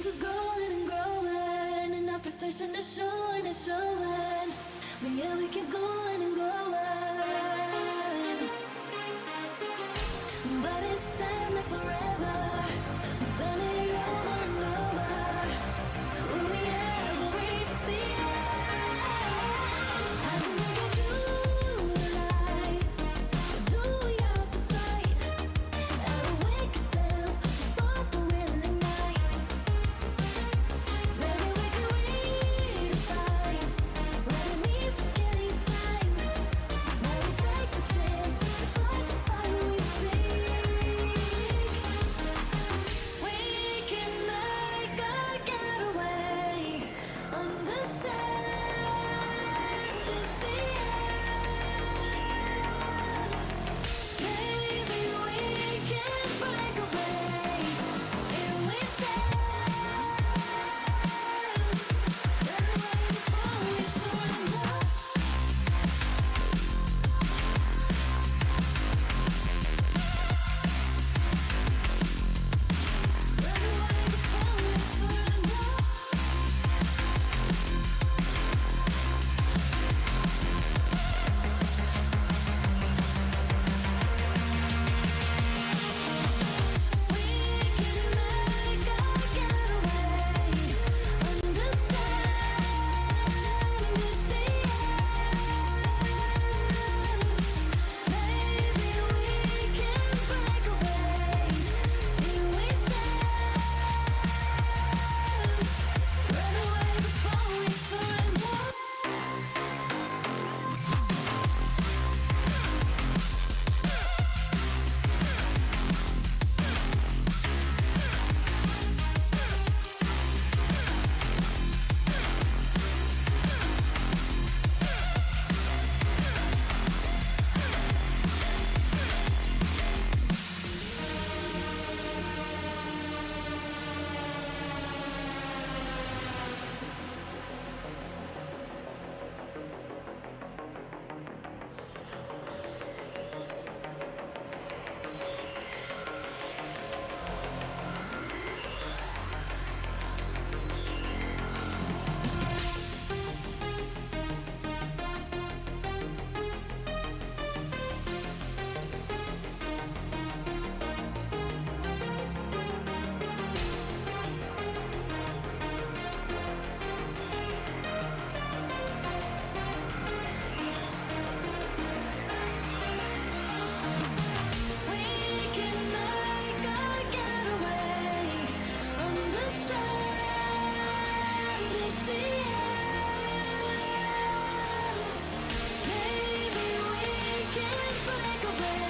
is growing and growing, and our frustration is showing and showing. But yeah, we keep going and going. But it's family forever. We've done it over and over. Will we ever reach the end? How do we get through the night? Do we have to fight? How to wake ourselves to stop the winning night? Maybe we can redefine what it means to get in time. Now we take the chance to fight the fight we seek. We can make a getaway. Understand this the end. Maybe we can break away if we stand. Better way before we surrender. Better way before we surrender. We can make a getaway. Understand this the end. Maybe we can break away if we stand. Run away before we surrender. We can make a getaway. Understand this the end. Maybe we can break away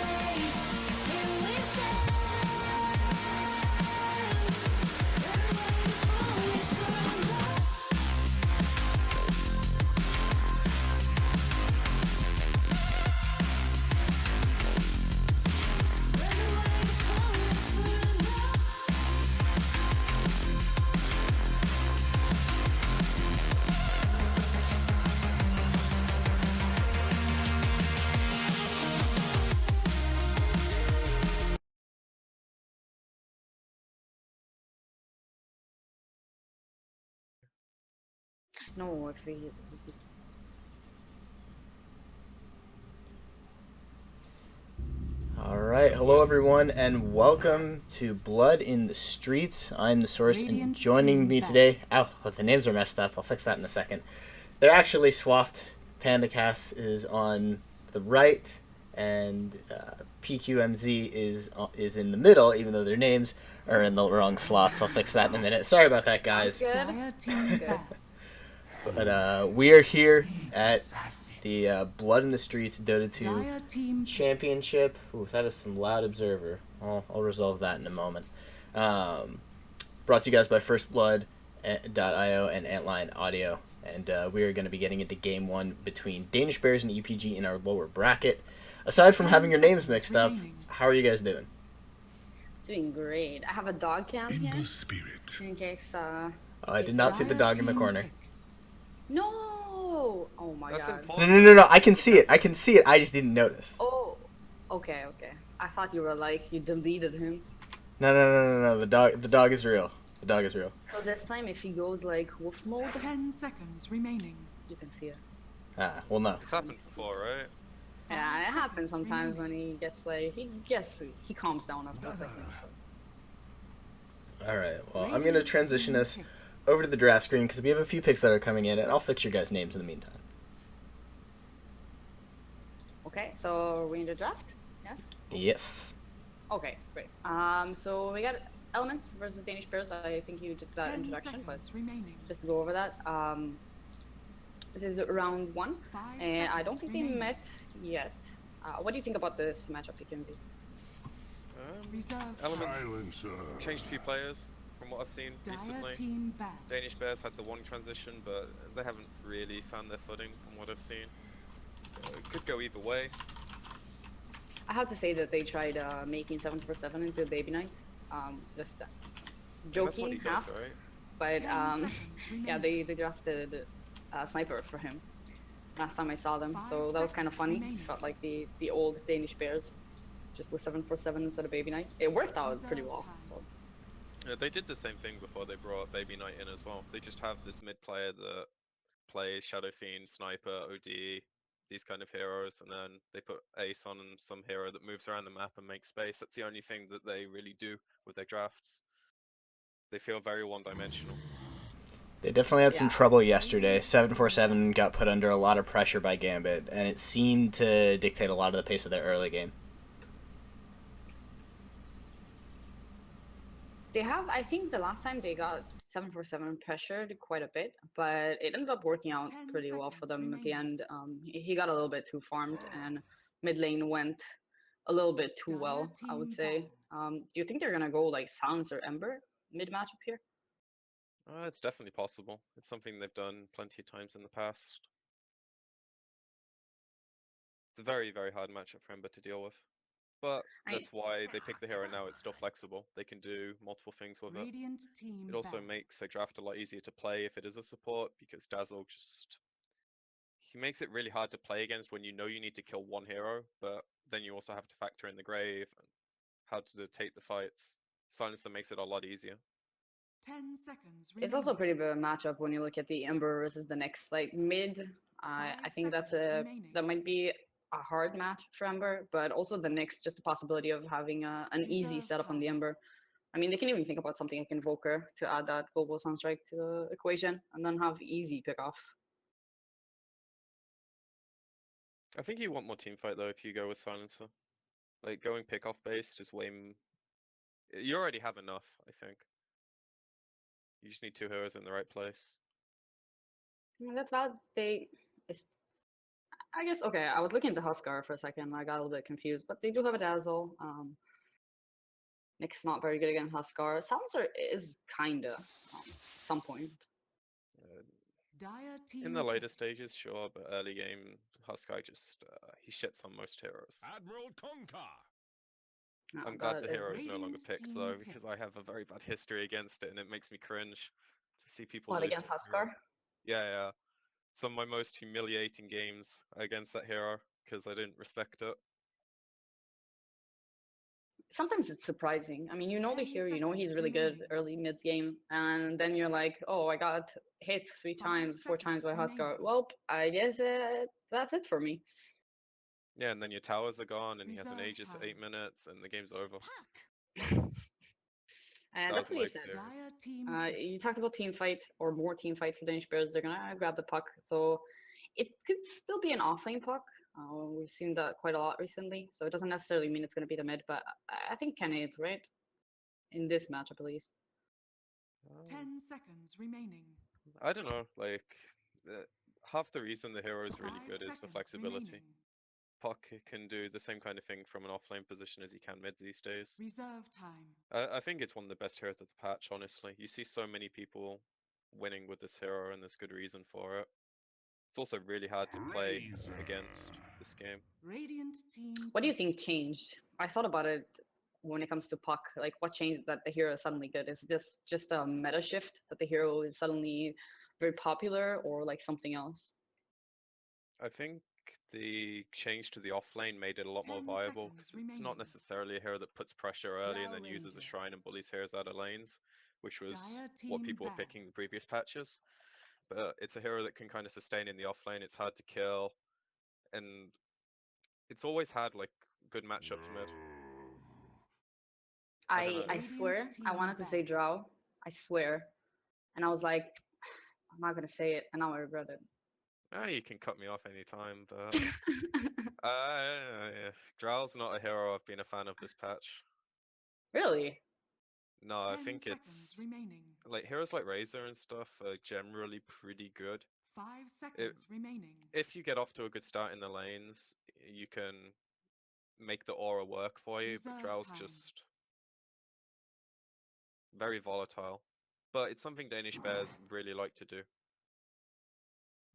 if we stand. Better way before we surrender. Better way before we surrender. No, if we Alright, hello everyone, and welcome to Blood in the Streets. I'm the Source, and Radiant joining team me back. today... Oh, the names are messed up. I'll fix that in a second. They're actually swapped. PandaCast is on the right, and PQMZ is in the middle, even though their names are in the wrong slots. I'll fix that in a minute. Sorry about that, guys. good. Dire team back. But we are here at the Blood in the Streets Dota 2 Dire team Championship. Ooh, that is some loud observer. I'll resolve that in a moment. Brought to you guys by FirstBlood.io and Antlion Audio. And we are going to be getting into Game 1 between Danish Bears and EPG in our lower bracket. Aside from having your names mixed up, how are you guys doing? Doing great. I have a dog cam In here the spirit. in case. Oh, I did not see the dog in the corner. No! Oh my That's god. important. No. I can see it. I just didn't notice. Oh, okay. I thought you were like, you deleted him. No. The dog is real. The dog is real. So this time, if he goes like wolf mode, 10 seconds remaining. you can see it. Ah, well, no. It's happened before, right? Yeah, it 5 happens seconds sometimes when remaining. he gets like he calms down after a second. So. All right. Well, I'm gonna transition us over to the draft screen because we have a few picks that are coming in, and I'll fix your guys' names in the meantime. Okay, so we need a draft. Yes. Yes. Okay, great. So we got Elements versus Danish Bears. I think you did that 10 introduction, but seconds remaining. just to go over that. This is round 1, 5 and I don't seconds think remaining. they met yet. What do you think about this matchup, Mackenzie? Reserve Elements Silencer. changed a few players from what I've seen Dire recently. team back. Danish Bears had the one transition, but they haven't really found their footing from what I've seen. So it could go either way. I have to say that they tried making 747 into a baby night. Just And that's what joking he does, half, right? but 10 seconds yeah, remaining. they drafted snipers for him last time I saw them, 5 so that was kind of seconds funny. remaining. Felt like the old Danish Bears, just with 747 instead of baby night. It worked out pretty well. So. Yeah, they did the same thing before they brought Baby Knight in as well. They just have this mid player that plays Shadow Fiend, Sniper, OD, these kind of heroes, and then they put Ace on some hero that moves around the map and makes space. That's the only thing that they really do with their drafts. They feel very one-dimensional. They definitely had some Yeah. trouble yesterday. 747 got put under a lot of pressure by Gambit, and it seemed to dictate a lot of the pace of their early game. They have, I think the last time they got 747 pressured quite a bit, but it ended up working out 10 pretty well for seconds them at the remaining. end. He got a little bit too farmed, and mid lane went a little bit too Dire well, I would team say. Do you think they're gonna go like Silence or Ember mid matchup here? It's definitely possible. It's something they've done plenty of times in the past. It's a very, very hard matchup for Ember to deal with. But I that's why they pick the hero now. It's still flexible. They can do multiple things with it. Radiant team It also back. makes a draft a lot easier to play if it is a support, because Dazzle just he makes it really hard to play against when you know you need to kill one hero, but then you also have to factor in the grave and how to take the fights. Silencer makes it a lot easier. 10 seconds It's remaining. also a pretty big matchup when you look at the Ember versus the next like mid. I 5 think that's seconds remaining. that might be a hard match for Ember, but also the next just the possibility of having an easy Reserve setup on the time. Ember. I mean, they can even think about something like Invoker to add that global Sunstrike to the equation and then have easy pickoffs. I think you want more team fight though if you go with Silencer. Like going pick off based is you already have enough, I think. You just need two heroes in the right place. Yeah, that's valid. It's, I guess, okay, I was looking at the Huskar for a second. I got a little bit confused, but they do have a Dazzle. Nick's not very good against Huskar. Silencer is kinda at some point. Uh, Dire team in the later pick. stages, sure, but early game, Husky just he shits on most heroes. Admiral Concar. I'm glad That the is hero is no longer Radiant picked team though, pick. because I have a very bad history against it, and it makes me cringe to see people what lose against to that hero. Huskar. Yeah, yeah. Some of my most humiliating games against that hero because I didn't respect it. Sometimes it's surprising. I mean, you know the 10 hero, you know he's seconds really good remaining. early mid game, and then you're like, oh, I got hit 5 4 times seconds by Huskar. remaining. Well, I guess that's it for me. Yeah, and then your towers are gone, and he has an Reserve Aegis at time. 8 minutes, and the game's over. And That that's was what you my said. experience. Dire team pick. You talked about team fight or more team fight for Danish Bears. They're gonna grab the puck, so it could still be an offlane puck. We've seen that quite a lot recently, so it doesn't necessarily mean it's gonna be the mid. But I think Kenny is right in this matchup at least. 10 seconds remaining. I don't know, like uh, half the reason the hero is really 5 good is the seconds flexibility. remaining. Puck can do the same kind of thing from an offlane position as he can mid these days. Reserve time. I think it's one of the best heroes of the patch, honestly. You see so many people winning with this hero, and there's good reason for it. It's also really hard to play Razor. against this game. Radiant team What do you pick. think changed? I thought about it when it comes to puck. Like, what changed that the hero is suddenly good? Is this just a meta shift that the hero is suddenly very popular, or like something else? I think the change to the offlane made it a lot more 10 viable seconds because it's not remaining. necessarily a hero that puts pressure early and Drow then uses a Ranger. shrine and bullies heroes out of lanes. which was Dire what team people were ban. picking the previous patches. But it's a hero that can kind of sustain in the offlane. It's hard to kill, and it's always had like good matchups mid. I don't know. I Radiant swear I team wanted to say ban. Drow. I swear, and I was like, I'm not gonna say it, and now I regret it. You can cut me off anytime, but yeah. Drow's not a hero I've been a fan of this patch. Really? No, I 10 think seconds it's remaining. like heroes like Razor and stuff are generally pretty good. 5 seconds remaining. If you get off to a good start in the lanes, you can make the aura work for you, but Reserve Drow's time. just very volatile. But it's something Danish bears really like to do.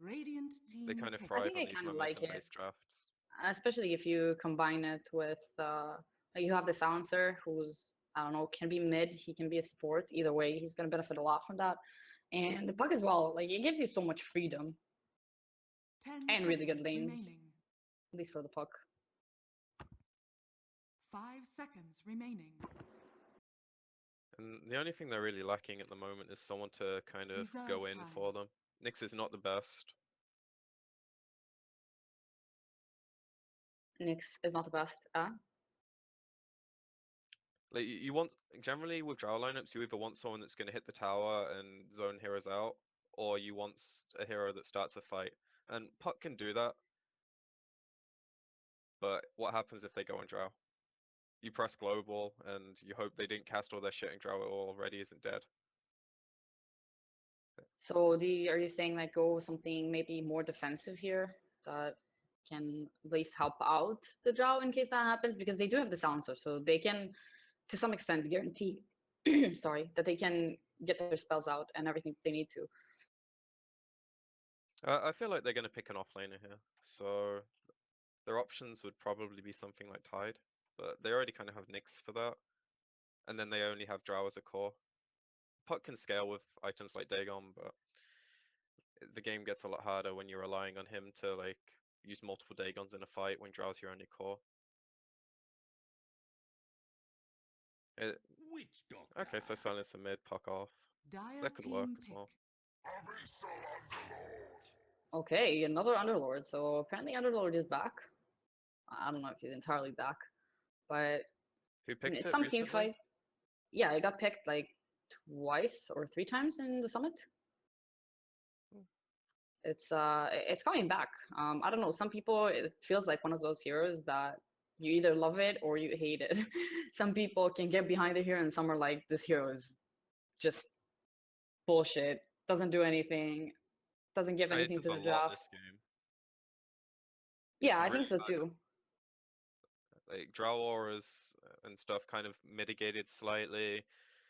Radiant They team kind of pick. I thrive think on I these kind of like it, momentum-based drafts. especially if you combine it with like you have the silencer, who's I don't know, can be mid, he can be a support. Either way, he's gonna benefit a lot from that. And the puck as well, like it gives you so much freedom 10 and really good seconds lanes, remaining. at least for the puck. 5 seconds remaining. And the only thing they're really lacking at the moment is someone to kind of Reserve go in time. for them. Nyx is not the best. Nyx is not the best. Like you want generally with Drow lineups, you either want someone that's going to hit the tower and zone heroes out, or you want a hero that starts a fight. And Puck can do that, but what happens if they go on Drow? You press global and you hope they didn't cast all their shit and Drow already isn't dead. So are you saying like go something maybe more defensive here that can at least help out the Drow in case that happens? Because they do have the silencer, so they can to some extent guarantee sorry, that they can get their spells out and everything they need to. I feel like they're going to pick an offlaner here, so their options would probably be something like Tide, but they already kind of have Nyx for that, and then they only have Drow as a core. Puck can scale with items like Dagon, but the game gets a lot harder when you're relying on him to like use multiple Dagons in a fight when Drow's your only core. Witch doctor. Okay, so silence a mid, Puck off. Dire That could team work as pick. well. Okay, another Underlord. So apparently Underlord is back. I don't know if he's entirely back, but Who I mean, picked it's it some team recently? fight. Yeah, it got picked like twice or three times in the summit. It's coming back. I don't know. Some people it feels like one of those heroes that you either love it or you hate it. Some people can get behind the hero, and some are like, this hero is just bullshit. Doesn't do anything. Doesn't give It anything does to a the lot draft. this game. Yeah, It's I think really so bad. too. Like Drow auras and stuff kind of mitigated slightly.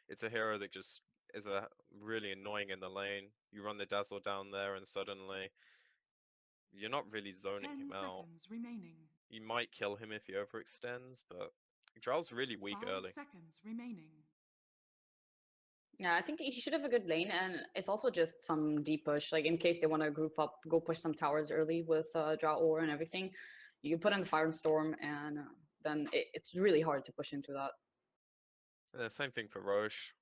It's a hero that just is a really annoying in the lane. You run the Dazzle down there and suddenly you're not really zoning 10 him out. seconds remaining. You might kill him if he overextends, but Drow's really weak 5 early. seconds remaining. Yeah, I think he should have a good lane, and it's also just some deep push. Like in case they want to group up, go push some towers early with Drow Ore and everything. You put in the Firestorm, and then it's really hard to push into that. Same thing for Roche.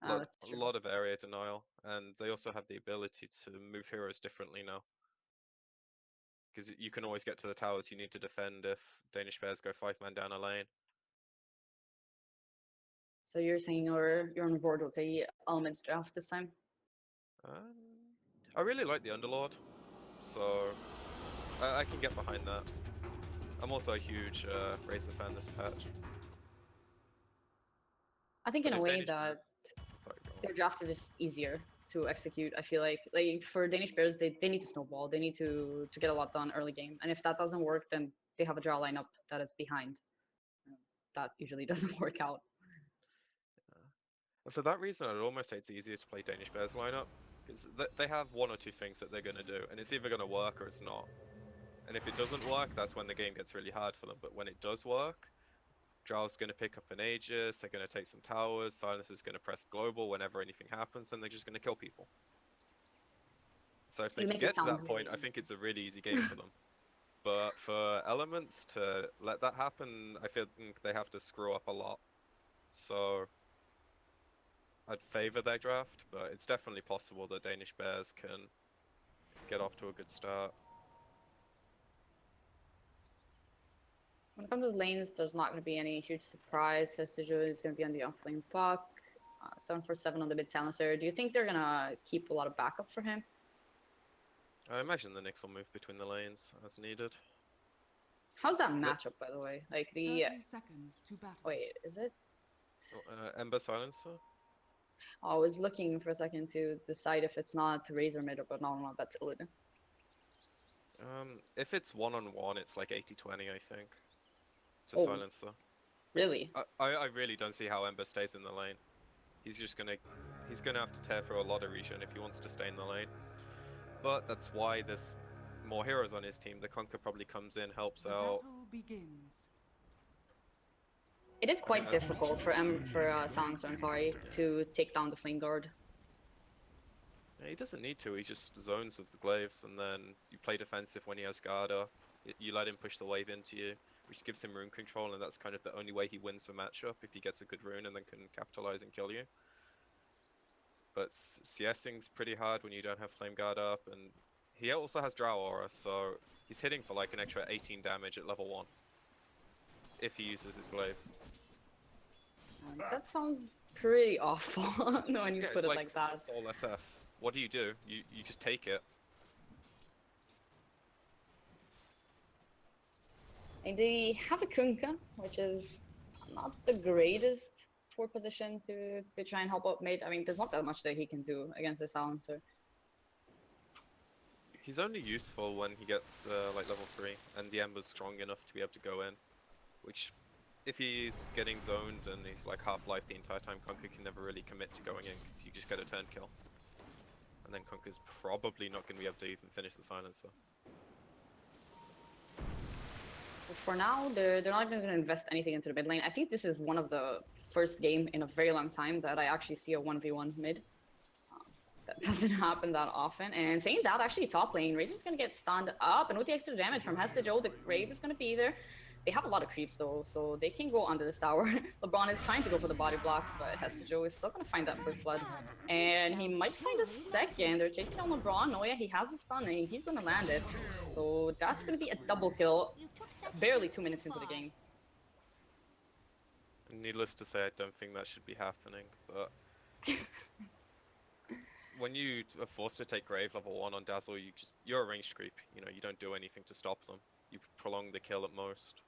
That's A true. lot of area denial, and they also have the ability to move heroes differently now. Because you can always get to the towers you need to defend if Danish bears go 5-man down a lane. So you're saying you're on board with the Elements draft this time? I really like the Underlord, so I can get behind that. I'm also a huge Razor fan this patch. I think But in a if way Danish that bears... Sorry, go on. their draft is just easier to execute. I feel like for Danish Bears, they need to snowball. They need to get a lot done early game, and if that doesn't work, then they have a draw lineup that is behind. That usually doesn't work out. And for that reason, I'd almost say it's easier to play Danish bears lineup, because they have one or two things that they're going to do, and it's either going to work or it's not. And if it doesn't work, that's when the game gets really hard for them. But when it does work, Drow's going to pick up an Aegis, they're going to take some towers, Silence is going to press global whenever anything happens, and they're just going to kill people. So if they You can make it get to sound that point, I really think it's a really easy game for them. But for Elements to let that happen, I think they have to screw up a lot. So I'd favor their draft, but it's definitely possible that Danish Bears can get off to a good start. When it comes to lanes, there's not going to be any huge surprise. Sestuju is going to be on the offlane puck. 747 on the mid silencer. Do you think they're going to keep a lot of backup for him? I imagine the Knicks will move between the lanes as needed. How's that matchup, by the way? Like the 30 seconds to battle. wait, is it? Ember Silencer? I was looking for a second to decide if it's not Razor mid, but no, that's Illidan. If it's one-on-one, it's like 80-20, I think. To Oh. Silencer. Really? I really don't see how Ember stays in the lane. He's gonna have to tear through a lot of region if he wants to stay in the lane. But that's why there's more heroes on his team. The Conquer probably comes in, helps The out. battle begins. It is quite difficult for Silencer, I'm sorry, to take down the Flame Guard. Yeah, he doesn't need to, he just zones with the glaives, and then you play defensive when he has guard up. You let him push the wave into you, which gives him rune control, and that's kind of the only way he wins the matchup, if he gets a good rune and then can capitalize and kill you. But CSing's pretty hard when you don't have flame guard up, and he also has Drow Aura, so he's hitting for like an extra 18 damage at level 1. If he uses his glaives. That sounds pretty awful when you Yeah, put it's it like that. Soul SF. What do? You just take it. And they have a Kunkka, which is not the greatest for position to try and help out mate. I mean, there's not that much that he can do against a Silencer. He's only useful when he gets like level 3 and the Ember's strong enough to be able to go in. Which, if he's getting zoned and he's like half-life the entire time, Conquer can never really commit to going in because you just get a turn kill. And then Conquer's probably not going to be able to even finish the Silencer. But for now, they're not even going to invest anything into the mid lane. I think this is one of the first game in a very long time that I actually see a 1v1 mid. That doesn't happen that often. And saying that, actually top lane, Razor's going to get stunned up, and with the extra damage from Hesta Joe, the Grave is going to be there. They have a lot of creeps though, so they can go under this tower. LeBron is trying to go for the body blocks, but Hesta Joe is still going to find that first blood. And he might find a second. They're chasing down LeBron. Oh yeah, he has a stun, and he's going to land it. So that's going to be a double kill, barely 2 minutes into the game. And needless to say, I don't think that should be happening, but... when you are forced to take Grave level 1 on Dazzle, you're a ranged creep. You know, you don't do anything to stop them. You prolong the kill at most.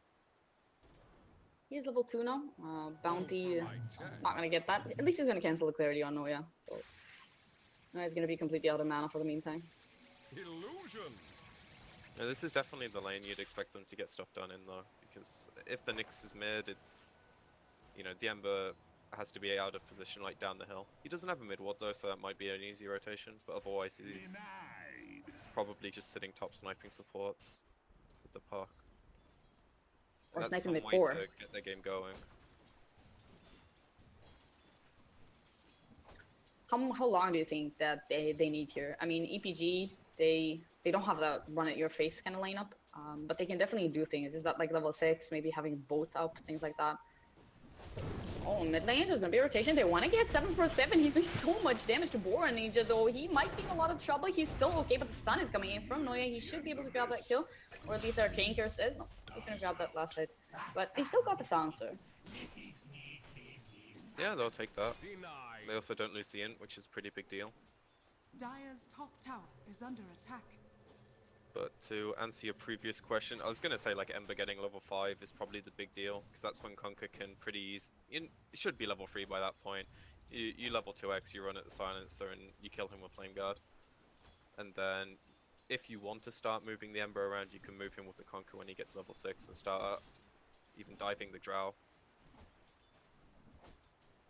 He's level 2 now. Bounty, not going to get that. At least he's going to cancel the clarity on Noya. So Noya's going to be completely out of mana for the meantime. Illusion. Now, this is definitely the lane you'd expect them to get stuff done in though, because if the Nyx is mid, it's, you know, the Ember has to be out of position like down the hill. He doesn't have a mid ward though, so that might be an easy rotation, but otherwise he's probably just sitting top sniping supports with the puck. Or That's sniping some mid way core. to get their game going. How long do you think that they need here? I mean, EPG, they don't have that run at your face kind of lineup, but they can definitely do things. Is that like level 6, maybe having boat up, things like that? Oh, mid lane, there's gonna be a rotation. They want to get 747. He's doing so much damage to Boran Ninja, though he might be in a lot of trouble. He's still okay, but the stun is coming in from Noya. He should be able to grab that kill, or at least our Arcane Cure says. No, he's gonna grab that last hit. But they still got the silencer. Yeah, they'll take that. Denied. They also don't lose the int, which is a pretty big deal. Dire's top tower is under attack. But to answer your previous question, I was going to say like Ember getting level 5 is probably the big deal, because that's when Conquer can pretty easy... It should be level 3 by that point. You level 2x, you run at the Silencer, and you kill him with Flame Guard. And then, if you want to start moving the Ember around, you can move him with the Conquer when he gets level 6 and start even diving the Drow.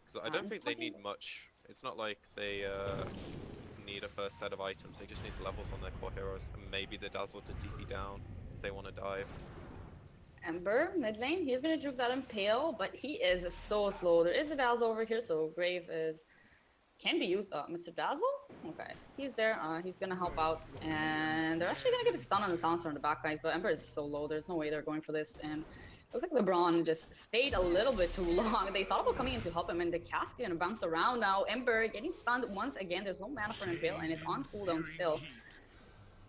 Because I don't think they need much. It's not like they need a first set of items, they just need the levels on their core heroes, and maybe the Dazzle to TP down if they want to dive. Ember, mid lane, he's gonna juke that Impale, but he is so slow. There is a Dazzle over here, so Grave can be used. Mr. Dazzle? Okay, he's there, he's gonna help out, and they're actually gonna get a stun on the Silencer on the back guys, but Ember is so low, there's no way they're going for this, and Looks like LeBron just stayed a little bit too long. They thought about coming in to help him, and the cask gonna bounce around now. Ember getting stunned once again. There's no mana for an Impale, and it's on cooldown still.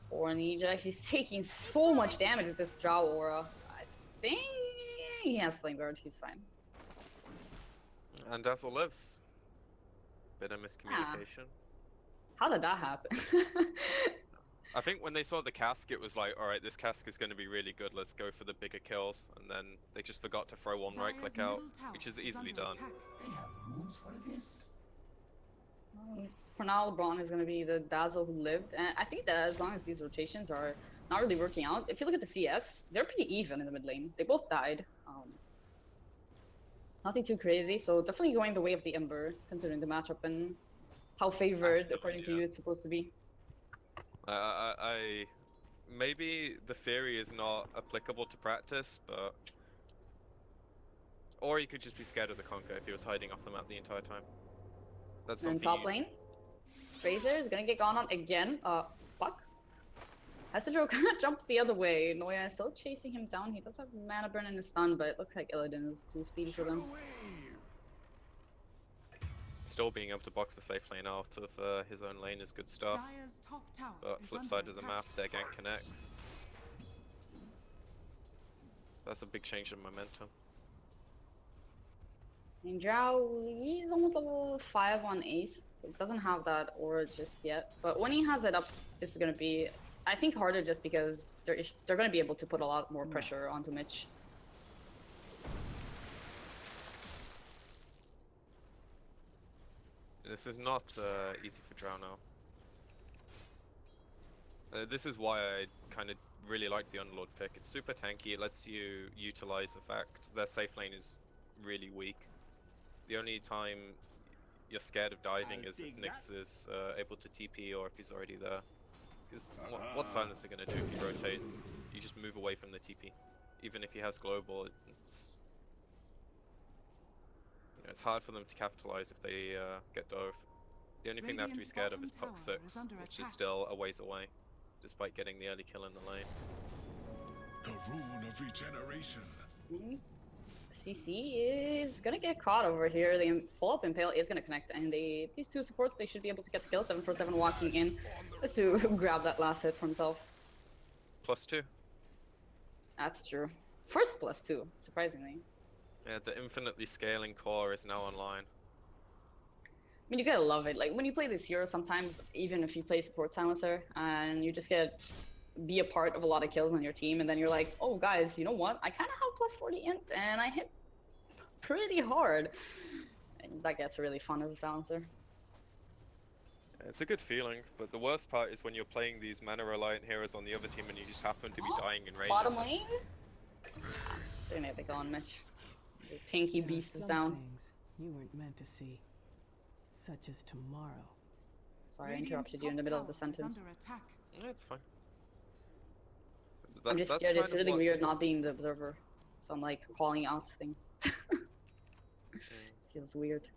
Or Ninja, he's taking so much damage with this Drow Aura. I think he has Flame Guard. He's fine. And Dazzle lives. Bit of miscommunication. How did that happen? I think when they saw the cask, it was like, alright, this cask is going to be really good, let's go for the bigger kills. And then they just forgot to throw one right click out, which is easily done. For now, LeBron is going to be the Dazzle who lived. And I think that as long as these rotations are not really working out, if you look at the CS, they're pretty even in the mid lane. They both died. Nothing too crazy, so definitely going the way of the Ember, considering the matchup and how favored, according to you, it's supposed to be. Maybe the theory is not applicable to practice, but... Or he could just be scared of the Conquer if he was hiding off the map the entire time. That's And something top lane, Fraser is gonna get gone on again. Fuck. Has to jump the other way. Noya is still chasing him down. He does have mana burn and a stun, but it looks like Illidan is too speedy for them. Still being able to box the safe lane out of his own lane is good stuff. Dire's top tower But is flip under side of the attack. map, their gank connects. That's a big change in momentum. And Drow, he's almost level 5 on Ace, so it doesn't have that aura just yet. But when he has it up, this is gonna be, I think, harder just because they're gonna be able to put a lot more pressure onto Mitch. This is not easy for Drow now. This is why I kind of really like the Underlord pick. It's super tanky, it lets you utilize the fact their safe lane is really weak. The only time you're scared of diving is if Nyx is able to TP or if he's already there. Because what's Silencer going to do if he rotates? You just move away from the TP. Even if he has global, it's hard for them to capitalize if they get dove. The only thing they have to be scared of is Puck 6, which is still a ways away, despite getting the early kill in the lane. The rune of regeneration. CC is gonna get caught over here. The follow-up Impale is gonna connect, and these two supports, they should be able to get the kill. 747 walking in just to grab that last hit for himself. +2. That's true. First +2, surprisingly. Yeah, the infinitely scaling core is now online. I mean, you gotta love it. Like, when you play this hero, sometimes, even if you play support Silencer, and you just get be a part of a lot of kills on your team, and then you're like, oh guys, you know what? I kind of have +40 int, and I hit pretty hard. And that gets really fun as a Silencer. It's a good feeling, but the worst part is when you're playing these mana-reliant heroes on the other team and you just happen to be dying in range. Bottom lane? They're gonna take on Mitch. The tanky beast is down. Things you weren't meant to see, such as tomorrow. Sorry, I interrupted you in the middle of the sentence. Yeah, it's fine. I'm just That's scared. It's kind of really what- weird not being the observer. So I'm like calling out things. Feels weird.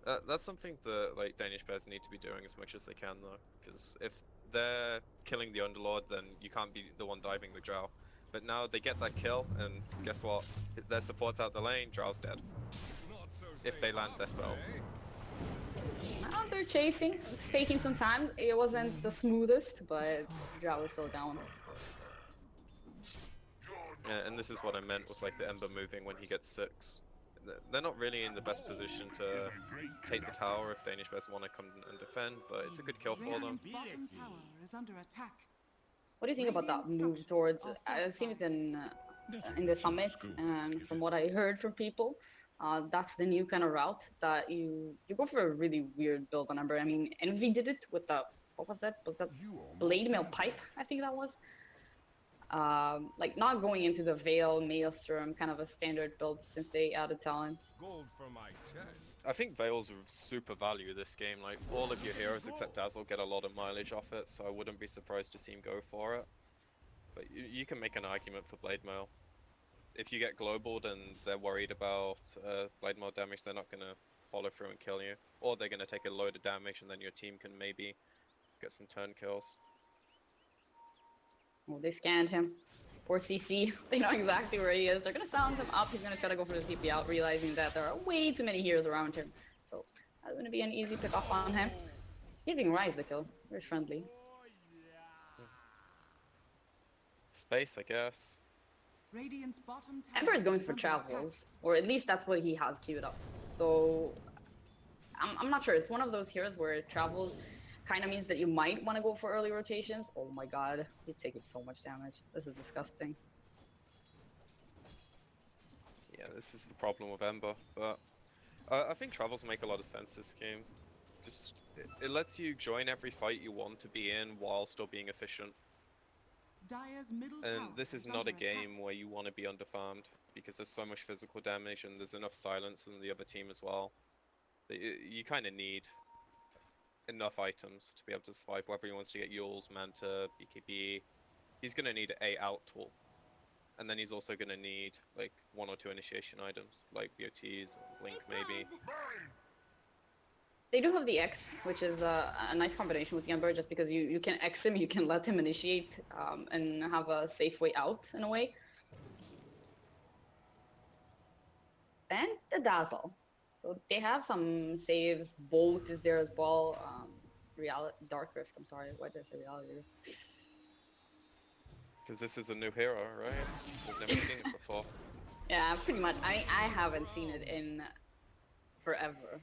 That's something that like Danish players need to be doing as much as they can though, because if they're killing the Underlord, then you can't be the one diving the Drow. But now they get that kill, and guess what? Their support's out the lane, Drow's dead. Not so If they land their safe, spells. eh? Now they're chasing. It's taking some time. It wasn't the smoothest, but Drow is still down. Yeah, and this is what I meant with like the Ember moving when he gets 6. They're not really in the best position to take the tower if Danish players want to come and defend, but it's a good kill for them. Radiant's bottom tower is under attack. What do you think about that move towards? I've seen it in the summit, and from what I heard from people, that's the new kind of route that you go for a really weird build on Ember. I mean, Envy did it with the what was that? Was that Blade Mail Pipe? I think that was. Like not going into the Veil Maelstrom, kind of a standard build since they added talent. Gold for my chest. I think Veils are super value this game. Like all of your heroes except Dazzle get a lot of mileage off it, so I wouldn't be surprised to see him go for it. But you can make an argument for Blade Mail. If you get globaled and they're worried about Blade Mail damage, they're not gonna follow through and kill you, or they're gonna take a load of damage and then your team can maybe get some turn kills. Oh, they scanned him. for CC. They know exactly where he is. They're gonna silence him up. He's gonna try to go for the TP out, realizing that there are way too many heroes around him. So that's gonna be an easy pick off on him. Giving Rise the kill. Very friendly. Space, I guess. Radiant's bottom tower Ember is going for under attack. travels, or at least that's what he has queued up. So I'm not sure. It's one of those heroes where travels kind of means that you might want to go for early rotations. Oh my god, he's taking so much damage. This is disgusting. Yeah, this is the problem with Ember, but I think travels make a lot of sense this game. Just it lets you join every fight you want to be in while still being efficient. Dire's middle And tower this is not under a game where you want to be underfarmed because there's so much physical damage and there's enough silence in the other team as well. That you kind of need enough items to be able to survive. Whether he wants to get Yules, Manta, BKB, he's gonna need a out tool, and then he's also gonna need like 1 or 2 initiation items like BOTs and Blink maybe. They do have the X, which is a nice combination with the Ember, just because you can X him, you can let him initiate, and have a safe way out in a way. And the Dazzle. So they have some saves. Bolt is there as well. Dark Rift, I'm sorry, why did I say reality? Because this is a new hero, right? We've never seen it before. Yeah, pretty much. I haven't seen it in forever.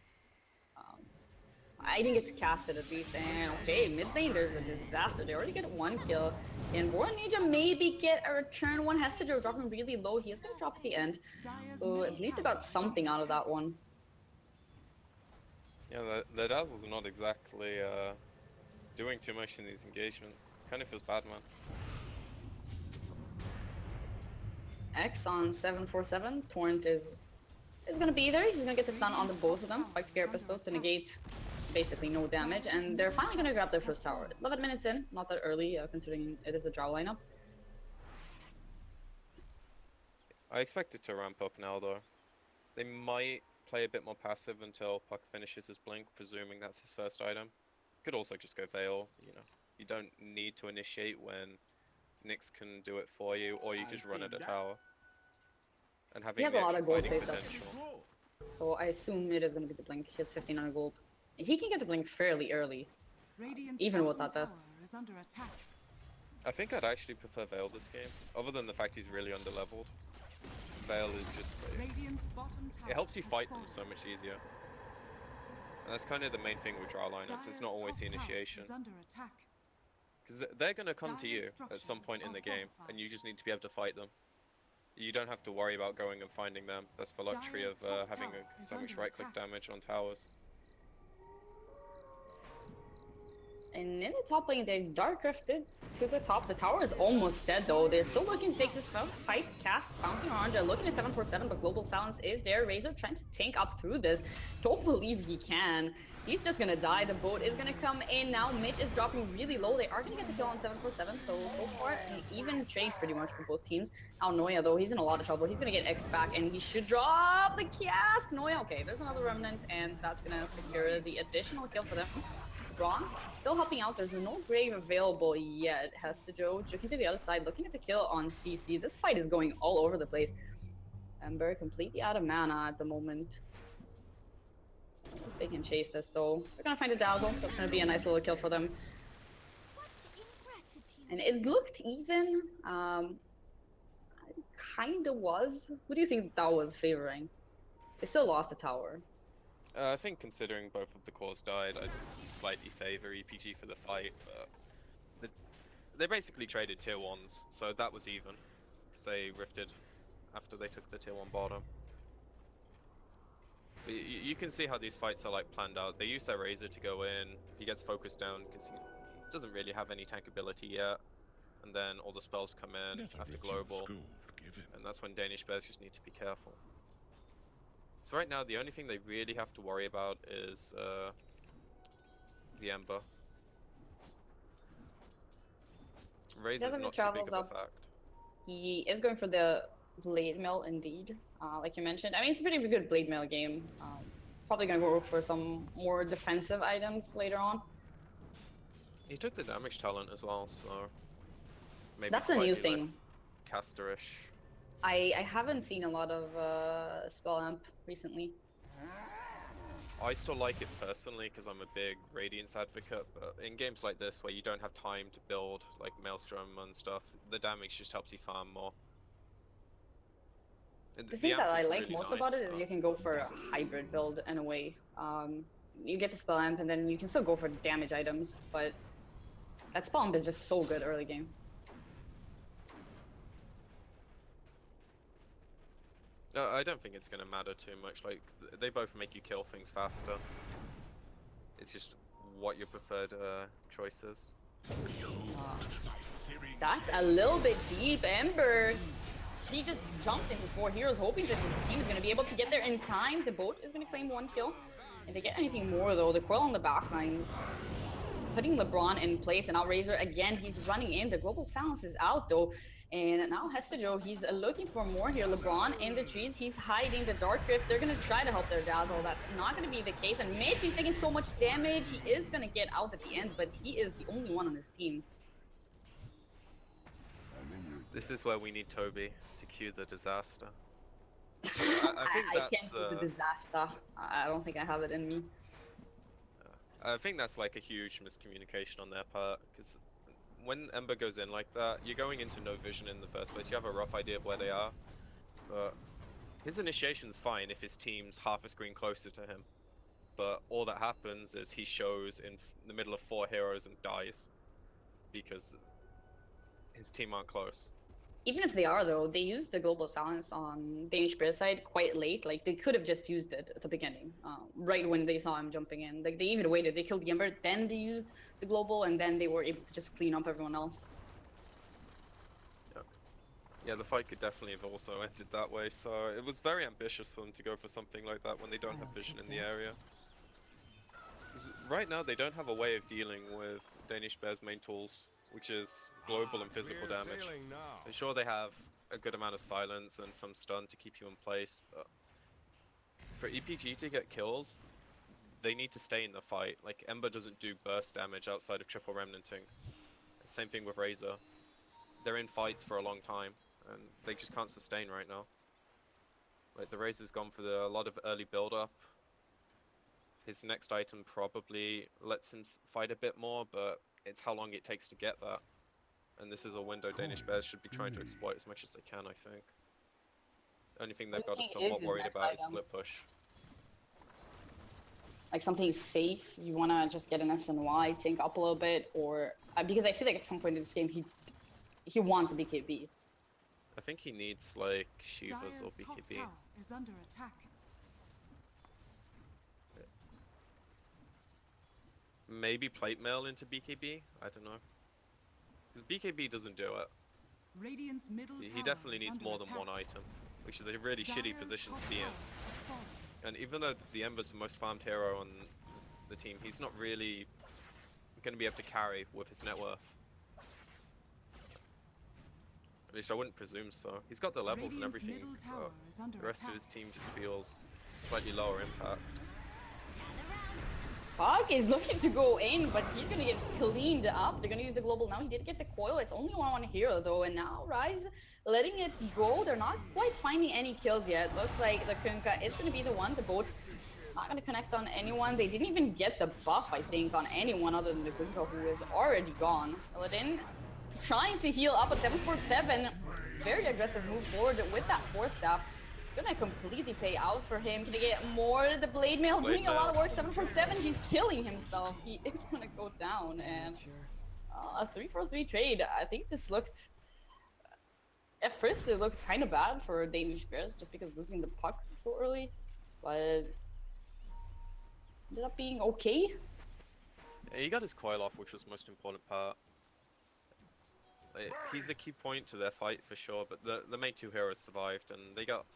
I didn't get to cast it at least. And okay, mid lane, there's a disaster. They already get 1 kill. And Boron Ninja maybe get a return one. Hestager dropping really low. He is going to drop at the end. Dire's So at least they got something out of that one. Yeah, the Dazzles are not exactly doing too much in these engagements. Kind of feels bad, man. X on 747. Torrent is going to be there. He's going to get the stun on the both of them. Spike Gear Pistol to negate basically no damage. And they're finally going to grab their first tower. 11 minutes in. Not that early, considering it is a draw lineup. I expect it to ramp up now, though. They might play a bit more passive until Puck finishes his Blink, presuming that's his first item. Could also just go Veil, you know. You don't need to initiate when Nyx can do it for you, or you just run at a tower. And having He has the a lot extra of gold fighting saved up. potential. So I assume it is going to be the Blink. He has 1500 gold. He can get the Blink fairly early. Radiant's Even bottom without that. tower is under attack. I think I'd actually prefer Veil this game, other than the fact he's really underleveled. Veil is just Radiant's bottom tower it helps you has fight them fallen. so much easier. And that's kind of the main thing with draw lineups, it's not Dire's always the top tower initiation. is under attack. Because they're going to come to you Dire's at some point in the structures game, are and you just need to be able to fight them. You don't have to worry about going and finding them. That's the luxury Dire's of top having tower is so much under right-click attack. damage on towers. And in the top lane, they Dark Rifted to the top. The tower is almost dead though. They're still looking to take this fight. Cast, bouncing around. They're looking at 747, but Global Silence is there. Razor trying to tank up through this. Don't believe he can. He's just gonna die. The boat is gonna come in now. Mitch is dropping really low. They are gonna get the kill on 747, so far an even trade pretty much for both teams. Now Noya though, he's in a lot of trouble. He's gonna get X back and he should drop the cask. Noya, okay, there's another remnant and that's gonna secure the additional kill for them. Bronze still helping out. There's no grave available yet. Hestajo joking to the other side, looking at the kill on CC. This fight is going all over the place. Ember completely out of mana at the moment. I don't know if they can chase this though. They're gonna find a Dazzle. That's gonna be a nice little kill for them. And it looked even. It kinda was. Who do you think that was favoring? They still lost the tower. I think considering both of the cores died, I'd slightly favor EPG for the fight, but they basically traded tier 1s, so that was even. They rifted after they took the tier 1 bottom. But you can see how these fights are like planned out. They use their Razor to go in, he gets focused down because he doesn't really have any tank ability yet, and then all the spells come in Never after refuse global, gold given. and that's when Danish bears just need to be careful. So right now, the only thing they really have to worry about is the Ember. Razor's Doesn't not get too big travels of a up. fact. He is going for the blade mail indeed, like you mentioned. I mean, it's a pretty good blade mail game. Probably gonna go for some more defensive items later on. He took the damage talent as well, so maybe That's a new slightly less. thing. casterish. I haven't seen a lot of spell amp recently. I still like it personally because I'm a big Radiance advocate, but in games like this where you don't have time to build like Maelstrom and stuff, the damage just helps you farm more. And The thing that amp I is like really most nice, about it is but you can go for a hybrid build in a way. You get the spell amp and then you can still go for damage items, but that spell amp is just so good early game. no, I don't think it's going to matter too much. Like they both make you kill things faster. It's just what your preferred choice is. That's a little bit deep, Ember. He just jumped into 4 heroes, hoping that his team is going to be able to get there in time. The boat is going to claim 1 kill. If they get anything more, though, the coil on the backlines, putting LeBron in place, and now Razor again, he's running in. The global silence is out, though. And now Hestejo, he's looking for more here. LeBron in the trees, he's hiding the Dark Rift. They're going to try to help their Dazzle. That's not going to be the case. And Mitch, he's taking so much damage. He is going to get out at the end, but he is the only one on his team. This is where we need Toby to cue the disaster. I think I that's. can't do the disaster. I don't think I have it in me. I think that's like a huge miscommunication on their part, because when Ember goes in like that, you're going into no vision in the first place. You have a rough idea of where they are, but his initiation's fine if his team's half a screen closer to him. But all that happens is he shows in the middle of 4 heroes and dies because his team aren't close. Even if they are, though, they used the global silence on Danish player side quite late. Like, they could have just used it at the beginning, right when they saw him jumping in. Like, they even waited. They killed the Ember, then they used the global, and then they were able to just clean up everyone else. Yeah, the fight could definitely have also ended that way, so it was very ambitious for them to go for something like that when they don't have vision in the area. 'Cause right now they don't have a way of dealing with Danish Bear's main tools, which is global and physical Clear damage. sailing now. I'm sure they have a good amount of silence and some stun to keep you in place, but for EPG to get kills, they need to stay in the fight. Like, Ember doesn't do burst damage outside of triple remnanting. Same thing with Razor. They're in fights for a long time, and they just can't sustain right now. Like, the Razor's gone for a lot of early build-up. His next item probably lets him fight a bit more, but it's how long it takes to get that. And this is a window Danish Bears should be trying to exploit as much as they can, I think. The only thing they've got to What do you think somewhat is his worried next about is item? split push. Like, something safe, you want to just get an SNY, tank up a little bit, or... because I feel like at some point in this game, he wants a BKB. I think he needs, like, Shivas or Dire's top BKB. tower is under attack. Maybe plate mail into BKB? I don't know. Because BKB doesn't do it. Radiant's middle He tower definitely is needs under more than attack. one item, which is a really shitty Dire's position top to be in. tower has fallen. And even though the Ember's the most farmed hero on the team, he's not really going to be able to carry with his net worth. At least I wouldn't presume so. He's got the levels and Radiant's everything, middle tower but is under the rest attack. of his team just feels slightly lower impact. Puck is looking to go in, but he's gonna get cleaned up. They're gonna use the global now. He did get the coil. It's only one hero though, and now Rise letting it go. They're not quite finding any kills yet. Looks like the Kunkka is gonna be the one. The boat not gonna connect on anyone. They didn't even get the buff, I think, on anyone other than the Kunkka, who is already gone. Eladin trying to heal up at 747. Very aggressive move forward with that force staff. Gonna completely pay out for him. Can he get more? The blade mail Blade doing a lot of mail. work. 747, he's killing himself. He is gonna go down, and a 3-4-3 trade. I think this looked, at first it looked kind of bad for Danish Bears just because losing the puck so early, but ended up being okay. Yeah, he got his coil off, which was the most important part. He's a key point to their fight for sure, but the main 2 heroes survived, and they got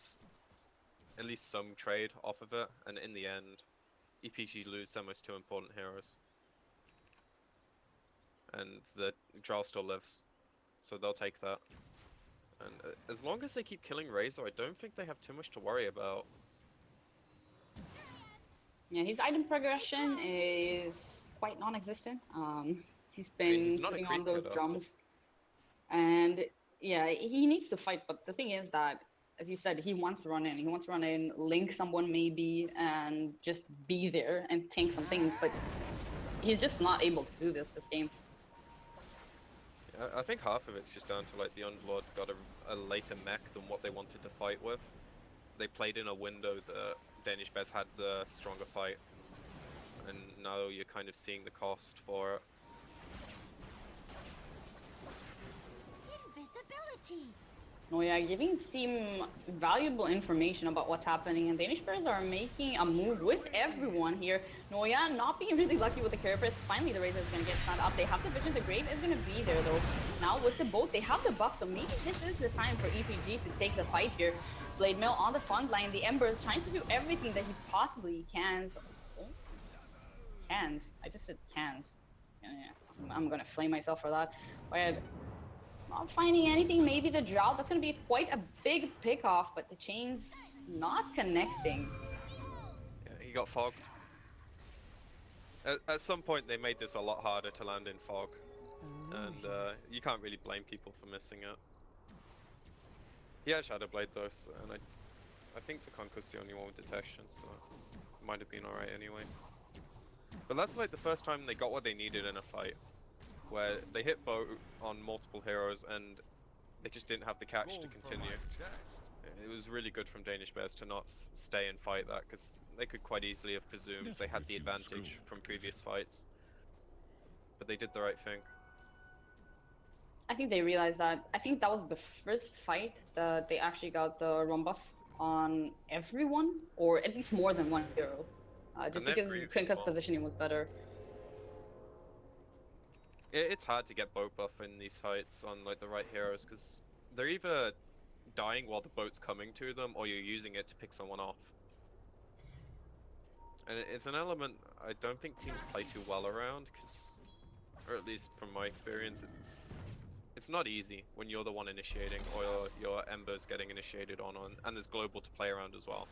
at least some trade off of it, and in the end, EPG lose their most 2 important heroes. And the Drow still lives, so they'll take that. And as long as they keep killing Razor, I don't think they have too much to worry about. Yeah, his item progression is quite non-existent. He's I mean, been he's not a sitting on creep those hitter. drums, and Yeah, he needs to fight, but the thing is that, as you said, he wants to run in. He wants to run in, link someone maybe, and just be there and tank some things. But he's just not able to do this game. Yeah, I think half of it's just down to like the Unlord got a later mech than what they wanted to fight with. They played in a window that Danish Bez had the stronger fight, and now you're kind of seeing the cost for it. Invisibility. No, yeah, giving Steam valuable information about what's happening, and Danish players are making a move with everyone here. Noya not being really lucky with the Carapace. Finally, the Razor is going to get stunned up. They have the vision. The Grave is going to be there, though. Now with the boat, they have the buff, so maybe this is the time for EPG to take the fight here. Blade Mail on the front line. The Ember is trying to do everything that he possibly can. Oh, cans. I just said cans. Yeah, I'm going to flame myself for that. But not finding anything. Maybe the drought. That's going to be quite a big pick off, but the chain's not connecting. Yeah, he got fogged. At some point, they made this a lot harder to land in fog, and you can't really blame people for missing it. He had Shadow Blade though, and I think the Conquer's the only one with detection, so it might have been alright anyway. But that's like the first time they got what they needed in a fight, where they hit boat on multiple heroes and they just didn't have the catch to Gold for continue. my chest. It was really good from Danish Bears to not stay and fight that, because they could quite easily have presumed Never they had the refuse advantage gold. from previous fights. But they did the right thing. I think they realized that. I think that was the first fight that they actually got the run buff on everyone, or at least more than one hero. Just And then because Greaves as Kunkka's well. positioning was better. It's hard to get boat buff in these fights on like the right heroes, because they're either dying while the boat's coming to them, or you're using it to pick someone off. And it's an element I don't think teams play too well around, because, or at least from my experience, it's not easy when you're the one initiating, or your Ember's getting initiated on, and there's global to play around as well.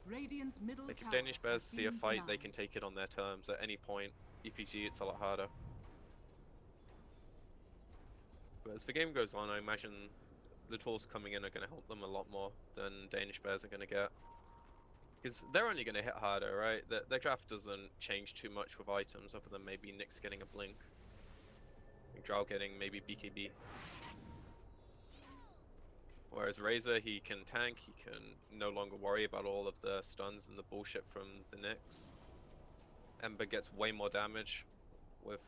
Radiant's middle Like if tower Danish Bears has see a been fight, they denied. can take it on their terms at any point. EPG, it's a lot harder. But as the game goes on, I imagine the tools coming in are going to help them a lot more than Danish Bears are going to get. Because they're only going to hit harder, right? Their draft doesn't change too much with items, other than maybe Nyx getting a blink. And Drow getting maybe BKB. Whereas Razor, he can tank, he can no longer worry about all of the stuns and the bullshit from the Nyx. Ember gets way more damage with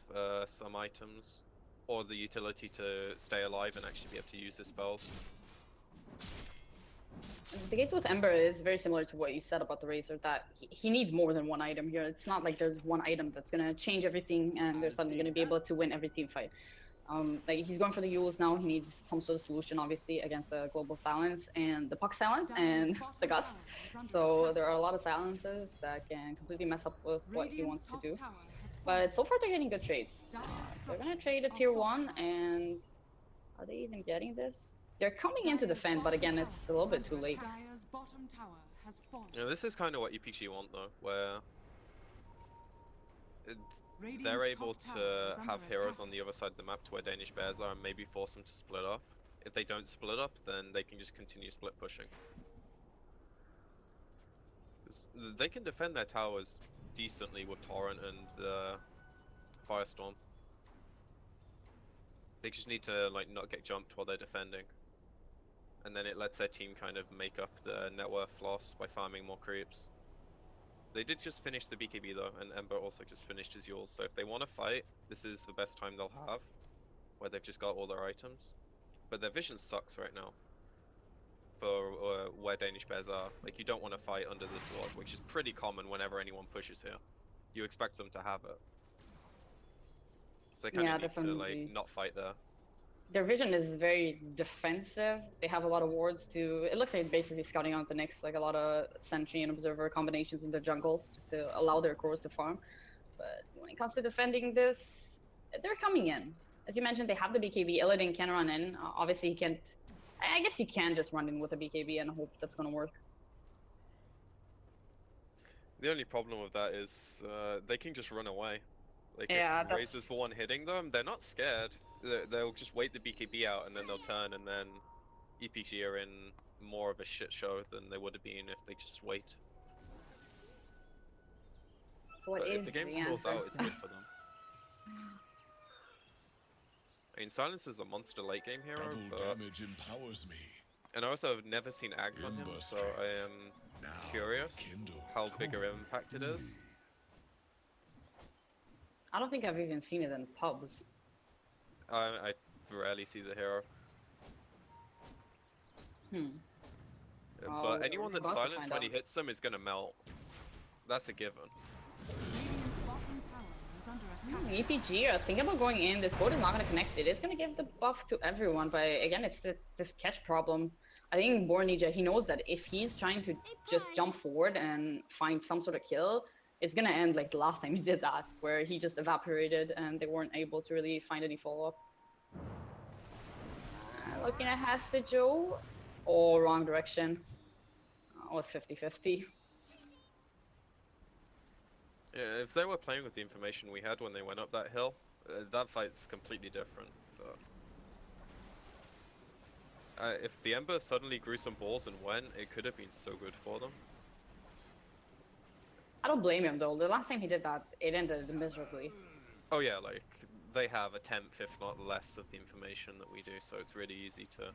some items, or the utility to stay alive and actually be able to use his spells. The case with Ember is very similar to what you said about the Razor, that he needs more than one item here. It's not like there's one item that's going to change everything and they're I'll suddenly going to take be that. able to win every team fight. Like he's going for the Yules now. He needs some sort of solution, obviously, against the global silence and the puck silence Dire's and bottom the gust. tower is under So attack. there are a lot of silences that can completely mess up with what he Radiant's wants to top do. tower has fallen. But so far they're getting good trades. Dire's They're gonna structures trade a are tier 1, fortified. and are they even getting this? They're coming in to Dire's defend, but bottom again, tower it's a little is bit under too late. attack. Dire's bottom tower has fallen. You know, this is kind of what EPG want though, where it, Radiant's they're able top tower to is under have heroes attack. on the other side of the map to where Danish Bears are and maybe force them to split up. If they don't split up, then they can just continue split pushing. 'Cause they can defend their towers decently with Torrent and Firestorm. They just need to like not get jumped while they're defending. And then it lets their team kind of make up the net worth loss by farming more creeps. They did just finish the BKB though, and Ember also just finished his Yules, so if they want to fight, this is the best time they'll have, where they've just got all their items. But their vision sucks right now, for where Danish Bears are. Like, you don't want to fight under this ward, which is pretty common whenever anyone pushes here. You expect them to have it. So they kind Yeah, of need to like definitely. not fight there. Their vision is very defensive. They have a lot of wards to. It looks like basically scouting out the Nyx, like a lot of sentry and observer combinations in the jungle, just to allow their cores to farm. But when it comes to defending this, they're coming in. As you mentioned, they have the BKB. Illidan can run in. Obviously, he can't. I guess he can just run in with a BKB and hope that's gonna work. The only problem with that is they can just run away. Like Yeah, if that's Razor's the one hitting them, they're not scared. They'll just wait the BKB out and then they'll turn, and then EPG are in more of a shit show than they would have been if they just wait. so what But if is the game the stalls answer? out, it's good for them. I mean, Silence is a monster late game hero, Double but damage empowers me. and also I've never seen Ags on him, Ember so I strength. am Now curious rekindle. how big Come an impact it to is. me. I don't think I've even seen it in pubs. I rarely see the hero. Oh, But anyone we're that's about to silenced find when he out. hits them is gonna melt. That's a given. Radiant's bottom tower is under attack. EPG are thinking about going in. This boat is not going to connect. It is going to give the buff to everyone, but again, it's this catch problem. I think Bornija, he knows that if he's trying to just jump forward and find some sort of kill, it's going to end like the last time he did that, where he just evaporated and they weren't able to really find any follow-up. Looking at Hasta Joe. Oh, wrong direction. It was 50-50. Yeah, if they were playing with the information we had when they went up that hill, that fight's completely different. But if the Ember suddenly grew some balls and went, it could have been so good for them. I don't blame him though. The last time he did that, it ended miserably. Oh yeah, like they have a tenth, if not less, of the information that we do, so it's really easy to.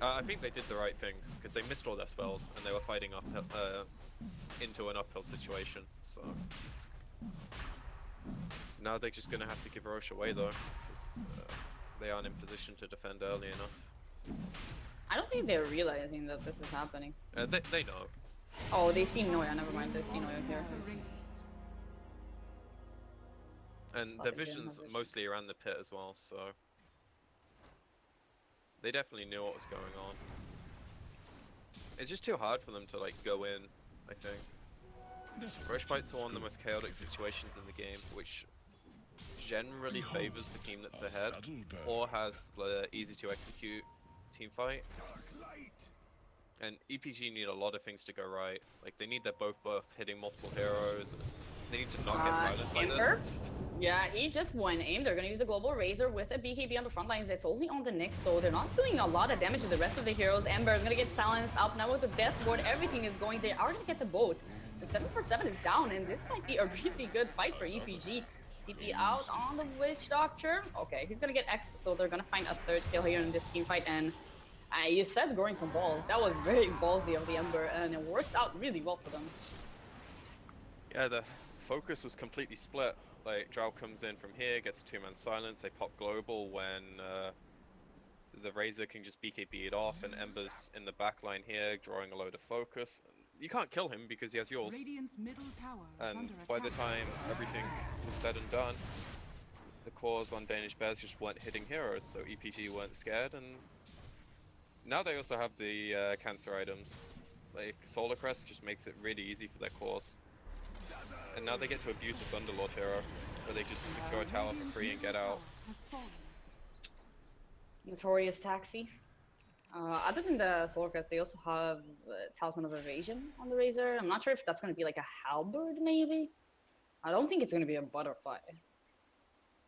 I think they did the right thing because they missed all their spells and they were fighting up into an uphill situation. So now they're just gonna have to give Roche away though, because they aren't in position to defend early enough. I don't think they're realizing that this is happening. They know. Oh, they see Noya. Never mind. They see Noya here. The radiant. And Thought their they didn't have vision's vision. mostly around the pit as well, so they definitely knew what was going on. It's just too hard for them to like go in, I think. Rush fights are one of the most chaotic situations in the game, which generally favors the team that's ahead, or has the easy to execute team fight. And EPG need a lot of things to go right. Like they need their both buff hitting multiple heroes, and they need to not get silenced by this. Ember? Yeah, he just went in. They're gonna use a global razor with a BKB on the front lines. It's only on the Nyx though. They're not doing a lot of damage to the rest of the heroes. Ember is gonna get silenced up now with the death ward. Everything is going. They are gonna get the boat. So 747 is down, and this might be a really good fight for EPG. TP out on the Witch Doctor. Okay, he's gonna get X, so they're gonna find a third kill here in this team fight. And you said growing some balls. That was very ballsy of the Ember, and it worked out really well for them. Yeah, the focus was completely split. Like Drow comes in from here, gets a two-man silence. They pop global when the Razor can just BKB it off, and Ember's in the back line here, drawing a load of focus. You can't kill him because he has yours. Radiant's middle tower is And under by attack. the time everything was said and done, the cores on Danish Bears just weren't hitting heroes, so EPG weren't scared, and now they also have the cancer items. Like Solar Crest just makes it really easy for their cores. And now they get to abuse the Thunderlord hero, where they just secure a tower for free and get out. Has fallen. Notorious Taxi. Other than the Solar Crest, they also have Talisman of Evasion on the Razor. I'm not sure if that's going to be like a halberd, maybe. I don't think it's going to be a butterfly.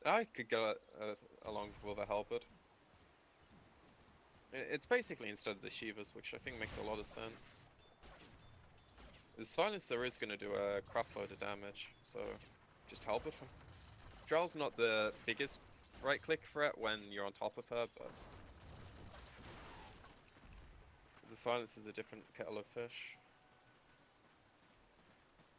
I could go along with a halberd. It's basically instead of the Shivas, which I think makes a lot of sense. The Silencer is going to do a crap load of damage, so just halberd him. Drell's not the biggest right-click threat when you're on top of her, but the Silence is a different kettle of fish.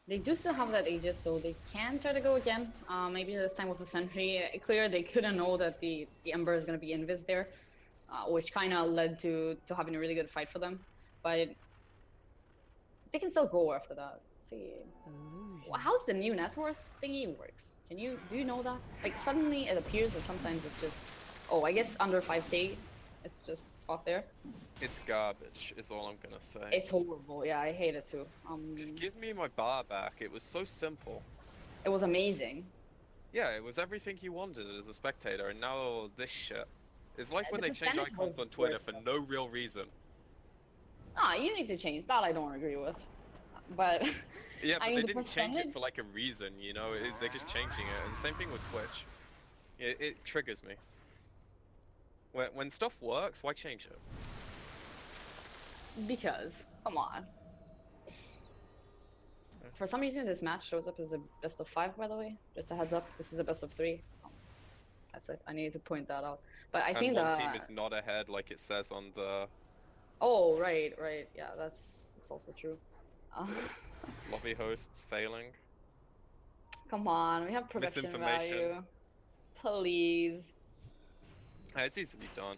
They do still have that Aegis, so they can try to go again. Maybe this time with the Sentry. Clear, they couldn't know that the Ember is going to be invis there, which kind of led to having a really good fight for them. But they can still go after that. Let's see. Illusion. How's the new net worth thingy works? Do you know that? Like suddenly it appears, and sometimes it's just, oh, I guess under 5k, it's just out there. It's garbage, is all I'm gonna say. It's horrible. Yeah, I hate it too. Just give me my bar back. It was so simple. It was amazing. Yeah, it was everything you wanted as a spectator, and now this shit. It's like when The they change percentage icons was on Twitter worse, for though. no real reason. You need to change that. I don't agree with, but Yeah, but I mean, they the didn't change it percentage. for like a reason, you know? They're just changing it. And same thing with Twitch. It triggers me. When stuff works, why change it? Because, come on. For some reason, this match shows up as a best of 5, by the way. Just a heads up, this is a best of 3. That's it. I needed to point that out. But I And think one the. team is not ahead like it says on the Oh, right, right. Yeah, that's also true. Uh, lobby hosts failing. come on, we have production Misinformation. value. Please. It's easily done.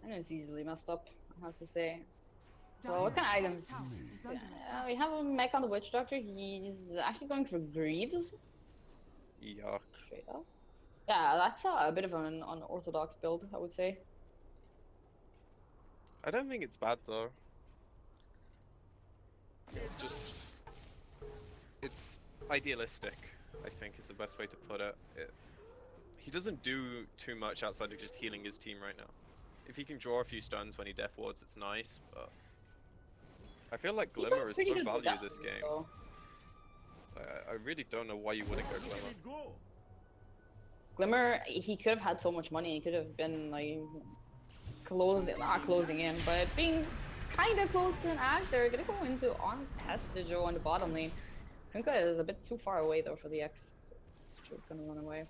I know it's easily messed up, I have to say. So Dire's what kind of top items? tower is under We attack. have a mech on the Witch Doctor. He's actually going for Greaves, Yuck. straight up. Yeah, that's a bit of an unorthodox build, I would say. I don't think it's bad though. It's just it's idealistic, I think is the best way to put it. He doesn't do too much outside of just healing his team right now. If he can draw a few stuns when he death wards, it's nice, but I feel like He got Glimmer is pretty so good valued this productions, game. though. I really don't know why you wouldn't go Let Glimmer. it go. Glimmer, he could have had so much money. He could have been like not closing in, but being kind of close to an act. They're gonna go into on Pestijo on the bottom lane. Kunkka is a bit too far away though for the X, so she's gonna run away.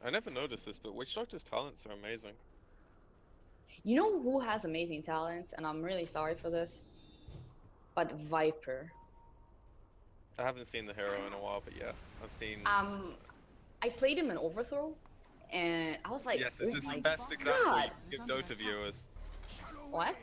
I never noticed this, but Witch Doctor's talents are amazing. You know who has amazing talents, and I'm really sorry for this, but Viper. I haven't seen the hero in a while, but yeah, I've seen. I played him in Overthrow, and I was like, Yes, this oh is my the best example you god! can give Dota viewers. What?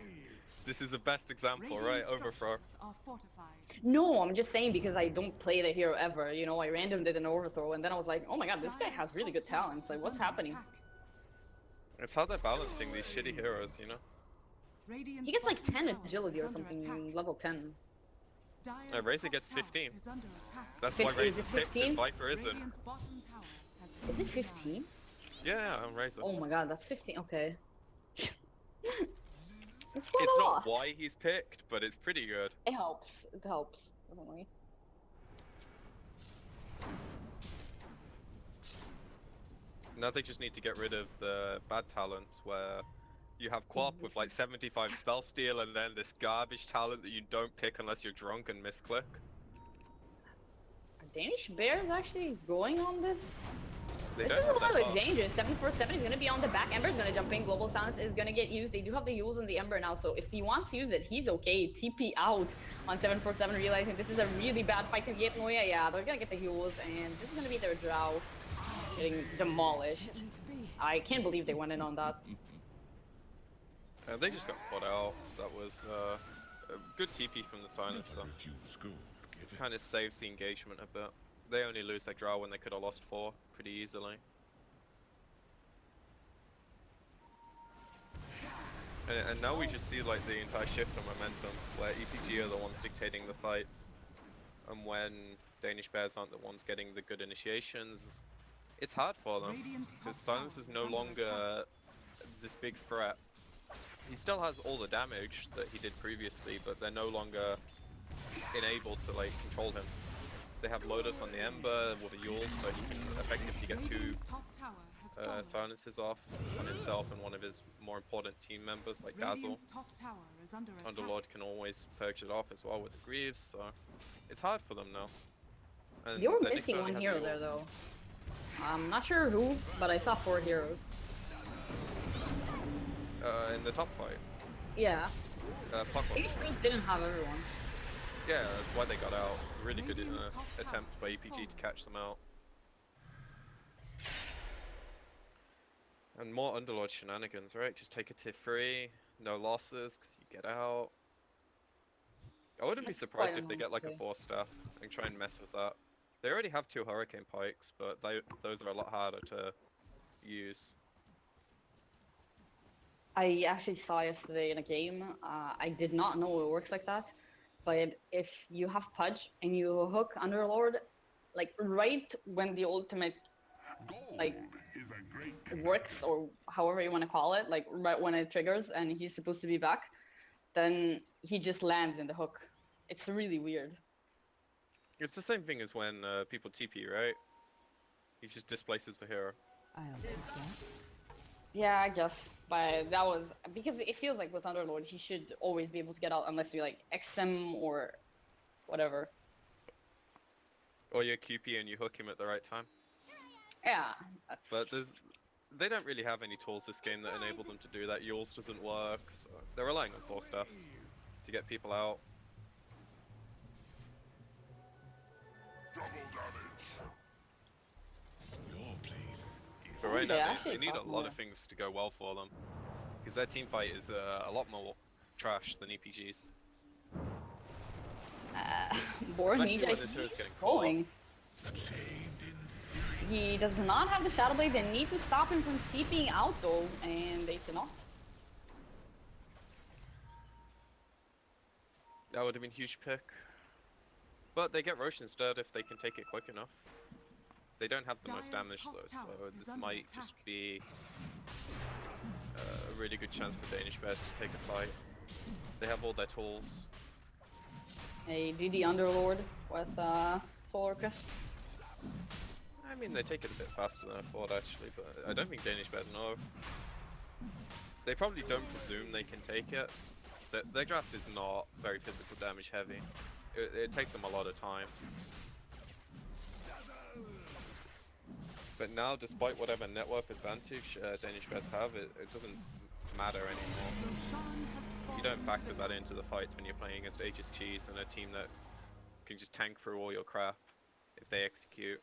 This is the best example, right? Radiant Overthrow. structures are fortified. No, I'm just saying because I don't play the hero ever. You know, I randomed it in Overthrow, and then I was like, oh my god, this guy Dire's has really top good tower talents. Like, is what's under happening? attack. It's how they're balancing these shitty heroes, you know? Radiant's He gets like bottom 10 tower agility is or under something, attack. level 10. Dire's Razor top gets tower 15. is under attack. That's why 50 is Razor's it picked 15? and Viper isn't. Radiant's bottom tower has Is it been 15? Yeah, I'm Razor. Oh my god, that's 15. Okay. It's quite It's a not lot. why he's picked, but it's pretty good. It helps. It helps, definitely. Now they just need to get rid of the bad talents where you have Quap with like 75 spell steal and then this garbage talent that you don't pick unless you're drunk and misclick. Are Danish Bears actually going on this? They This don't is a have lot that of buff. changes. 747 is going to be on the back. Ember's going to jump in. Global Silence is going to get used. They do have the Yules on the Ember now, so if he wants to use it, he's okay. TP out on 747, realizing this is a really bad fight to get. Noya, yeah, they're going to get the Yules, and this is going to be their Drow getting demolished. I can't believe they went in on that. They just got put out. That was a good TP from the silencer. Never refuse gold given. Kind of saves the engagement a bit. They only lose their draw when they could have lost 4 pretty easily. And now we just see like the entire shift of momentum, where EPG are the ones dictating the fights, and when Danish Bears aren't the ones getting the good initiations, it's hard for them, Radiant's top because Silence tower is is no under longer this big threat. He still has all the damage that he did previously, but they're no longer enabled to like control him. They have Lotus on the Ember with a Yule, so he can effectively get 2 Radiant's top tower has fallen. silences off on himself and one of his more important team members like Dazzle. Radiant's top tower is under attack. Underlord can always purge it off as well with the Greaves, so it's hard for them now. And They were Danish missing only one has hero Yules. there, though. I'm not sure who, but I saw 4 heroes. In the top fight, Yeah. Puck was. Danish Bears didn't have everyone. Yeah, that's why they got out. Really good Radiant's top tower attempt by has EPG fallen. to catch them out. And more Underlord shenanigans, right? Just take a tier 3, no losses, because you get out. I wouldn't be That's surprised quite if they get like a annoying. 4 staff and try and mess with that. They already have 2 Hurricane Pikes, but those are a lot harder to use. I actually saw yesterday in a game. I did not know it works like that. But if you have Pudge and you hook Underlord, like right when the ultimate Gold like works, or however you want to call it, like right when it triggers and he's supposed to be back, then he just lands in the hook. It's really weird. It's the same thing as when people TP, right? He just displaces the hero. I'll take that. Yeah, I guess, but that was because it feels like with Underlord he should always be able to get out unless you like XM or whatever. Or you're QP and you hook him at the right time. Yeah, that's But they don't really have any tools this game that enable them to do that. Yours doesn't work, so they're relying on force staffs to get people out. Your place is But right They now actually they need a caught lot more. of things to go well for them, because their team fight is a lot more trash than EPG's. Born Especially Ninja, when this hero's he's getting caught. going. chained in Syria. He does not have the Shadow Blade. They need to stop him from TPing out though, and they cannot. That would have been a huge pick. But they get Roche instead if they can take it quick enough. They don't have the most Dire's damage top though, so tower is this under might attack. just be a really good chance for Danish Bears to take a fight. They have all their tools. A DD Underlord with Solar Crest. I mean, they take it a bit faster than I thought actually, but I don't think Danish Bears know. They probably don't presume they can take it. Their draft is not very physical damage heavy. It takes them a lot of time. But now, despite whatever net worth advantage Danish Bears have, it doesn't matter anymore. Roshan has You don't fallen to factor the that ground. into the fights when you're playing against Aegis Cheese and a team that can just tank through all your crap if they execute.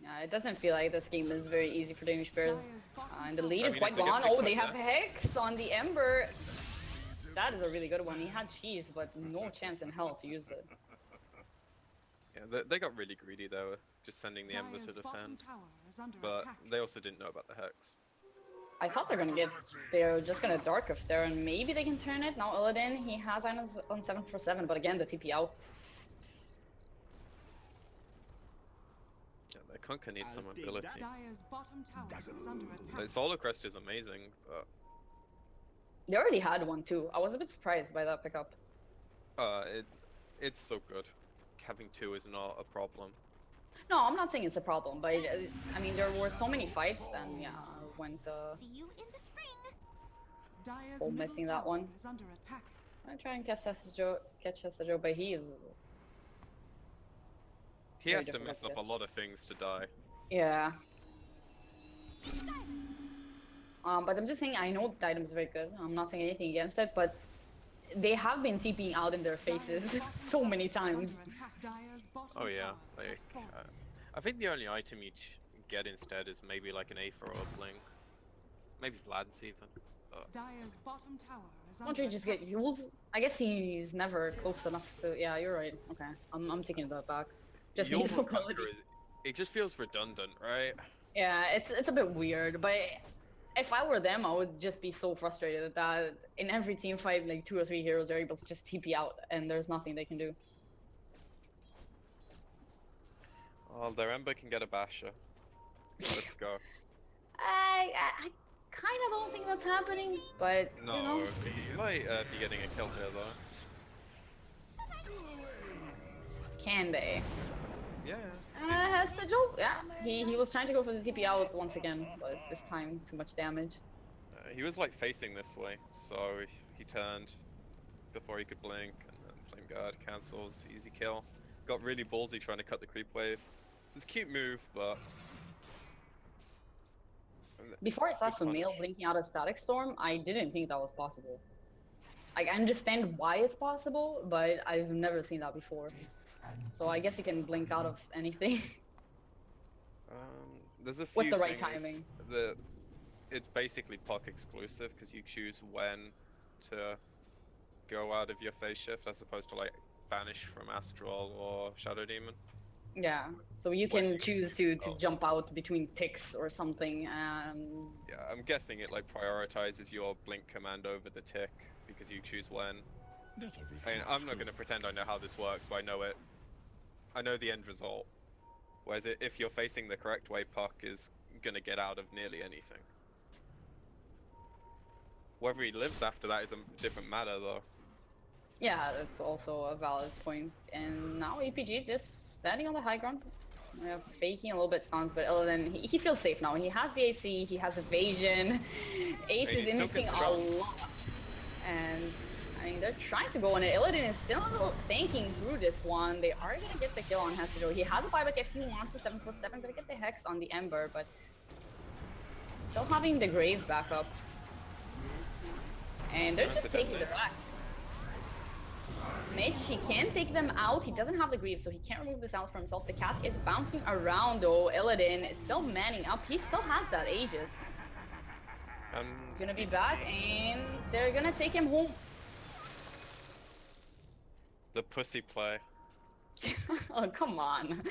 Yeah, it doesn't feel like this game is very easy for Danish Bears. Dire's bottom And the tower lead I is mean, quite if they get gone. picked Oh, by they have this- Hex on the Ember. That is a really good one. He had cheese, but no chance in hell to use it. Yeah, they got really greedy though, just sending the Ember to Dire's bottom defend. tower is under But attack. they also didn't know about the Hex. I thought they're just gonna Dark Rift there, and maybe they can turn it. Now Illidan, he has items on 7 for 7, but again, the TP out. Yeah, their Kunkka needs some I'll take mobility. that. Dire's bottom tower is under attack. The Solar Crest is amazing, but They already had one too. I was a bit surprised by that pickup. it's so good. Having two is not a problem. No, I'm not saying it's a problem, but I mean, there were so many fights, and yeah, I went See you in the spring. Dire's Oh, middle missing that tower one. is under attack. I try and catch Sesajo, but he is. He Very has to mess difficult up a catch. lot of things to die. Yeah. But I'm just saying, I know the item is very good. I'm not saying anything against it, but they have been TPing out in their faces Dire's bottom so tower many is times. under attack. Dire's bottom Oh yeah, tower like has fallen. I think the only item you get instead is maybe like an Aether or a Blink, maybe Vlad's even. Dire's bottom tower is Why under don't you just get attack. Yules? I guess he's never close enough to. Yeah, you're right. Okay, I'm taking that back. Just Your needs mobility. Kunkka it just feels redundant, right? Yeah, it's a bit weird, but if I were them, I would just be so frustrated that in every team fight, like 2 or 3 heroes are able to just TP out, and there's nothing they can do. Well, their Ember can get a Basher. Let's go. I kind of don't think that's happening, but No, you know, he might be getting a kill here though. can they? Yeah. Has the joke? Yeah, he was trying to go for the TP out once again, but this time too much damage. He was like facing this way, so he turned before he could blink, and then Flame Guard cancels, easy kill. Got really ballsy trying to cut the creep wave. It's a cute move, but Before I saw good punish. Sumail blinking out a Static Storm, I didn't think that was possible. Like, I understand why it's possible, but I've never seen that before. So I guess you can blink out of anything. There's a few With the right things timing. that it's basically puck exclusive because you choose when to go out of your phase shift as opposed to like banish from Astral or Shadow Demon. Yeah, so you When can you choose to oh. jump out between ticks or something, and Yeah, I'm guessing it like prioritizes your blink command over the tick because you choose when. Never I mean, I'm not going to pretend I know how this works, but I know it. I know the end result. Whereas if you're facing the correct way, Puck is gonna get out of nearly anything. Whether he lives after that is a different matter, though. Yeah, that's also a valid point. And now EPG just standing on the high ground, faking a little bit stuns, but Illidan, he feels safe now. He has the AC, he has evasion. Ace And is he still missing gets a shot. lot. And I mean, they're trying to go on it. Illidan is still a little thinking through this one. They are going to get the kill on Hesijo. He has a buyback if he wants to 747. Going to get the Hex on the Ember, but still having the Grave back up. And they're That's just a taking the deadly. facts. Mitch, he can take them out. He doesn't have the Greaves, so he can't remove the sounds for himself. The cask is bouncing around, though. Illidan is still manning up. He still has that Aegis. And He's gonna be back, and they're gonna take him home. the pussy play. Oh, come on.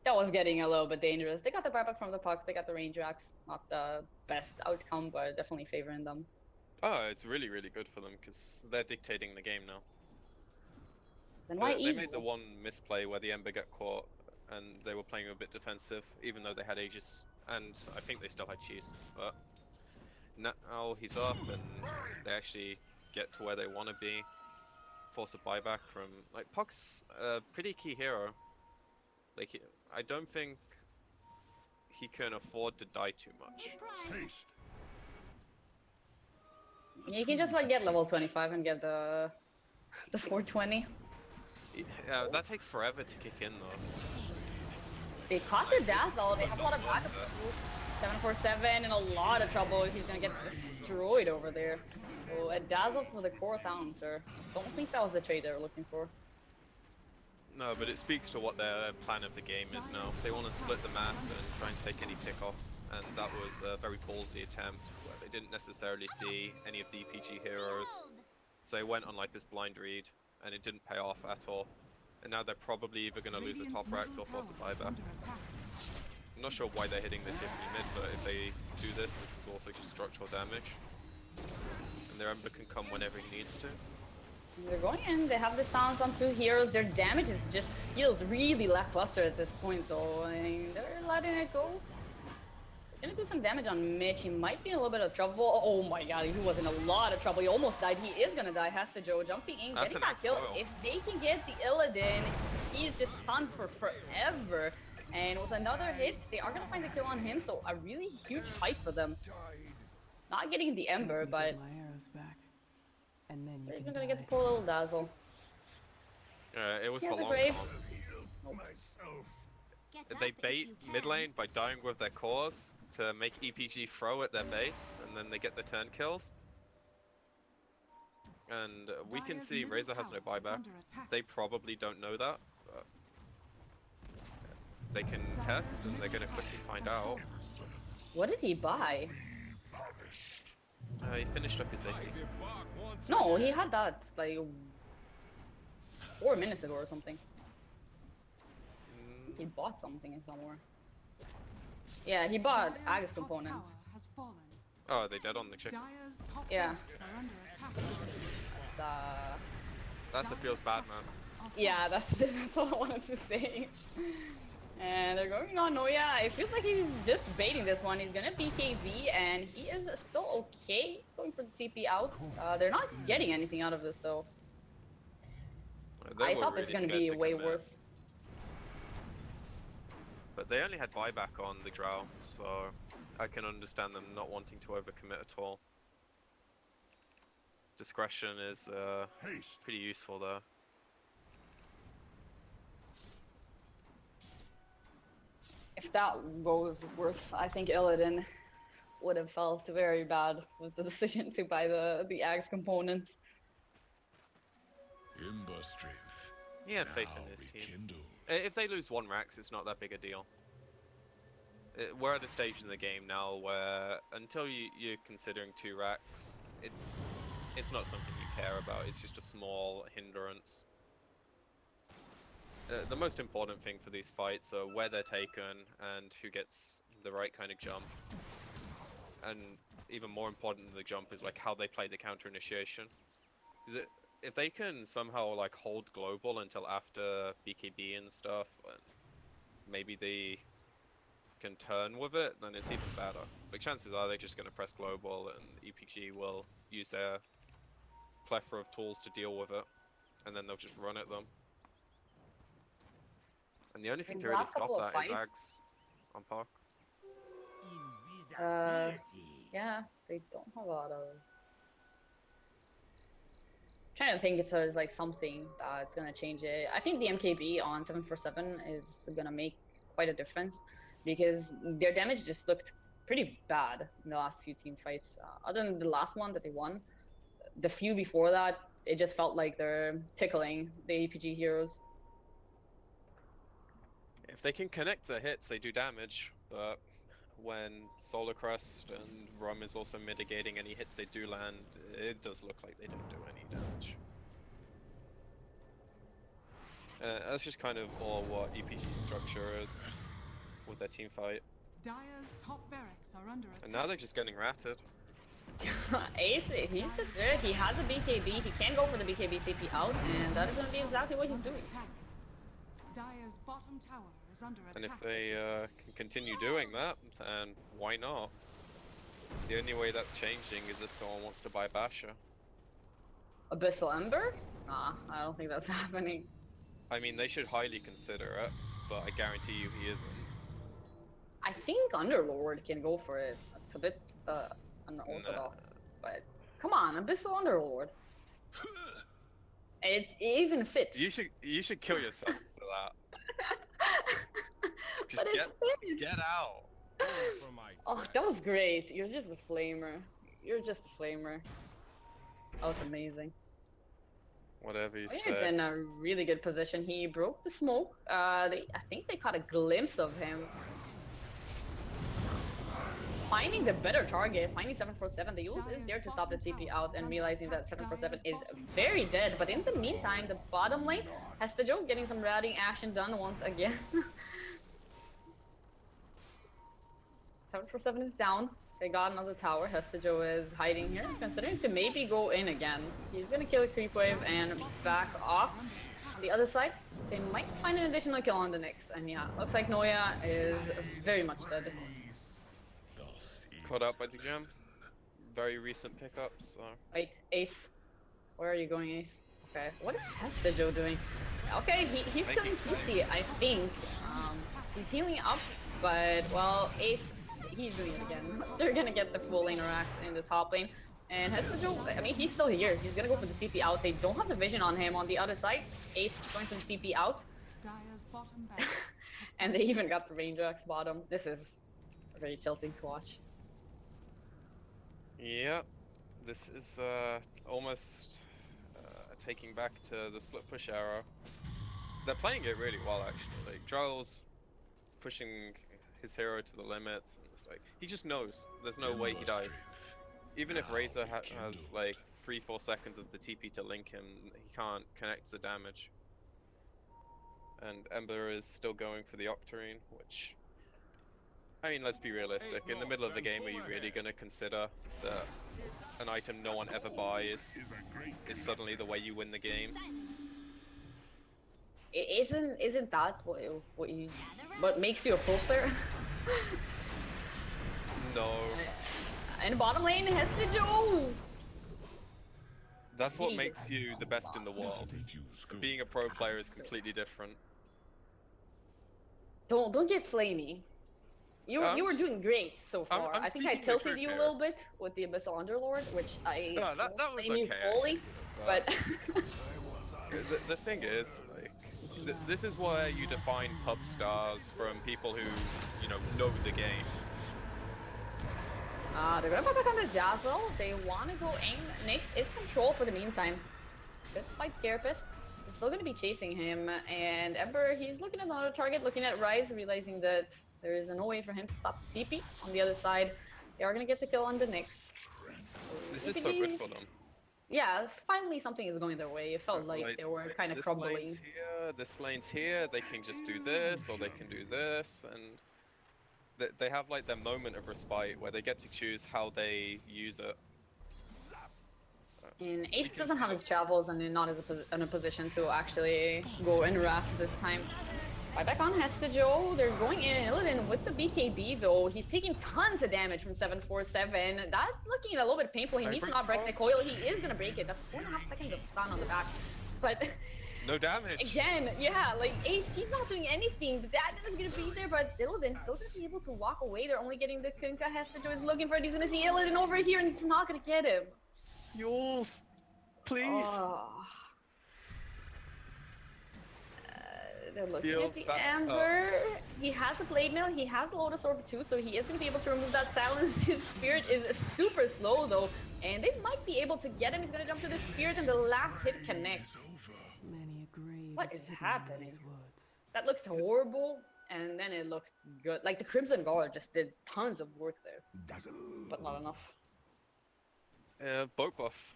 That was getting a little bit dangerous. They got the buyback from the puck. They got the Ranger Axe. Not the best outcome, but definitely favoring them. Oh, it's really, really good for them because they're dictating the game now. Then why They made the evil? one misplay where the Ember got caught and they were playing a bit defensive, even though they had Aegis, and I think they still had cheese. But now he's up and they actually get to where they want to be. Force a buyback from like Puck's a pretty key hero. Like I don't think he can afford to die too much. Haste. You can just like get level 25 and get the 420. Yeah, that takes forever to kick in though. They caught the Dazzle. They have a lot of backup. 747 in a lot of trouble. He's gonna get destroyed over there. So a Dazzle for the core silencer. Don't think that was the trade they were looking for. No, but it speaks to what their plan of the game is now. They want to split the map and try and take any pickoffs, and that was a very ballsy attempt where they didn't necessarily see any of the EPG heroes. So they went on like this blind read, and it didn't pay off at all. And now they're probably either going to lose the top racks or force a buyback. I'm not sure why they're hitting the Tiffany mid, but if they do this, this is also just structural damage. And their Ember can come whenever he needs to. They're going in. They have the sounds on 2 heroes. Their damage is just feels really lackluster at this point, though. I mean, they're letting it go. They're gonna do some damage on Mitch. He might be in a little bit of trouble. Oh my god, he was in a lot of trouble. He almost died. He is gonna die. Has to Joe jumping in, That's getting an that kill. axe foil. If they can get the Illidan, he's just stunned for forever. And with another hit, they are gonna find the kill on him. So a really huge fight for them. Not getting the Ember, Let me but get my arrows back, and then you they're can even gonna die. get the poor little Dazzle. It was He for has a long grave. gone. Myself. They bait mid lane by dying with their cores to make EPG throw at their base, and then they get the turn kills. And we can Dire's see middle Razor has no tower is buyback. under attack. They probably don't know that, but they can test and they're going to quickly find out. What did he buy? He finished up his AC. No, he had that like 4 minutes ago or something. He bought something somewhere. Yeah, he bought Dire's Axe top components. tower has fallen. Oh, are they dead on the chicken? Dire's top Yeah. barracks are under attack. It's, That feels bad, man. yeah, that's what I wanted to say. And they're going on Noya. It feels like he's just baiting this one. He's gonna BKB, and he is still okay going for the TP out. They're not getting anything out of this though. They I were thought it's really gonna scared be to way commit. worse. But they only had buyback on the Drow, so I can understand them not wanting to overcommit at all. Discretion is Haste. pretty useful there. If that goes worse, I think Illidan would have felt very bad with the decision to buy the Axe components. Ember strength. He had faith Now in his team. rekindled. If they lose 1 Rax, it's not that big a deal. We're at a stage in the game now where until you're considering 2 Racks, it's not something you care about. It's just a small hindrance. The most important thing for these fights are where they're taken and who gets the right kind of jump. And even more important than the jump is like how they play the counter initiation. If they can somehow like hold global until after BKB and stuff, maybe they can turn with it, then it's even better. Like chances are they're just going to press global, and EPG will use their plethora of tools to deal with it, and then they'll just run at them. And the only thing In to the really last stop couple of that is fights- Ags on Puck. Yeah, they don't have a lot of. Trying to think if there's like something that's gonna change it. I think the MKB on 747 is gonna make quite a difference because their damage just looked pretty bad in the last few team fights. Other than the last one that they won, the few before that, it just felt like they're tickling the EPG heroes. If they can connect the hits, they do damage, but when Solar Crest and Rum is also mitigating any hits they do land, it does look like they don't do any damage. That's just kind of all what EPG's structure is with their team fight. Dire's top barracks are under attack. And now they're just getting ratted. Ace, he's just there. He has a BKB. He can go for the BKB TP out, and that is going to be exactly what he's Under doing. attack. Dire's bottom tower is under And attack. if they can continue doing that, then why not? The only way that's changing is if someone wants to buy Basher. Abyssal Ember? Nah, I don't think that's happening. I mean, they should highly consider it, but I guarantee you he isn't. I think Underlord can go for it. It's a bit unorthodox, but come on, Abyssal Underlord. It even fits. You should kill yourself for that. Just But it fits. get out. Oh, that was great. You're just a flamer. You're just a flamer. That was amazing. Whatever you He's say. in a really good position. He broke the smoke. I think they caught a glimpse of him. Finding the better target, finding 747, the use is there to stop the TP out and realizing that 747 is very dead. But in the meantime, the bottom lane has the Joe getting some routing action done once again. 747 is down. They got another tower. Hestejo is hiding here, considering to maybe go in again. He's gonna kill a creep wave and back off. On the other side, they might find an additional kill on the Nyx. And yeah, looks like Noya is very much dead. Caught up by the gem. Very recent pickups. So. Wait, Ace. Where are you going, Ace? Okay, what is Hestejo doing? Okay, he's killing CC, I think. He's healing up, but, well, Ace, he's doing it again. They're gonna get the full lane racks in the top lane. And Hestejo, I mean, he's still here. He's gonna go for the TP out. They don't have the vision on him on the other side. Ace is going for the TP out. Dire's bottom barracks has And they even got the range racks bottom. This is very tilting to watch. Yeah, this is almost taking back to the split push era. They're playing it really well, actually. Like, Giles pushing his hero to the limits, and it's like he just knows there's no way he dies. Even if Razor has like 3-4 seconds of the TP to link him, he can't connect the damage. And Ember is still going for the Octarine, which, I mean, let's be realistic. In the middle of the game, are you really going to consider that an item no one ever buys is suddenly the way you win the game? Isn't that what makes you a pro player? No. And bottom lane has to Joe. That's what He makes just- you the best in the world. Being a pro player is completely different. Don't get flamey. You I'm were just- doing great so I'm- far. I'm I think I speaking the tilted truth you a here. little bit with the Abyssal Underlord, which I No, that won't was blame you okay, fully, but The thing is, like, this is where you define pub stars from people who, you know the game. they're gonna put back on the Dazzle. They want to go aim. Nyx is control for the meantime. Good spike Carapace. They're still gonna be chasing him, and Ember, he's looking at another target, looking at Rise, realizing that there is no way for him to stop the TP. On the other side, they are gonna get the kill on the Nyx. This is so good for them. Yeah, finally something is going their way. It felt like they were kind of this crumbling. Lane's here, this lane's here, they can just do this, or they can do this, and they have like their moment of respite where they get to choose how they use it. And Ace doesn't have his travels and is not in a position to actually go in raft this time. Buyback on Hestejo. They're going in. Illidan with the BKB though. He's taking tons of damage from 747. That's looking a little bit painful. He I needs to break not break the the coil. He is gonna break it. That's 4.5 seconds of stun on the back. But No damage. again, yeah, like Ace, he's not doing anything. The dagger is gonna be there, but Illidan's still gonna be able to walk away. They're only getting the Kunkka. Hestejo is looking for it. He's gonna see Illidan over here, and he's not gonna get him. Yours. Please. Oh. They're looking Feels at the that- Amber. He has a Blade Mail. He has the Lotus Orb too, so he is going to be able to remove that silence. His Spirit is super slow though, and they might be able to get him. He's going to jump to the Spirit, and the last hit connects. Many a grave What is hidden in happening? these woods. That looked horrible, and then it looked good. Like the Crimson Guard just did tons of work there, Dazzle. but not enough. Boat buff.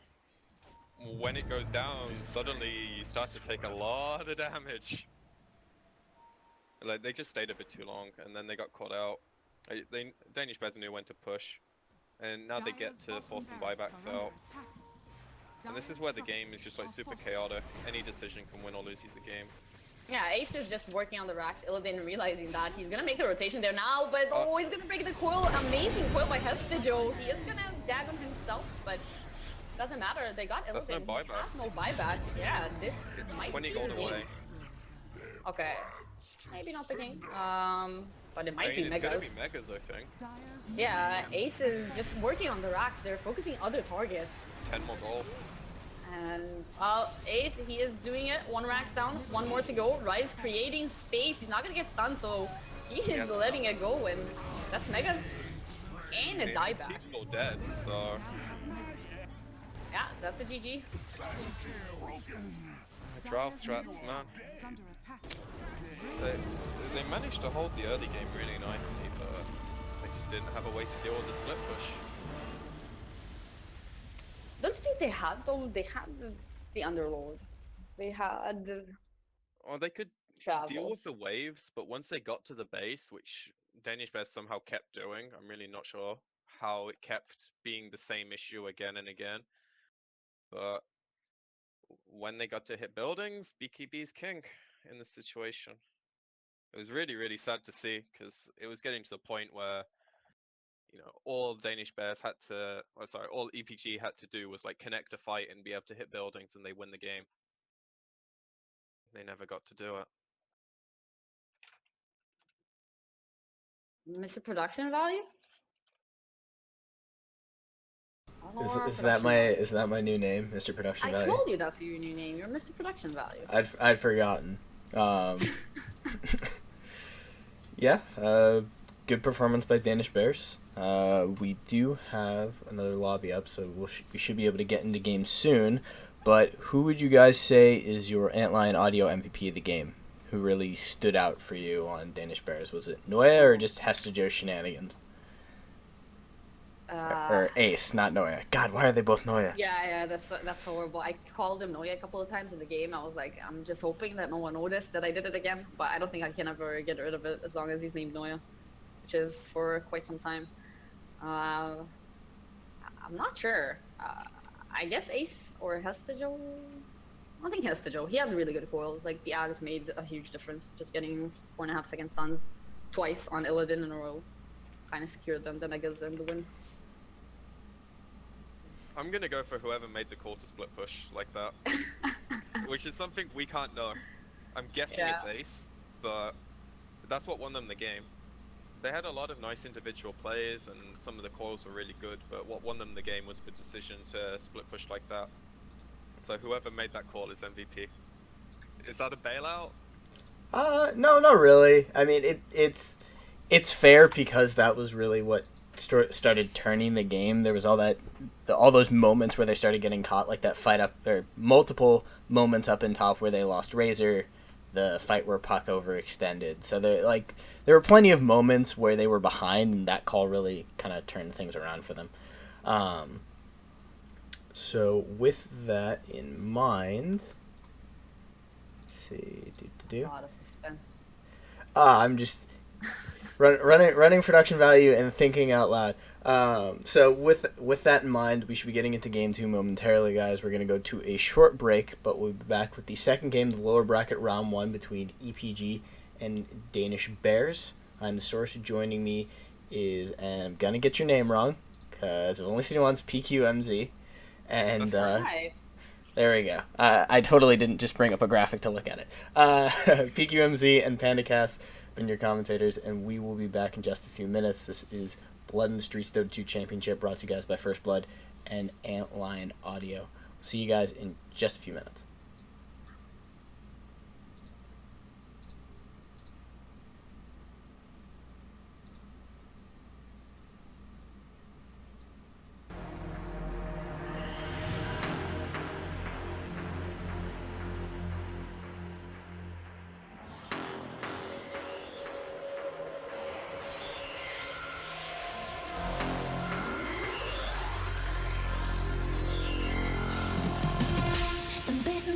When it goes down, suddenly you start to take a lot of damage. Like they just stayed a bit too long, and then they got caught out. Danish Bears knew when to push, and now they get Dire's to bottom force some barracks buybacks are under out. attack. And this is Dire's where the game is structures just like are super fortified. chaotic. Any decision can win or lose you the game. Yeah, Ace is just working on the racks. Illidan realizing that he's gonna make the rotation there now, but oh, he's gonna break the coil. Amazing coil by Hestejo. He is gonna dag on himself, but doesn't matter. They got That's no Illidan. buyback. He has no buyback. Yeah, this It's might 20 be gold the game. away. Okay, maybe not the game. But it I might mean, be it's gonna Megas. be Megas, I think. Dire's Yeah, middle Ace is just working on the racks. They're focusing other targets. 10 more gold. And Ace, he is doing it. One racks down, one more to go. Rise creating space. He's not gonna get stunned, so he is Yeah. letting it go. And that's Megas and a I mean, dieback. Team's still dead, so Yeah, that's a GG. draw Dire's strats, middle man. tower is under attack. They managed to hold the early game really nicely, but they just didn't have a way to deal with the split push. Don't you think they had though? They had the Underlord. They had Or they could deal with Travels. the waves, but once they got to the base, which Danish Bears somehow kept doing, I'm really not sure how it kept being the same issue again and again. But when they got to hit buildings, BKB's king in this situation. It was really, really sad to see because it was getting to the point where, you know, all Danish Bears had to, oh, sorry, all EPG had to do was like connect a fight and be able to hit buildings and they win the game. They never got to do it. Mr. Production Value? I don't know Is, where our is that production my value- is that my new name, Mr. Production I Value? told you that's your new name. You're Mr. Production Value. I'd forgotten. Yeah, good performance by Danish Bears. We do have another lobby up, so we should be able to get into game soon. But who would you guys say is your Antline Audio MVP of the game? Who really stood out for you on Danish Bears? Was it Noya or just Hestejo shenanigans? Or Ace, not Noya. God, why are they both Noya? Yeah, that's horrible. I called him Noya a couple of times in the game. I was like, I'm just hoping that no one noticed that I did it again, but I don't think I can ever get rid of it as long as he's named Noya, which is for quite some time. I'm not sure. I guess Ace or Hestejo. I think Hestejo. He had really good coils. Like the Ags made a huge difference. Just getting 4.5 second stuns twice on Illidan in a row kind of secured them the Megas and the win. I'm gonna go for whoever made the call to split push like that, which is something we can't know. I'm guessing it's Ace, but that's what won them the game. They had a lot of nice individual plays and some of the calls were really good, but what won them the game was the decision to split push like that. So whoever made that call is MVP. Is that a bailout? No, not really. I mean, it's fair because that was really what started turning the game. There was all those moments where they started getting caught, like that fight up, or multiple moments up in top where they lost Razor, the fight where Puck overextended. So there were plenty of moments where they were behind, and that call really kind of turned things around for them. So with that in mind, let's see, A lot of suspense. I'm just running production value and thinking out loud. So with that in mind, we should be getting into game 2 momentarily, guys. We're going to go to a short break, but we'll be back with the second game of the lower bracket round 1 between EPG and Danish Bears. I'm the source. Joining me is, and I'm gonna get your name wrong, because I've only seen it once, PQMZ. And That's Hi. there we go. I totally didn't just bring up a graphic to look at it. PQMZ and PandaCast have been your commentators, and we will be back in just a few minutes. This is Blood in the Streets Dota 2 Championship, brought to you guys by First Blood and Antlion Audio. See you guys in just a few minutes. And this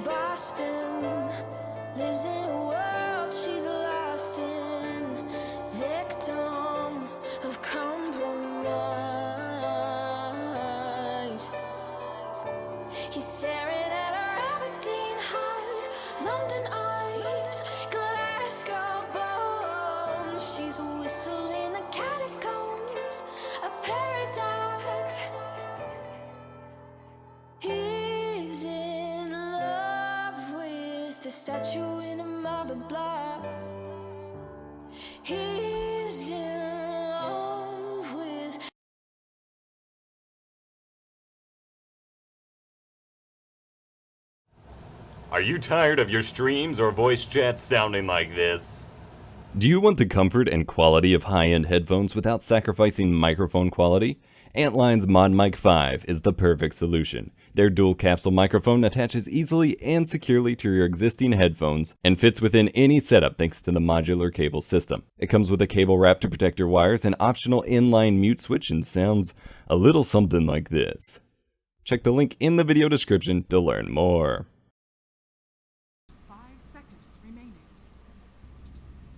Boston, lives in a world she's lost in, victim of compromise. He's staring at her Aberdeen heart, London eyes, Glasgow bones. She's whistling the catacombs, a paradox. He's in love with the statue in a marble block. He's in love with. Are you tired of your streams or voice chats sounding like this? Do you want the comfort and quality of high-end headphones without sacrificing microphone quality? Antline's Mod Mic 5 is the perfect solution. Their dual capsule microphone attaches easily and securely to your existing headphones and fits within any setup thanks to the modular cable system. It comes with a cable wrap to protect your wires, an optional inline mute switch, and sounds a little something like this. Check the link in the video description to learn more. 5 seconds remaining.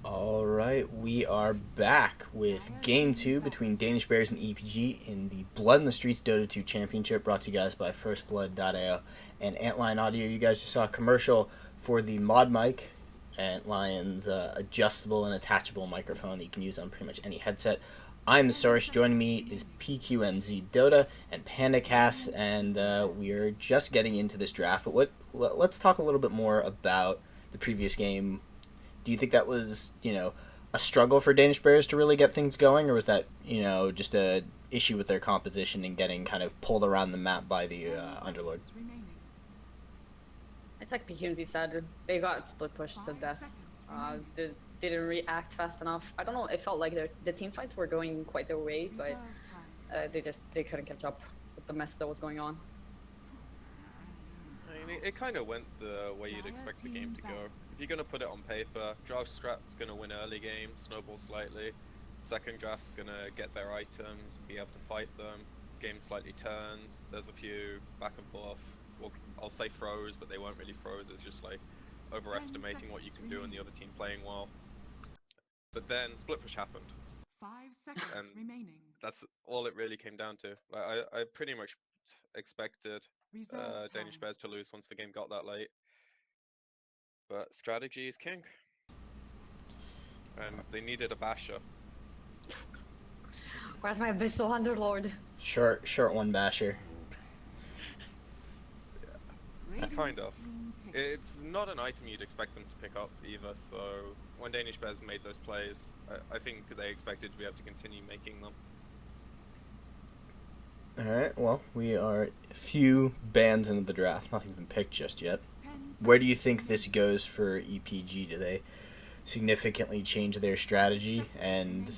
All right, we are back with Game 2 between Danish Bears and EPG in the Blood in the Streets Dota 2 Championship, brought to you guys by FirstBlood.io and Antline Audio. You guys just saw a commercial for the Mod Mic, Antline's adjustable and attachable microphone that you can use on pretty much any headset. I'm the Source. Joining me is PQNZ Dota and PandaCast, and we are just getting into this draft. But let's talk a little bit more about the previous game. Do you think that was, a struggle for Danish Bears to really get things going, or was that, just a issue with their composition and getting kind of pulled around the map by the Underlord? It's like PQZ said, they got split pushed to death. They didn't react fast enough. I don't know, it felt like the team fights were going quite their way, but they couldn't catch up with the mess that was going on. I mean, it kind of went the way you'd expect the game to go. If you're going to put it on paper, draft strat's going to win early game, snowball slightly. Second draft's going to get their items, be able to fight them. Game slightly turns. There's a few back and forth. Well, I'll say throws, but they weren't really throws. It's just like overestimating what you can do and the other team playing well. But then split push happened. 5 seconds And remaining. that's all it really came down to. Like, I pretty much expected Reserve Danish time. Bears to lose once the game got that late. But strategy is king. And they needed a basher. Where's my Abyssal Underlord? Short one basher. Kind of. It's not an item you'd expect them to pick up either, so when Danish Bears made those plays, I think they expected to be able to continue making them. Alright, well, we are a few bands into the draft. Nothing's been picked just yet. Where do you think this goes for EPG? Do they significantly change their strategy? And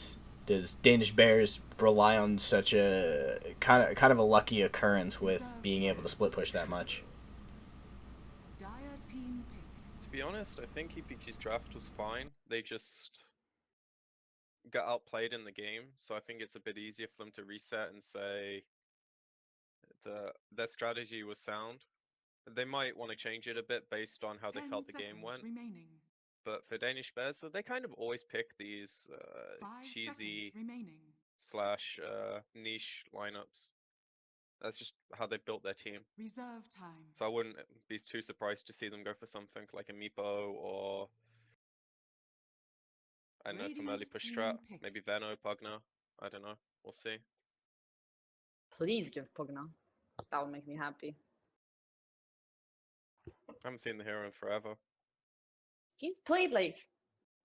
does Danish Bears rely on such a kind of a lucky occurrence with being able to split push that much? Dire team pick. To be honest, I think EPG's draft was fine. They just got outplayed in the game, so I think it's a bit easier for them to reset and say their strategy was sound. They might want to change it a bit based on how they felt the game went. Remaining. But for Danish Bears, so they kind of always pick these 5 cheesy seconds remaining. / niche lineups. That's just how they built their team. Reserve time. So I wouldn't be too surprised to see them go for something like a Meepo or I don't know, some early Radiant push team strat, pick. maybe Veno, Pugna. I don't know. We'll see. Please give Pugna. That would make me happy. I haven't seen the hero in forever. He's played like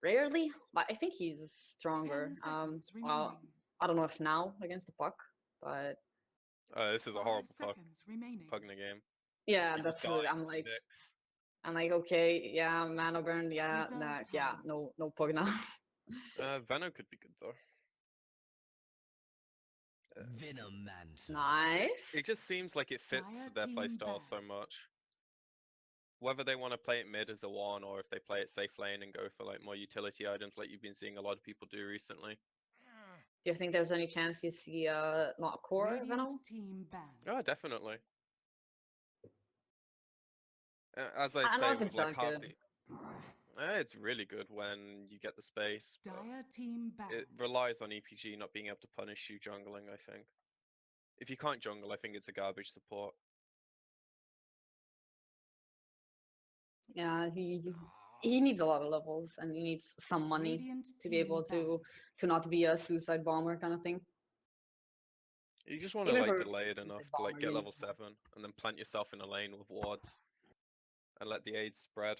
rarely, but I think he's stronger. 10 seconds Well, remaining. I don't know if now against the puck, but This is a 5 horrible seconds remaining. Pugna game. yeah, He that's just died I'm to like Nyx. okay, yeah, mana burn, yeah, Reserve nah, time. yeah, no Pugna. Veno could be good though. Venomancer. Nice. It just seems like it fits Dire their team playstyle banned. so much. Whether they want to play it mid as a one or if they play it safe lane and go for like more utility items like you've been seeing a lot of people do recently. Do you think there's any chance you see not core Venom? Radiant team banned. Oh, definitely. As I I don't know say, if with it's like that half good. it's really good when you get the space, but Dire team ban. it relies on EPG not being able to punish you jungling, I think. If you can't jungle, I think it's a garbage support. Yeah, he needs a lot of levels and he needs some money Radiant to be able team to not be a suicide bomber kind of thing. You just want to Even like for delay it suicide enough to like bomber, get you level 7 and then plant yourself in a lane with wards and let the aids spread.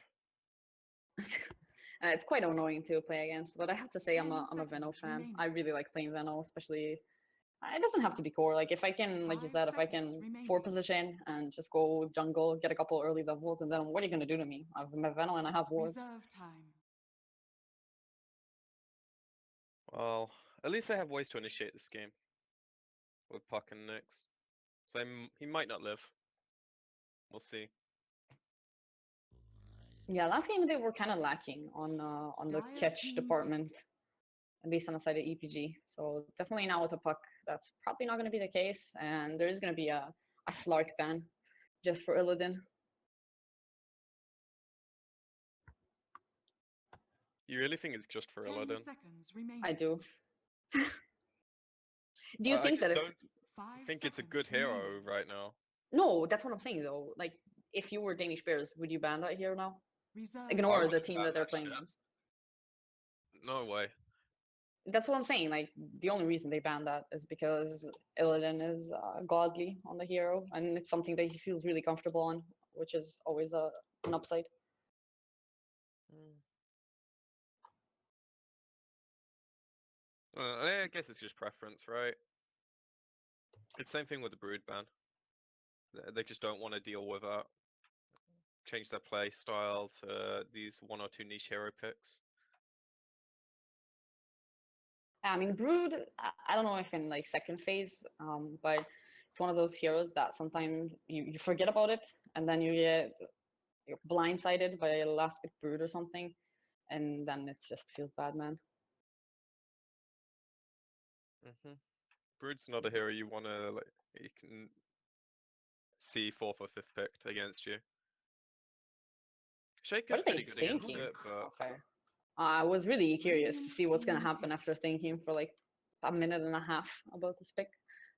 it's quite annoying to play against, but I have to say I'm 10 a Veno seconds fan. remaining. I really like playing Veno, especially it doesn't have to be core. Like if I can, like you 5 said, if I seconds can remaining. 4 position and just go jungle, get a couple early levels, and then what are you gonna do to me? I have my Veno and I have wards. Reserve time. Well, at least they have ways to initiate this game with Puck and Nyx. So he might not live. We'll see. Yeah, last game they were kind of lacking on the Dire catch team department, at least on the side of EPG. So definitely now with a Puck, that's probably not going to be the case, and there is going to be a Slark ban just for Illidan. You really think it's just for 10 Illidan? seconds remaining. I do. Do you I think just that if don't 5 think it's a seconds good hero remaining. right now. no, that's what I'm saying though. Like if you were Danish Bears, would you ban that hero now? Reserve I Ignore the wouldn't team ban that they're that playing shit. against. No way. That's what I'm saying. Like the only reason they banned that is because Illidan is godly on the hero, and it's something that he feels really comfortable on, which is always an upside. I guess it's just preference, right? It's same thing with the Brood ban. They just don't want to deal with it. Change their play style to these 1 or 2 niche hero picks. I mean, Brood, I don't know if in like second phase, but it's one of those heroes that sometimes you forget about it, and then you're blindsided by a last hit Brood or something, and then it just feels bad, man. Brood's not a hero you want to like. You can see 4th or 5th picked against you. What Shaker's are they pretty good against thinking? it, but Okay. I was really curious to Radiant see what's gonna team happen pick. after thinking for like a minute and a half about this pick.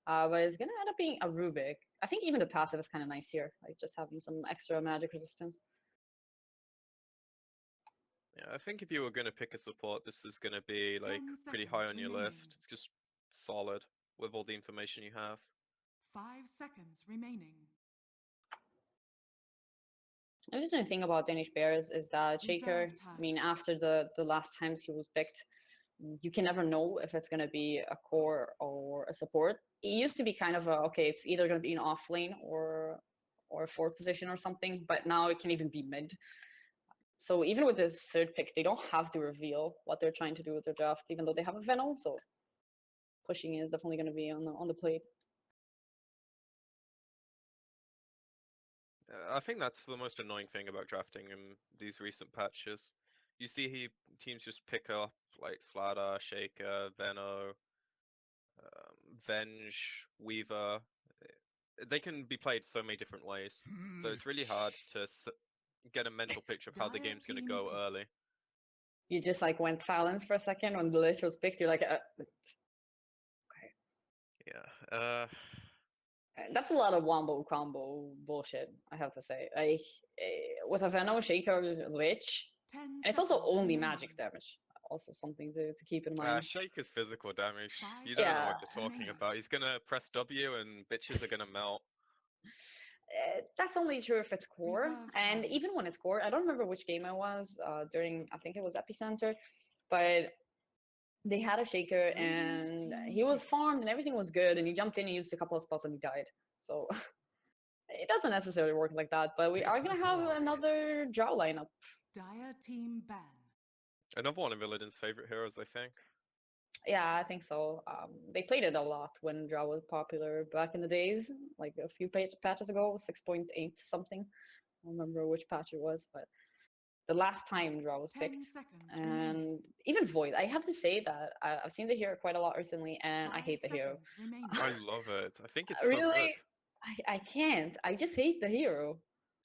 But it's gonna end up being a Rubik. I think even the passive is kind of nice here, like just having some extra magic resistance. yeah, I think if you were going to pick a support, this is going to be like 10 pretty high seconds on your remaining. list. It's just solid with all the information you have. 5 seconds remaining. The interesting thing about Danish Bears is that Shaker, Reserve time. I mean, after the last times he was picked, you can never know if it's gonna be a core or a support. It used to be kind of a okay, it's either gonna be an off lane or a fourth position or something, but now it can even be mid. So even with this third pick, they don't have to reveal what they're trying to do with their draft, even though they have a Venom. So pushing is definitely going to be on the plate. I think that's the most annoying thing about drafting in these recent patches. You see teams just pick up like Slada, Shaker, Veno, Venge, Weaver. They can be played so many different ways. So it's really hard to get a mental picture of how the Dire game's going to team go pick. early. You just like went silence for a second when the list was picked. You're like, Yeah. that's a lot of wombo combo bullshit. I have to say, like with a Venom, Shaker, Lich, 10 and it's also seconds only remaining. magic damage. Also something to keep in mind. Shaker's physical damage. 5 You don't know Yeah. what seconds you're talking remaining. about. He's gonna press W and bitches are gonna melt. That's only true if it's core. Reserve And time. even when it's core, I don't remember which game it was during, I think it was Epicenter, but they had a Shaker Radiant and team he was pick. farmed and everything was good. And he jumped in and used a couple of spots and he died. So it doesn't necessarily work like that, but we are going to have another draw lineup. Dire team ban. Another one of Illidan's favorite heroes, I think. Yeah, I think so. They played it a lot when draw was popular back in the days, like a few patches ago, 6.8 something. I don't remember which patch it was, but the last time draw was 10 picked. seconds And remaining. even Void, I have to say that I've seen the hero quite a lot recently, and I 5 hate the hero. seconds remaining. I love it. I think it's so good. Really, I can't. I just hate the hero.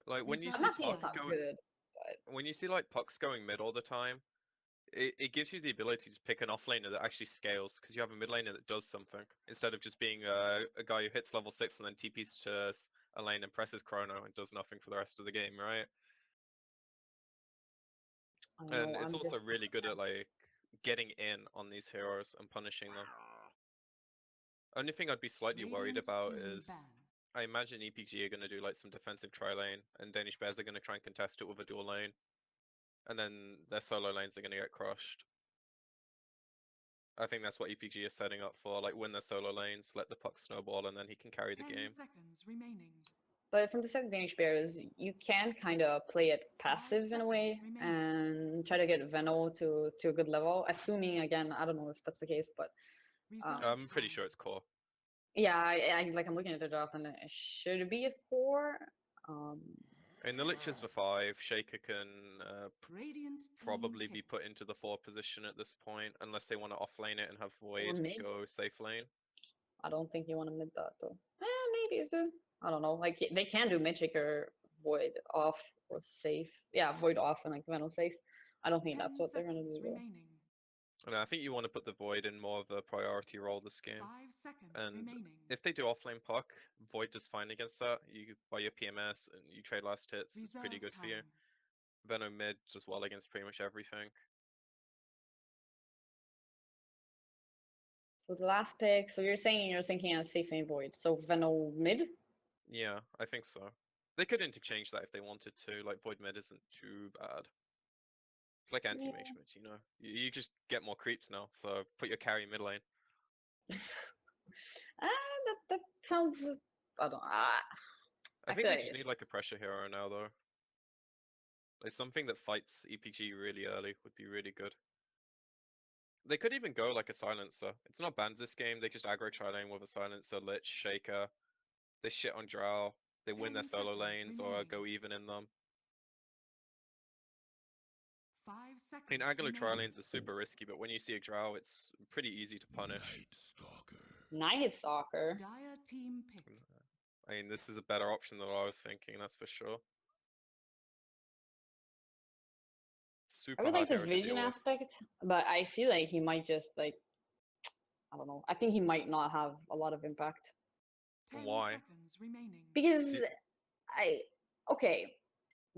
Like when you Reserve I'm see not saying Puck it's not going, good, but when you see like Pucks going mid all the time, it gives you the ability to pick an offlaner that actually scales because you have a mid laner that does something instead of just being a guy who hits level 6 and then TPs to a lane and presses chrono and does nothing for the rest of the game, right? I don't And know. it's I'm also just really good at like getting in on these heroes and punishing them. Only thing I'd be slightly worried Radiant about team is ban. I imagine EPG are going to do like some defensive tri lane and Danish Bears are going to try and contest it with a dual lane. And then their solo lanes are going to get crushed. I think that's what EPG is setting up for, like win their solo lanes, let the puck snowball, and then he can carry the 10 game. seconds remaining. But from the second Danish Bears, you can kind of play it 5 passive in a seconds way remaining. and try to get Veno to a good level. Assuming again, I don't know if that's the case, but Reserve I'm pretty time. sure it's core. yeah, I'm looking at the draft and it should be a core. Um, In the Lich is the 5, Shaker can Radiant team probably be pick. put into the 4 position at this point, unless they want to offlane it and have or Void mid. go safe lane. I don't think you want to mid that though. Maybe you do. I don't know. Like they can do mid shaker void off or safe. Yeah, void off and like Veno safe. I don't think 10 that's what they're gonna seconds do though. remaining. And I think you want to put the Void in more of a priority role this 5 game. seconds And remaining. if they do offlane puck, Void does fine against that. You buy your PMS and you trade last hits. It's pretty Reserve good for you. time. Venom mid does well against pretty much everything. So the last pick. So you're saying you're thinking of safe lane void. So Veno mid. Yeah, I think so. They could interchange that if they wanted to. Like Void mid isn't too bad. It's like anti-mage mid, you know. You just get more creeps now, so put your carry mid lane. That sounds. I don't. I I think feel they like just need it's. like a pressure hero now though. Like something that fights EPG really early would be really good. They could even go like a silencer. It's not banned this game, they just aggro tri lane with a silencer, Lich, Shaker. They shit on Drow. They win their 10 solo seconds lanes or remaining. go even in them. 5 I mean, seconds Aggro tri remaining. lanes are super risky, but when you see a Drow, it's pretty easy to punish. Night Stalker. Dire team pick. I mean, this is a better option than what I was thinking, that's for sure. I Super would like hard the hero to vision deal with. aspect, but I feel like he might just like. I don't know. I think he might not have a lot of impact 10 Why? seconds remaining. because Do- I. Okay,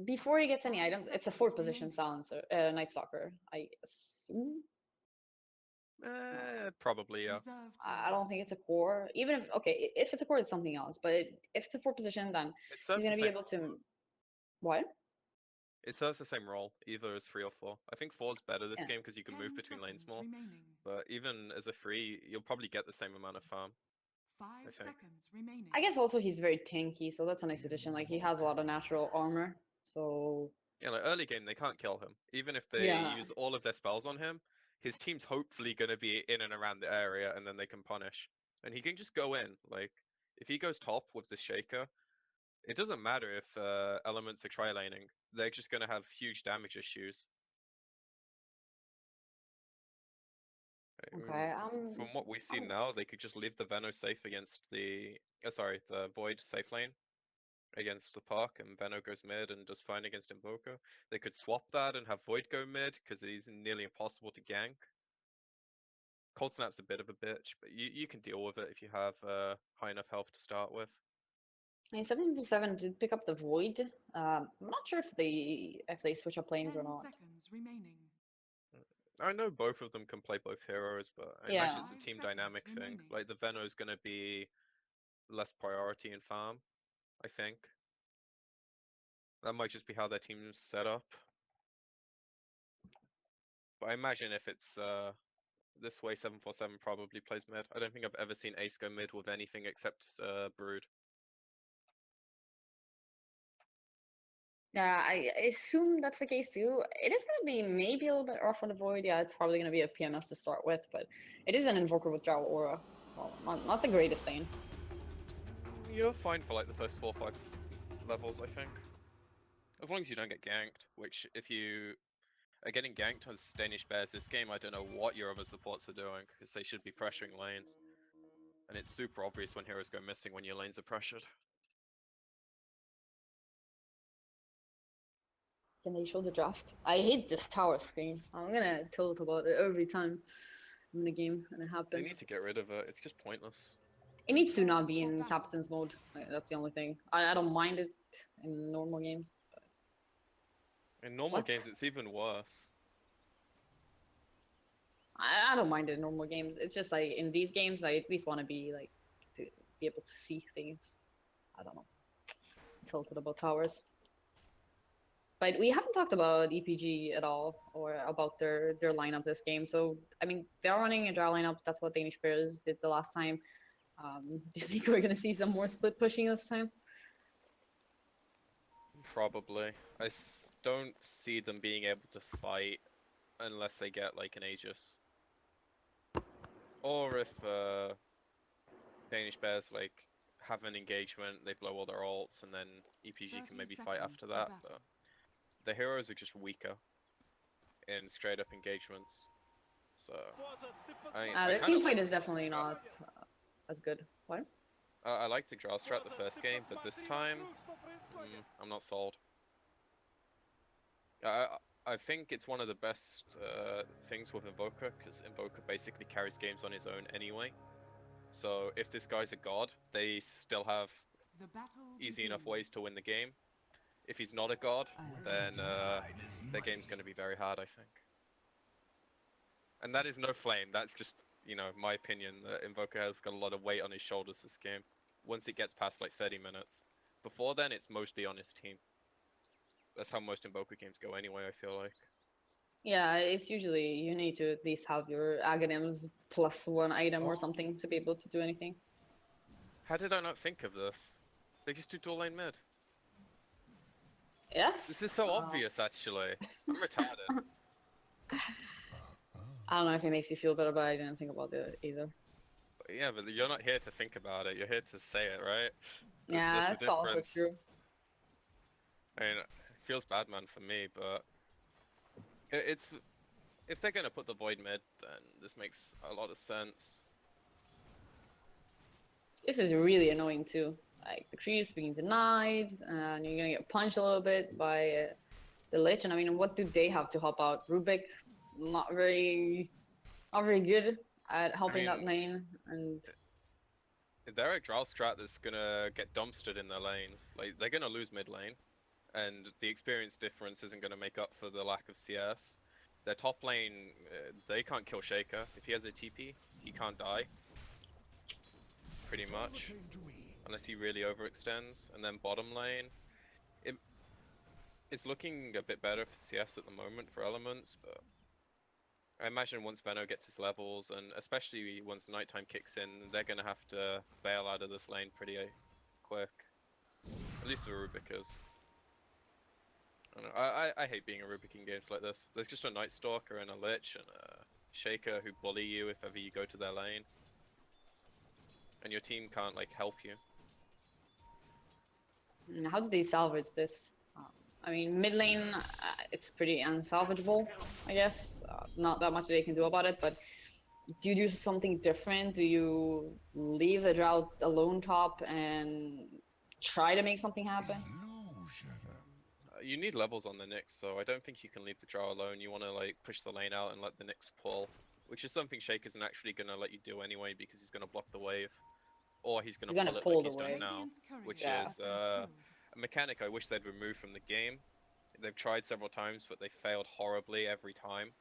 before he gets any 5 items, it's a seconds fourth position remaining. silencer, Night Stalker. I assume. Probably, yeah. Reserve I time. don't think it's a core. Even if okay, if it's a core, it's something else. But if it's a fourth position, then It he's serves the gonna be same able role. to. What? It serves the same role, either as 3 or 4. I think 4 is better this Yeah. game because you can 10 move between lanes seconds more. remaining. But even as a 3, you'll probably get the same amount of farm. 5 think. seconds remaining. I guess also he's very tanky, so that's a nice addition. Like he has a lot of natural armor, so Yeah, like early game, they can't kill him. Even if they yeah. use all of their spells on him, his team's hopefully going to be in and around the area and then they can punish. And he can just go in. Like, if he goes top with the Shaker, it doesn't matter if elements are tri-laning. They're just going to have huge damage issues. Okay. From what we see I'm now, they could just leave the Veno safe against the... the Void safe lane against the Park, and Veno goes mid and does fine against Invoker. They could swap that and have Void go mid, because he's nearly impossible to gank. Cold Snap's a bit of a bitch, but you can deal with it if you have high enough health to start with. I mean, 7 did pick up the void. I'm not sure if they switch up lanes 10 or not. seconds remaining. I know both of them can play both heroes, but I Yeah. imagine it's a 5 team seconds dynamic thing. remaining. Like the Veno is going to be less priority in farm, I think. That might just be how their team's set up. But I imagine if it's this way, 747 probably plays mid. I don't think I've ever seen Ace go mid with anything except Brood. Yeah, I assume that's the case too. It is going to be maybe a little bit rough on the void. Yeah, it's probably going to be a PMS to start with, but it is an invoker with Drow Aura. Well, not the greatest thing. You're fine for like the first 4 or 5 levels, I think. As long as you don't get ganked, which if you are getting ganked as Danish Bears this game, I don't know what your other supports are doing, because they should be pressuring lanes. And it's super obvious when heroes go missing when your lanes are pressured. Can they show the draft? I hate this tower screen. I'm gonna tilt about it every time I'm in the game and it They happens. need to get rid of it. It's just pointless. It needs to not be in captain's mode. That's the only thing. I don't mind it in normal games. In normal What? games, it's even worse. I don't mind it in normal games. It's just like in these games, I at least want to be like to be able to see things. I don't know. Tilted about towers. But we haven't talked about EPG at all or about their lineup this game. So I mean, they're running a draw lineup. That's what Danish players did the last time. Do you think we're gonna see some more split pushing this time? Probably. Don't see them being able to fight unless they get like an Aegis. Or if Danish bears like have an engagement, they blow all their ults, and then EPG can 30 maybe fight seconds after to that. battle. But the heroes are just weaker in straight up engagements. So I Their kind team of fight like, is definitely not as good. What? I like the draw strat the first game, but this time I'm not sold. I think it's one of the best things with Invoker, because Invoker basically carries games on his own anyway. So if this guy's a god, they still have The battle easy enough ways to begins. win the game. If he's not a god, then their game's going to be very hard, I think. And that is no flame. That's just, you know, my opinion. That Invoker has got a lot of weight on his shoulders this game. Once it gets past like 30 minutes. Before then, it's mostly on his team. That's how most Invoker games go anyway, I feel like. Yeah, it's usually you need to at least have your Aghanims plus one item or something to be able to do anything. How did I not think of this? They just do dual lane mid. Yes. This is so obvious, actually. I'm retarded. I don't know if it makes you feel better, but I didn't think about it either. Yeah, but you're not here to think about it. You're here to say it, right? Yeah, There's a that's also difference. true. I mean, it feels bad, man, for me, but it's if they're gonna put the void mid, then this makes a lot of sense. This is really annoying too. Like the creeps being denied, and you're gonna get punched a little bit by the Lich. And I mean, what do they have to help out? Rubik, not very good at helping that mean, lane. And they're a Drow strat that's gonna get dumpstered in their lanes. Like they're gonna lose mid lane, and the experience difference isn't gonna make up for the lack of CS. Their top lane, they can't kill Shaker. If he has a TP, he can't die. Pretty much, unless he really overextends. And then bottom lane, it's looking a bit better for CS at the moment for elements, but I imagine once Venno gets his levels, and especially once nighttime kicks in, they're gonna have to bail out of this lane pretty quick. At least the Rubik is. I don't know. I hate being a Rubik in games like this. There's just a Night Stalker and a Lich and a Shaker who bully you if ever you go to their lane. And your team can't like help you. how do they salvage this? I mean, mid lane, it's pretty unsalvageable, I guess. Not that much they can do about it, but do you do something different? Do you leave the drought alone top and try to make something happen? You need levels on the Nyx, so I don't think you can leave the Drow alone. You want to like push the lane out and let the Nyx pull, which is something Shake isn't actually gonna let you do anyway because he's gonna block the wave, or he's gonna pull it pull like the he's done wave. now, Radiant's courier which Yeah. has is been a killed. mechanic I wish they'd remove from the game. They've tried several times, but they failed horribly every time.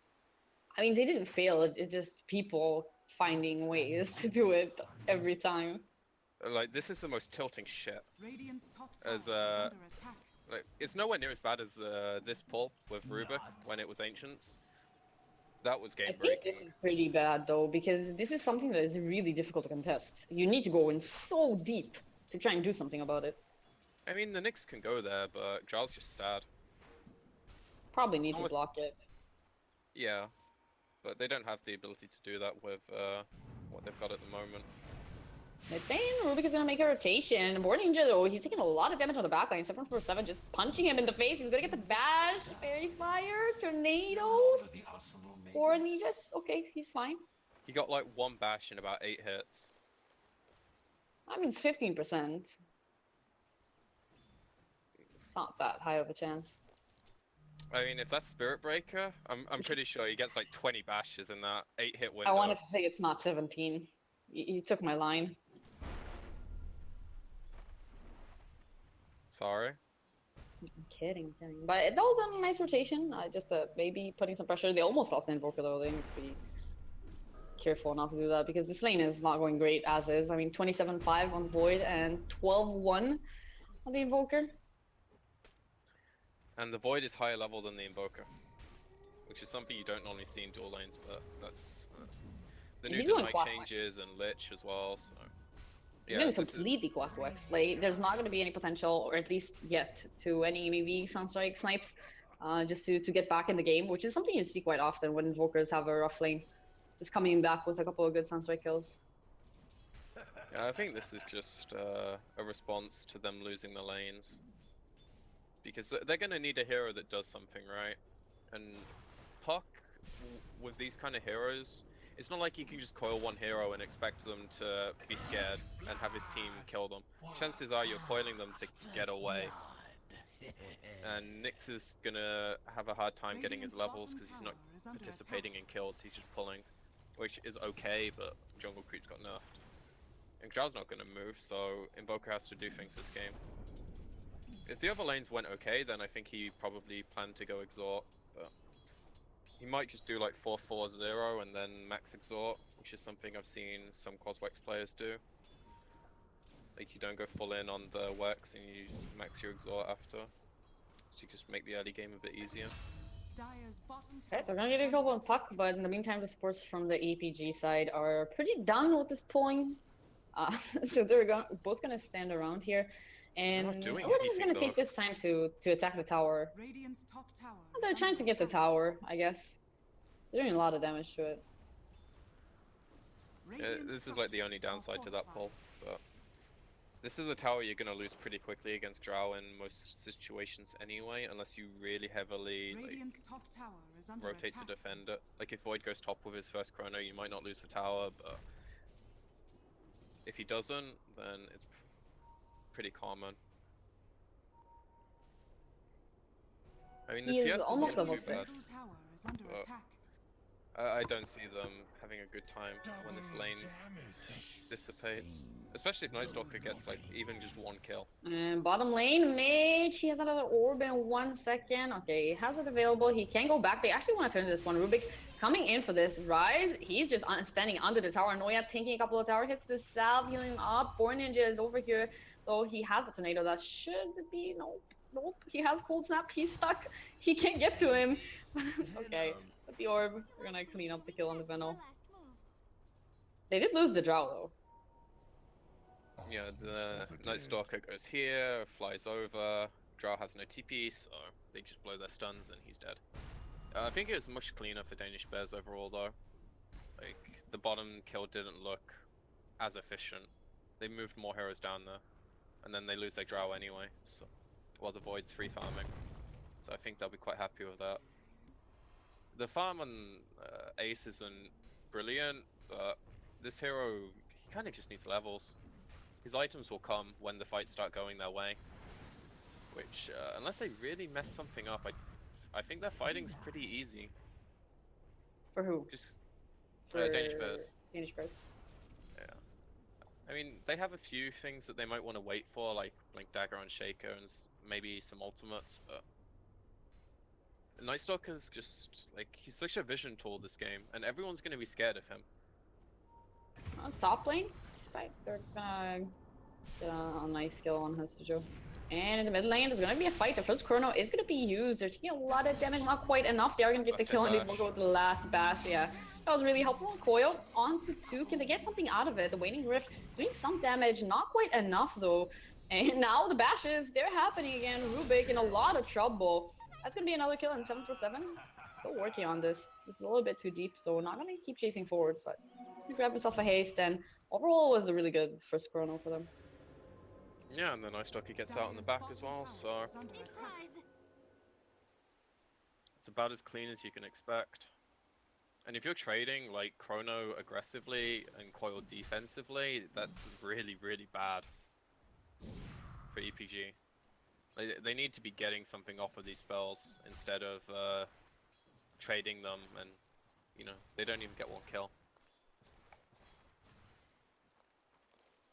I mean, they didn't fail. It's just people finding ways to do it every time. Like this is the most tilting shit. Radiant's top tower As is under attack. like it's nowhere near as bad as this pull with Rubik when it was Ancients. That was I game think this breaking. is pretty bad though, because this is something that is really difficult to contest. You need to go in so deep to try and do something about it. I mean, the Nyx can go there, but Drow's just sad. Probably need to Almost- block it. Yeah, but they don't have the ability to do that with what they've got at the moment. Mid lane, Rubik is gonna make a rotation. Board Ninja though, he's taking a lot of damage on the backline. 747 just punching him in the face. He's gonna get the bash. Fairy Fire, tornadoes. Board Ninja's okay, he's fine. He got like one bash in about 8 hits. I mean, it's 15%. It's not that high of a chance. I mean, if that's Spirit Breaker, I'm pretty sure he gets like 20 bashes in that 8-hit I window. wanted to say it's not 17. You took my line. Sorry. I'm kidding, I'm kidding. But that was a nice rotation. Just maybe putting some pressure. They almost lost the Invoker though. They need to be careful not to do that because this lane is not going great as is. I mean, 27-5 on the Void and 12-1 on the Invoker. And the Void is higher level than the Invoker, which is something you don't normally see in dual lanes, but that's the And new he's going dynamic class changes and Lich as well, so... He's Yeah, going this is... completely class Wex. Like, there's not going to be any potential, or at least yet, to any maybe Sunstrike snipes, just to get back in the game, which is something you see quite often when Invokers have a rough lane. Just coming back with a couple of good Sunstrike kills. Yeah, I think this is just a response to them losing the lanes. Because they're going to need a hero that does something, right? And Puck, with these kind of heroes, it's not like you can just coil one hero and expect them to be scared and have his team kill them. Chances are you're coiling them to get away. And Nyx is gonna have a hard time getting his levels because he's not participating in kills, he's just pulling. Which is okay, but jungle creep's got nerfed. And Zhao's not gonna move, so Invoker has to do things this game. If the other lanes went okay, then I think he probably planned to go Exort, but he might just do like 4-4-0 and then max Exort, which is something I've seen some Coswex players do. Like you don't go full in on the Wex and you max your Exort after. So you just make the early game a bit easier. Okay, they're gonna get a couple on Puck, but in the meantime, the supports from the EPG side are pretty done with this pulling. So they're both gonna stand around here, and not doing Odin's anything, gonna though. take this time to attack the tower. Radiant's top tower They're is trying under to get the attack. tower, I guess. They're doing a lot of damage to it. Radiant's This is like the only structures are downside to that fortified. pull, but this is a tower you're gonna lose pretty quickly against Drow in most situations anyway, unless you really heavily Radiant's top tower is under rotate attack. to defend it. Like if Void goes top with his first chrono, you might not lose the tower, but if he doesn't, then it's pretty common. I mean, the He is CS doesn't almost look level too bad. 6. Middle tower is under But- attack. I don't see them having a good time when this lane dissipates. Especially if Nightstalker gets like even just one kill. And bottom lane, Mage, he has another orb in 1 second. Okay, he has it available. He can go back. They actually want to turn this one. Rubik coming in for this. Rise, he's just standing under the tower. Noya taking a couple of tower hits. The salve healing up. Born Ninja is over here. So he has the tornado. That should be, nope. He has cold snap. He's stuck. He can't get to him. Okay, with the orb, we're gonna clean up the kill on the Venom. They did lose the Drow though. Yeah, the Nightstalker goes here, flies over, Drow has no TP, so they just blow their stuns and he's dead. I think it was much cleaner for Danish Bears overall though. Like, the bottom kill didn't look as efficient. They moved more heroes down there, and then they lose their Drow anyway, so while the Void's free farming. So I think they'll be quite happy with that. The farm on Ace isn't brilliant, but this hero, he kind of just needs levels. His items will come when the fights start going their way. Which, unless they really mess something up, I think their fighting's pretty easy. For who? Just For Danish Bears. Danish Bears. Yeah. I mean, they have a few things that they might want to wait for, like Blink Dagger on Shaker and maybe some ultimates, but Nightstalker's just, like, he's such a vision tool this game, and everyone's gonna be scared of him. Top lane, right? They're gonna get a nice kill on Hasujo. And in the mid lane, there's gonna be a fight. The first chrono is gonna be used. They're taking a lot of damage, not quite enough. They are gonna get the Last kill, and they bash. will go with the last bash. Yeah, that was really helpful. Coil onto 2. Can they get something out of it? The Waning Rift doing some damage, not quite enough though. And now the bashes, they're happening again. Rubik in a lot of trouble. That's gonna be another kill in 7 for 7. Still working on this. This is a little bit too deep, so not gonna keep chasing forward, but he grabbed himself a haste, and overall it was a really good first chrono for them. Yeah, and the Nightstalker gets out in the back as well, so it's about as clean as you can expect. And if you're trading like Chrono aggressively and Coil defensively, that's really, really bad for EPG. They need to be getting something off of these spells instead of trading them, and you know, they don't even get one kill.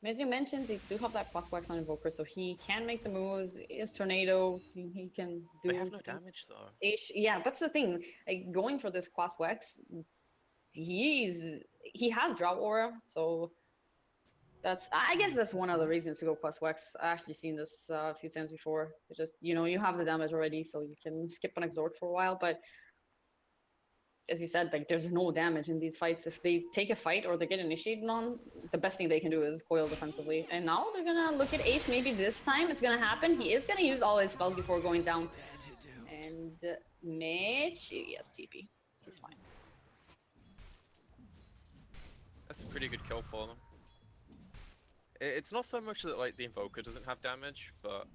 As you mentioned, they do have that cross wax on Invoker, so he can make the moves. Is Tornado, he can do. They have no damage though. Yeah, that's the thing. Like going for this cross wax, he has Drought Aura, so I guess that's one of the reasons to go cross wax. I actually seen this a few times before. To just you have the damage already, so you can skip an exhort for a while, but as you said, like there's no damage in these fights. If they take a fight or they get initiated on, the best thing they can do is coil defensively. And now they're gonna look at Ace. Maybe this time it's gonna happen. He is gonna use all his spells before going down. And Mitch, yes, TP. He's fine. That's a pretty good kill for them. It's not so much that like the Invoker doesn't have damage, but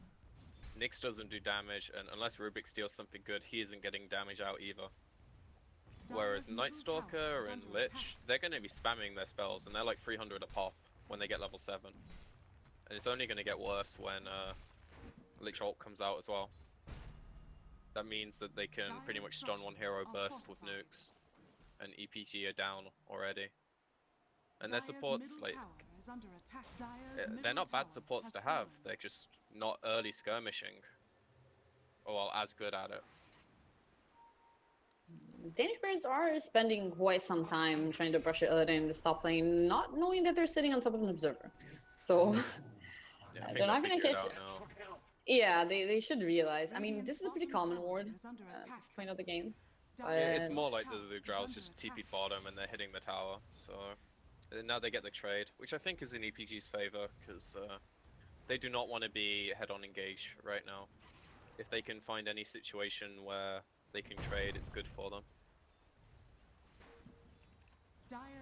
Nyx doesn't do damage, and unless Rubik steals something good, he isn't getting damage out either. Whereas Night Stalker and Lich, they're going to be spamming their spells, and they're like 300 a pop when they get level 7. And it's only going to get worse when Lich ult comes out as well. That means that they can pretty much stun one hero burst with nukes, and EPG are down already. And their supports, like, they're not bad supports to have, they're just not early skirmishing, or well, as good at it. Danish players are spending quite some time trying to brush it in the top lane, not knowing that they're sitting on top of an observer. So Yeah, I think they're not they'll going to figure catch it it. out now. Yeah, they should realize. I mean, this is a pretty common ward at this point of the game. Yeah, it's more like the Drows just TP bottom and they're hitting the tower, so now they get the trade, which I think is in EPG's favor, because they do not want to be head-on engage right now. If they can find any situation where they can trade, it's good for them.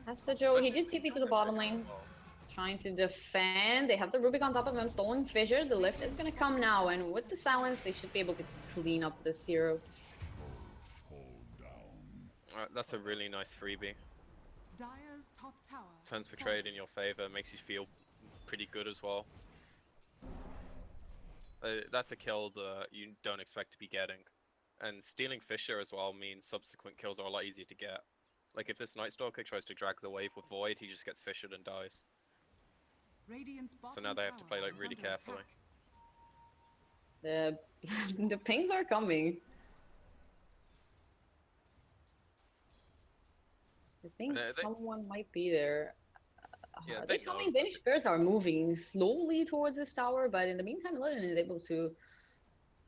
That's the Joe. He did TP to the bottom lane, trying to defend. They have the Rubik on top of him, stolen Fissure. The lift is going to come now, and with the silence, they should be able to clean up this hero. That's a really nice freebie. Turns for trade in your favor, makes you feel pretty good as well. That's a kill that you don't expect to be getting. And stealing Fissure as well means subsequent kills are a lot easier to get. Like if this Night Stalker tries to drag the wave with Void, he just gets fissured and dies. So now they have to play like really carefully. The pings are coming. I think someone might be there. Yeah, they coming. Danish players are moving slowly towards this tower, but in the meantime, Lydon is able to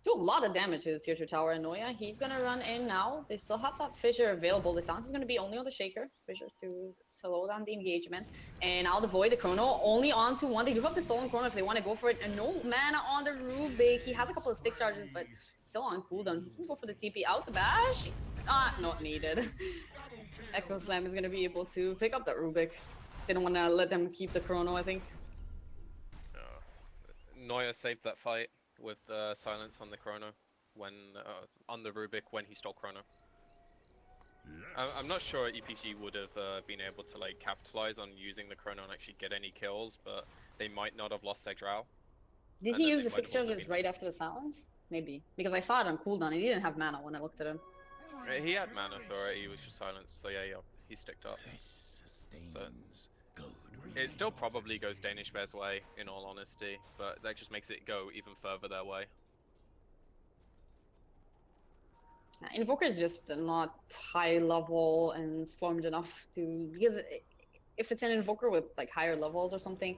do a lot of damage to this tier 2 tower. And Noya, he's gonna run in now. They still have that Fissure available. The silence is gonna be only on the Shaker. Fissure to slow down the engagement. And now the Void, the Chrono, only onto one. They do have the stolen Chrono if they want to go for it. And no mana on the Rubik. He has a couple of stick charges, but still on cooldown. He's gonna go for the TP out the bash. Not needed. Echo Slam is gonna be able to pick up that Rubik. They don't want to let them keep the Chrono, I think. Noya saved that fight with silence on the Chrono when on the Rubik when he stole Chrono. I'm not sure EPG would have been able to like capitalize on using the Chrono and actually get any kills, but they might not have lost their Drow. Did he use the 6 charges right after the silence? Maybe. Because I saw it on cooldown. He didn't have mana when I looked at him. He had mana for it, he was just silenced, so yeah, he sticked up. So, it still probably goes Danish Bear's way, in all honesty, but that just makes it go even further their way. Invoker is just not high level and formed enough to, because if it's an Invoker with like higher levels or something,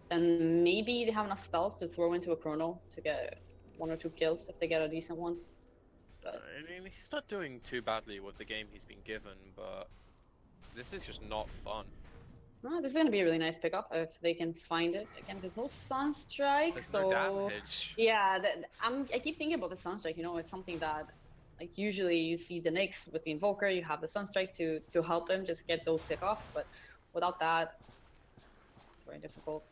then maybe they have enough spells to throw into a Chrono to get 1 or 2 kills if they get a decent one. But I mean, he's not doing too badly with the game he's been given, but this is just not fun. no, this is going to be a really nice pickup if they can find it. Again, there's no Sunstrike, There's so no damage. yeah, I keep thinking about the Sunstrike. You know, it's something that like usually you see the Nyx with the Invoker, you have the Sunstrike to help them just get those pickoffs, but without that, it's very difficult.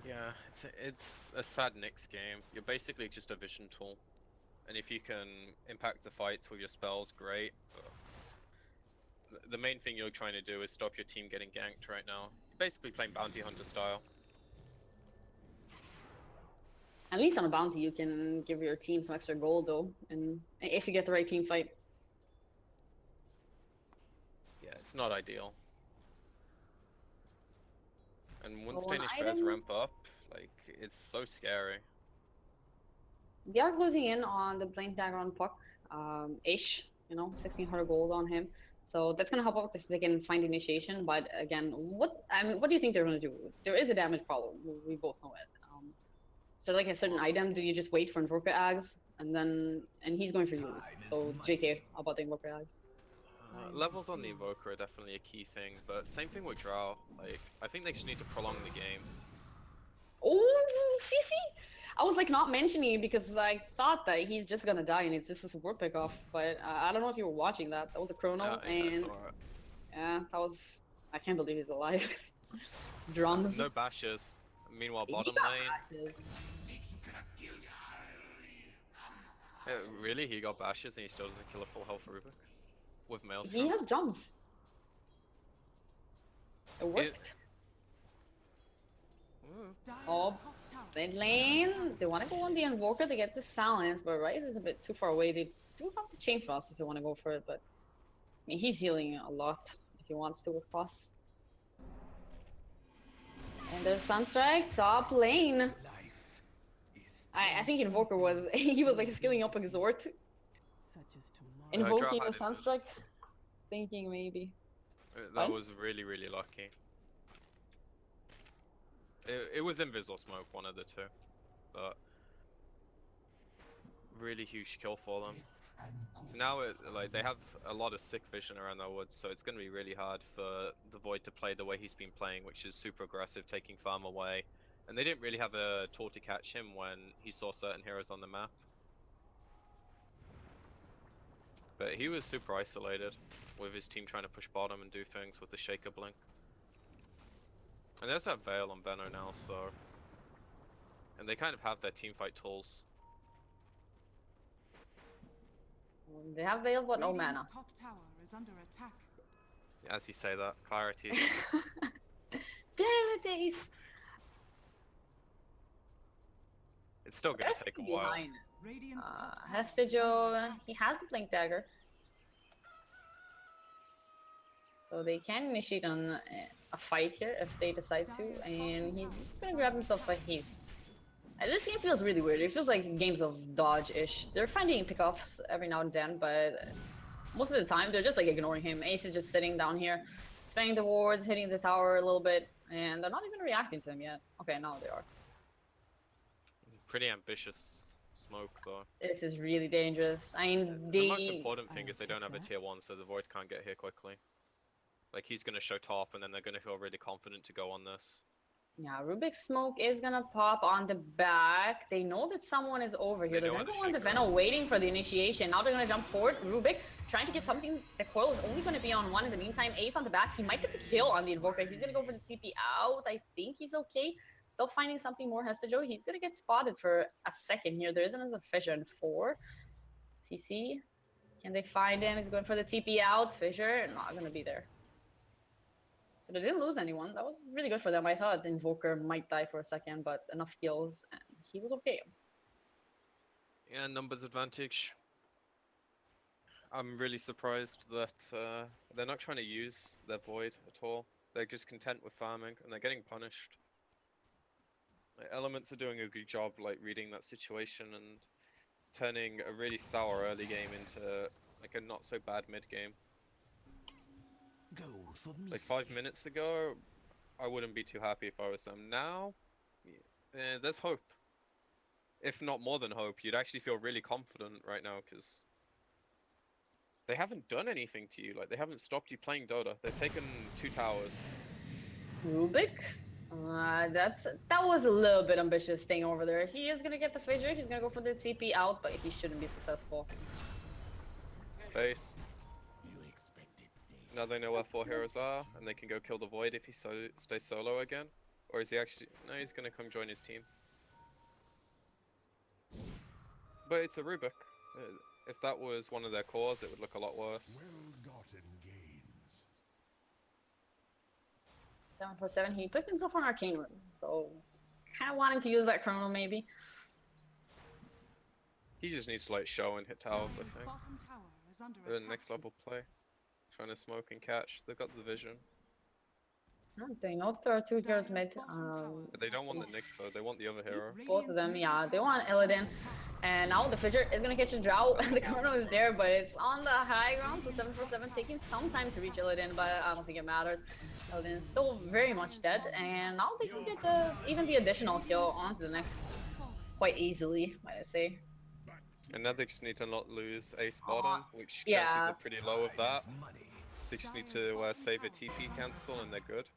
Yeah, it's a sad Nyx game. You're basically just a vision tool. And if you can impact the fights with your spells, great. But the main thing you're trying to do is stop your team getting ganked right now. You're basically playing Bounty Hunter style. At least on a bounty, you can give your team some extra gold though, and if you get the right team fight. Yeah, it's not ideal. And once So on Danish bears items, ramp up, like it's so scary. they are closing in on the blink dagger on Puck, ish. 1600 gold on him. So that's gonna help out if they can find initiation. But again, what do you think they're gonna do? There is a damage problem. We both know it. So like a certain item, do you just wait for Invoker Ags and he's going for use? So JK, how about the Invoker Ags? Levels on the Invoker are definitely a key thing, but same thing with Drow. Like, I think they just need to prolong the game. Oh, CC! I was like not mentioning it because I thought that he's just gonna die and it's just a support pick off. But I don't know if you were watching that. That was a chrono, Yeah, it's and alright. yeah, that was. I can't believe he's alive. Drums. No bashes. Meanwhile, He bottom got lane. bashes. Really? He got bashes and he still doesn't kill a full health Rubik? With He Maelstrom? has drums. It worked. Dire's Oh, top tower mid is under lane. attack. They want to go on the Invoker to get the silence, but Ryze is a bit too far away. They do have the Chain Frost if they want to go for it, but I mean, he's healing a lot if he wants to with Cross. And there's Sunstrike, top lane. Life is I think Invoker was, he was like skilling up Exhort, Such as tomorrow. Drow invoking had with it Sunstrike, thinking maybe. That Fine. was really, really lucky. It was Invis or Smoke, one of the two. But really huge kill for them. So now like they have a lot of sick vision around their woods, so it's going to be really hard for the Void to play the way he's been playing, which is super aggressive, taking farm away. And they didn't really have a tool to catch him when he saw certain heroes on the map. But he was super isolated with his team trying to push bottom and do things with the Shaker Blink. And there's that Veil on Benno now, so... And they kind of have their teamfight tools. They have Veil, but no Radiant's mana. top tower is under attack. As you say that, clarity. Paradise! It's still gonna There's take a something while. behind. Radiant's top tower is under Hestijo, attack. he has the Blink Dagger. So they can initiate on a fight here if they decide to, and he's gonna grab himself a haste. This game feels really weird. It feels like games of dodge-ish. They're finding pickoffs every now and then, but most of the time they're just like ignoring him. Ace is just sitting down here, spamming the wards, hitting the tower a little bit, and they're not even reacting to him yet. Okay, now they are. Pretty ambitious smoke though. This is really dangerous. I mean, The most they... important thing I'll is they take don't have a that. tier 1, so the Void can't get here quickly. Like, he's gonna show top, and then they're gonna feel really confident to go on this. Yeah, Rubik's Smoke is gonna pop on the back. They know that someone is over here. They They're know gonna the go on the Shaker. Venom waiting for the initiation. Now they're gonna jump forward. Rubik trying to get something. The coil is only gonna be on one in the meantime. Ace on the back. He might get the kill on the Invoker. He's gonna go for the TP out. I think he's okay. Still finding something more Hestijo. He's gonna get spotted for a second here. There is another Fissure in 4. CC. Can they find him? He's going for the TP out. Fissure not gonna be there. So they didn't lose anyone. That was really good for them. I thought the Invoker might die for a second, but enough kills, and he was okay. Yeah, numbers advantage. I'm really surprised that they're not trying to use their Void at all. They're just content with farming, and they're getting punished. Like, Elements are doing a good job, like, reading that situation and turning a really sour early game into, like, a not-so-bad mid-game. Gold for me. Like 5 minutes ago, I wouldn't be too happy if I was them. Now, there's hope. If not more than hope, you'd actually feel really confident right now because they haven't done anything to you. Like, they haven't stopped you playing Dota. They've taken 2 towers. Rubik? That was a little bit ambitious thing over there. He is gonna get the Fissure. He's gonna go for the TP out, but he shouldn't be successful. Space. You expected death. Now they know where 4 heroes are, and they can go kill the Void if he stays solo again. Or is he actually... No, he's gonna come join his team. But it's a Rubik. If that was one of their cores, it would look a lot worse. Well-gotten gains. 7 for 7. He picked himself an Arcane Room, so kind of wanting to use that Chrono maybe. He just needs to like show and hit towers, I Dire's think. bottom tower is under They're in attack. next level play. Trying to smoke and catch. They've got the vision. They know that there are two heroes Dire's mid. bottom tower But they don't want the has Nyx though, they want the other hero. Both of Radiant's them, middle yeah. They tower want is under Illidan. attack. And now the Fissure is gonna catch a Drow. The Chrono is there, but it's on the high ground, so 747 taking some time to reach Illidan, but I don't think it matters. Illidan is still very much dead, and now they can get even the additional kill onto the next quite easily, might I say. And now they just need to not lose ace Aw, bottom, which chances yeah. are pretty low of that. Money. They just need Dire's to bottom save a tower TP is under cancel and they're attack. good.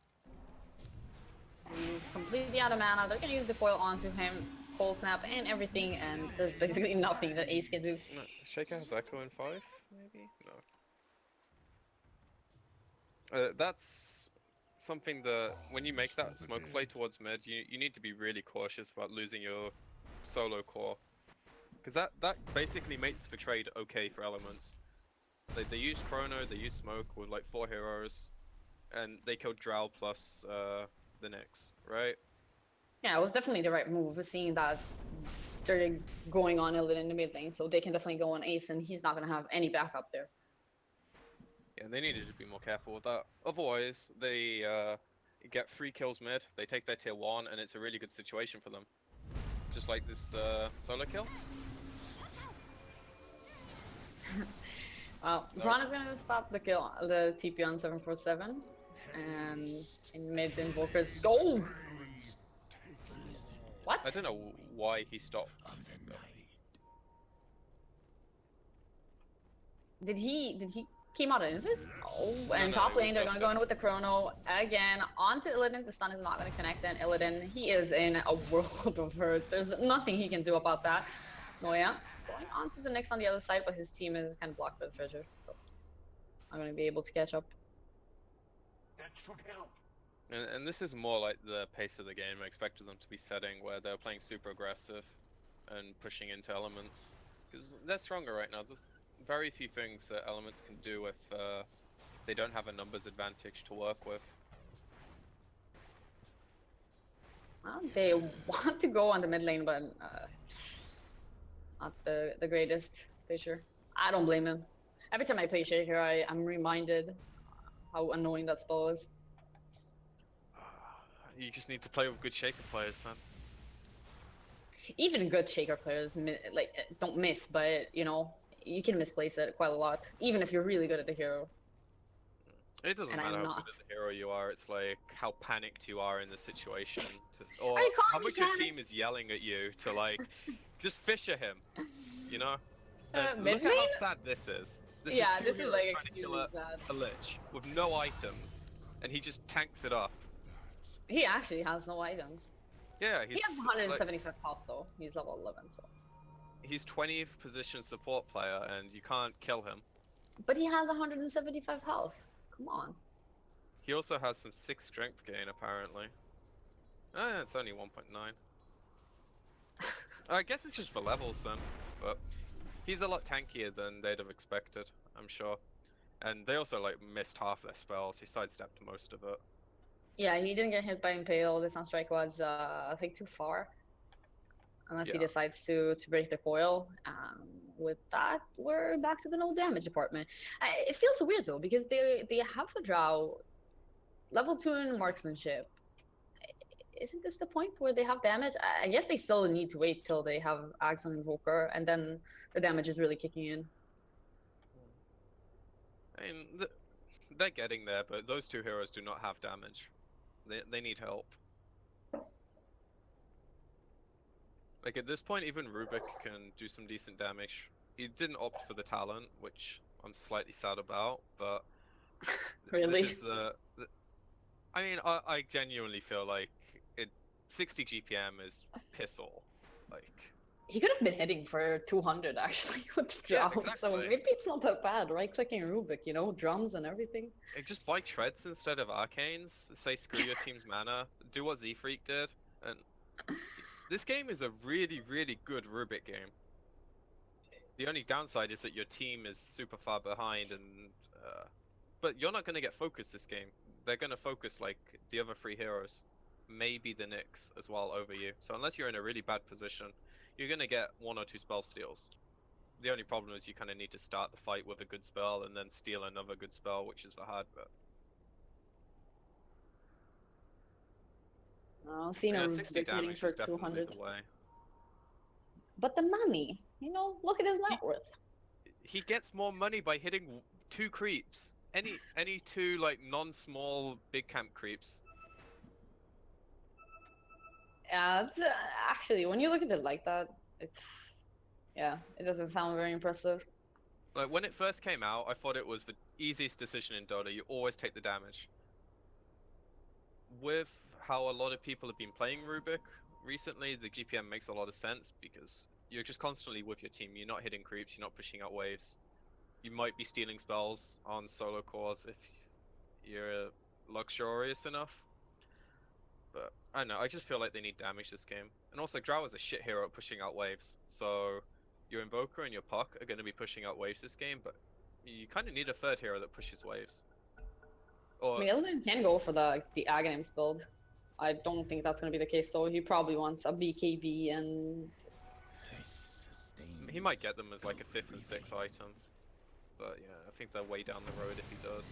And he's completely out of mana. They're gonna use the coil onto him, cold snap and everything, and there's basically nothing that Ace can do. No, Shaker has Echo in 5, maybe? No. That's something that, when you make that smoke play towards mid, you need to be really cautious about losing your solo core. Because that basically makes the trade okay for elements. They use Chrono, they use smoke with like 4 heroes, and they killed Drow plus the Nyx, right? Yeah, it was definitely the right move, seeing that they're going on Illidan in the mid lane, so they can definitely go on Ace, and he's not gonna have any backup there. Yeah, they needed to be more careful with that. Otherwise, they get 3 kills mid, they take their tier 1, and it's a really good situation for them. Just like this solo kill. Well, Braun is gonna stop the kill, the TP on 747, and in mid Invokers go. What? I don't know why he stopped. Did he came out of this? Oh, and No, top it was lane they're gonna go in with the Chrono again onto Illidan. The stun is not gonna connect, and Illidan, he is in a world of hurt. There's nothing he can do about that. Oh yeah, going on to the next on the other side, but his team is kind of blocked by the Fissure, so I'm gonna be able to catch up. That should help. And this is more like the pace of the game I expected them to be setting, where they're playing super aggressive and pushing into elements. Because they're stronger right now. There's very few things that elements can do if they don't have a numbers advantage to work with. Well, they want to go on the mid lane, but not the greatest Fissure. I don't blame him. Every time I play Shaker, I'm reminded how annoying that spell is. You just need to play with good Shaker players, son. Even good Shaker players don't miss, but you know you can misplace it quite a lot, even if you're really good at the hero. It doesn't And matter I'm how not. good as a hero you are, it's like how panicked you are in the situation. Or Are you how calling me much your panicked? team is yelling at you to like, just Fisher him, you know? And Mid look at how lane? sad this is. This Yeah, is 2 this is heroes like trying to kill extremely sad. a Lich with no items, and he just tanks it up. He actually has no items. Yeah, He has 175 health though. He's level 11, so. he's 20th position support player, and you can't kill him. But he has 175 health. Come on. He also has some 6 strength gain apparently. It's only 1.9. I guess it's just for levels then, but he's a lot tankier than they'd have expected, I'm sure. And they also like missed half their spells. He sidestepped most of it. Yeah, he didn't get hit by Impale. The Sunstrike was, I think, too far. Unless he Yeah. decides to break the coil. With that, we're back to the no damage department. It feels weird though, because they have a Drow, level 2 in marksmanship. Isn't this the point where they have damage? I guess they still need to wait till they have Axe on Invoker, and then the damage is really kicking in. I mean, they're getting there, but those 2 heroes do not have damage. They need help. Like at this point, even Rubik can do some decent damage. He didn't opt for the talent, which I'm slightly sad about, but Really? this is I mean, I genuinely feel like 60 GPM is piss all. Like, He could have been hitting for 200 actually with the Yeah, drums, so exactly. maybe it's not that bad. Right-clicking Rubik, you know, drums and everything. just buy treads instead of arcanes. Say screw your team's mana. Do what Z Freak did, and this game is a really, really good Rubik game. The only downside is that your team is super far behind, and but you're not gonna get focused this game. They're gonna focus like the other 3 heroes, maybe the Nyx as well over you. So unless you're in a really bad position, you're gonna get 1 or 2 spell steals. The only problem is you kind of need to start the fight with a good spell and then steal another good spell, which is hard. But I've seen yeah, him 60 hitting damage for is definitely 200. the way. But the money, look at his net worth. He gets more money by hitting 2 creeps. Any 2 like non-small big camp creeps. Yeah, it's, actually, when you look at it like that, yeah, it doesn't sound very impressive. Like when it first came out, I thought it was the easiest decision in Dota. You always take the damage. With how a lot of people have been playing Rubik recently, the GPM makes a lot of sense because you're just constantly with your team. You're not hitting creeps, you're not pushing out waves. You might be stealing spells on solo cores if you're luxurious enough. But I don't know, I just feel like they need damage this game. And also Drow is a shit hero at pushing out waves. So your Invoker and your Puck are going to be pushing out waves this game, but you kind of need a third hero that pushes waves. I Or mean, Elden can go for the Aghanims build. I don't think that's going to be the case, though. He probably wants a BKB and... he might get them as like a 5th and 6th item. But yeah, I think they're way down the road if he does.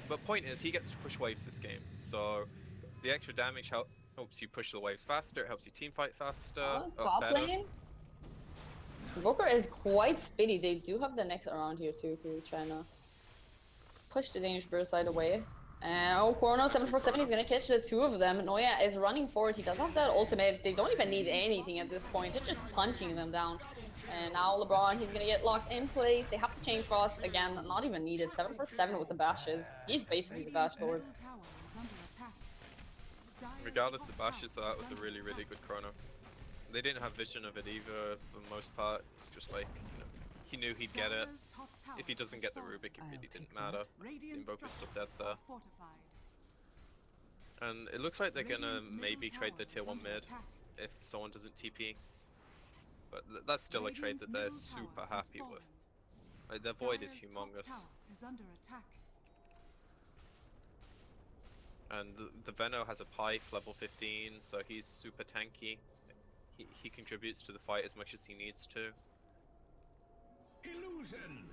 But point is, he gets to push waves this game, so the extra damage helps you push the waves faster, it helps you team fight faster, top better. lane. Invoker is quite speedy. They do have the next around here too, trying to push the Danish bird side away. And Corno 747, he's gonna catch the 2 of them. Noya is running forward. He does have that ultimate. They don't even need anything at this point. They're just punching them down. And now LeBron, he's gonna get locked in place. They have to chain frost again. Not even needed. 747 with the bashes. He's basically the bash lord. Middle tower is under attack. Dire's Regardless top of bashes, so tower that was is a under really, really attack. good chrono. They didn't have vision of it either for the most part. It's just like, he knew he'd get it. Dire's top tower If he doesn't has get the fallen. Rubik, it I'll really take didn't that. matter. Radiant Invoker's still dead structures there. are fortified. And it looks like they're gonna Radiant's middle maybe trade the tower tier is 1 under mid attack. if someone doesn't TP. But that's still a trade Radiant's that they're middle super tower has happy with. fallen. Like, their void is Dire's top humongous. tower is under attack. And the Veno has a Pike, level 15, so he's super tanky. He contributes to the fight as much as he needs to. Illusion!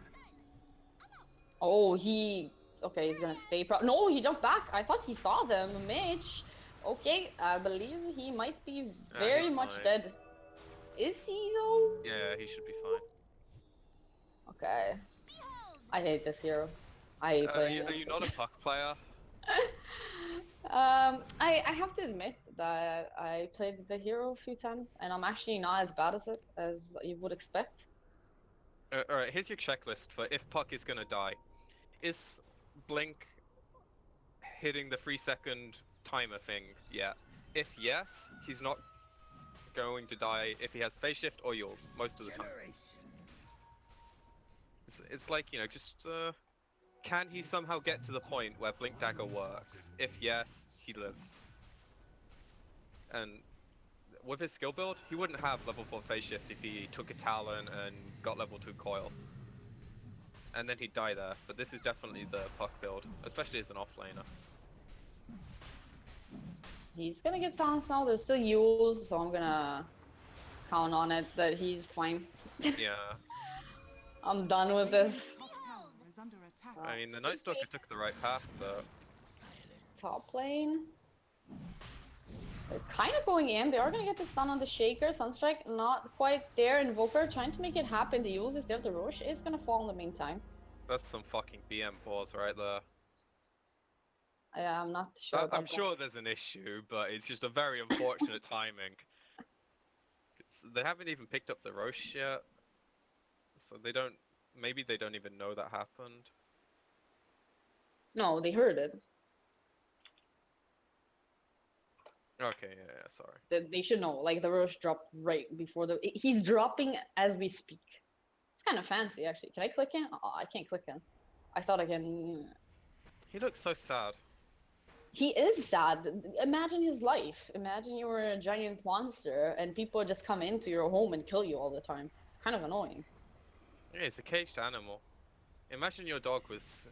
Oh, okay, he's gonna stay no, he jumped back. I thought he saw them. Mage. Okay, I believe he might be very he's much fine. dead. Is he though? Yeah, he should be fine. Okay. I hate this hero. I hate Are playing you, it. are you not a Puck player? I have to admit that I played the hero a few times, and I'm actually not as bad as it as you would expect. Alright, here's your checklist for if Puck is gonna die. Is Blink hitting the 3-second timer thing yet? If yes, he's not going to die if he has phase shift or Yules most of the time. It's like, just can he somehow get to the point where Blink Dagger works? If yes, he lives. And with his skill build, he wouldn't have level 4 phase shift if he took a Talon and got level 2 coil. And then he'd die there, but this is definitely the Puck build, especially as an offlaner. He's gonna get silenced now. There's still Yules, so I'm gonna count on it that he's fine. Yeah, I'm done with this. Radiant's top tower is under attack. I mean, the Night Stalker took the right path, but Top lane. They're kind of going in. They are gonna get the stun on the Shaker. Sunstrike not quite there. Invoker trying to make it happen. The Yules is there. The Roche is gonna fall in the meantime. that's some fucking BM pause right there. I'm not sure. I'm about that. sure there's an issue, but it's just a very unfortunate timing. They haven't even picked up the Roche yet, so maybe they don't even know that happened. No, they heard it. Okay, yeah, sorry. They should know. Like the Roche dropped right before he's dropping as we speak. It's kind of fancy, actually. Can I click in? Oh, I can't click in. I thought I can. He looks so sad. He is sad. Imagine his life. Imagine you were a giant monster and people just come into your home and kill you all the time. It's kind of annoying. Yeah, it's a caged animal. Imagine your dog was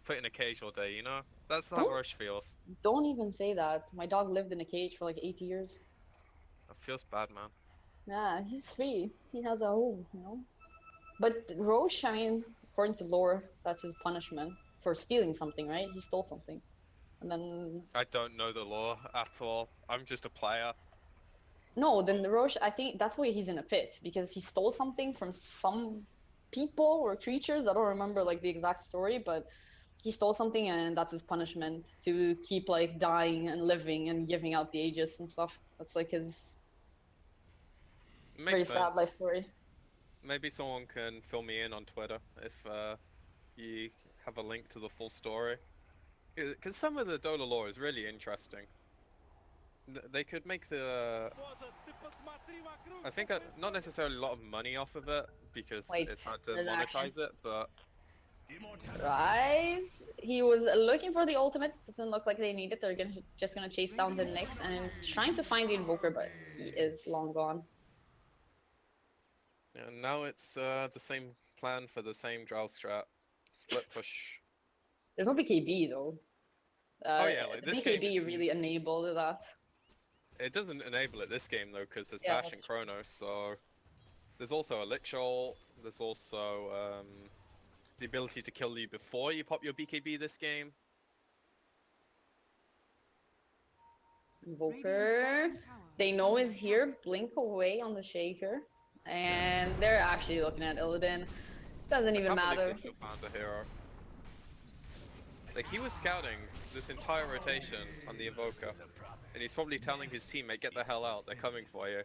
put in a cage all day, That's how Don't- Rush feels. Don't even say that. My dog lived in a cage for like 8 years. It feels bad, man. Yeah, he's free. He has a home, you know. But Roche, I mean, according to lore, that's his punishment for stealing something, right? He stole something, and then I don't know the law at all. I'm just a player. no, then the Roche, I think that's why he's in a pit because he stole something from some people or creatures. I don't remember like the exact story, but he stole something, and that's his punishment to keep like dying and living and giving out the Aegis and stuff. That's like his very Makes sad life sense. story. Maybe someone can fill me in on Twitter if you have a link to the full story. Because some of the Dota lore is really interesting. They could make the I think not necessarily a lot of money off of it because Wait, it's hard to there's action. monetize it, but Rise. He was looking for the ultimate. Doesn't look like they need it. They're just gonna chase down the Nyx and trying to find the Invoker, but he is long gone. yeah, now it's the same plan for the same Drow strat. Split push. There's no BKB though. Oh yeah, like The this game BKB is really enabled that. it doesn't enable it this game though because there's Yeah, Bash and that's true. Chronos, so there's also a Lich ult, there's also the ability to kill you before you pop your BKB this game. Invoker. They know is here. Blink away on the Shaker. And they're actually looking at Illidan. Doesn't I even can't believe matter. they still found a hero. Like he was scouting this entire rotation on the Invoker, and he's probably telling his teammate, "Get the hell out! They're coming for you."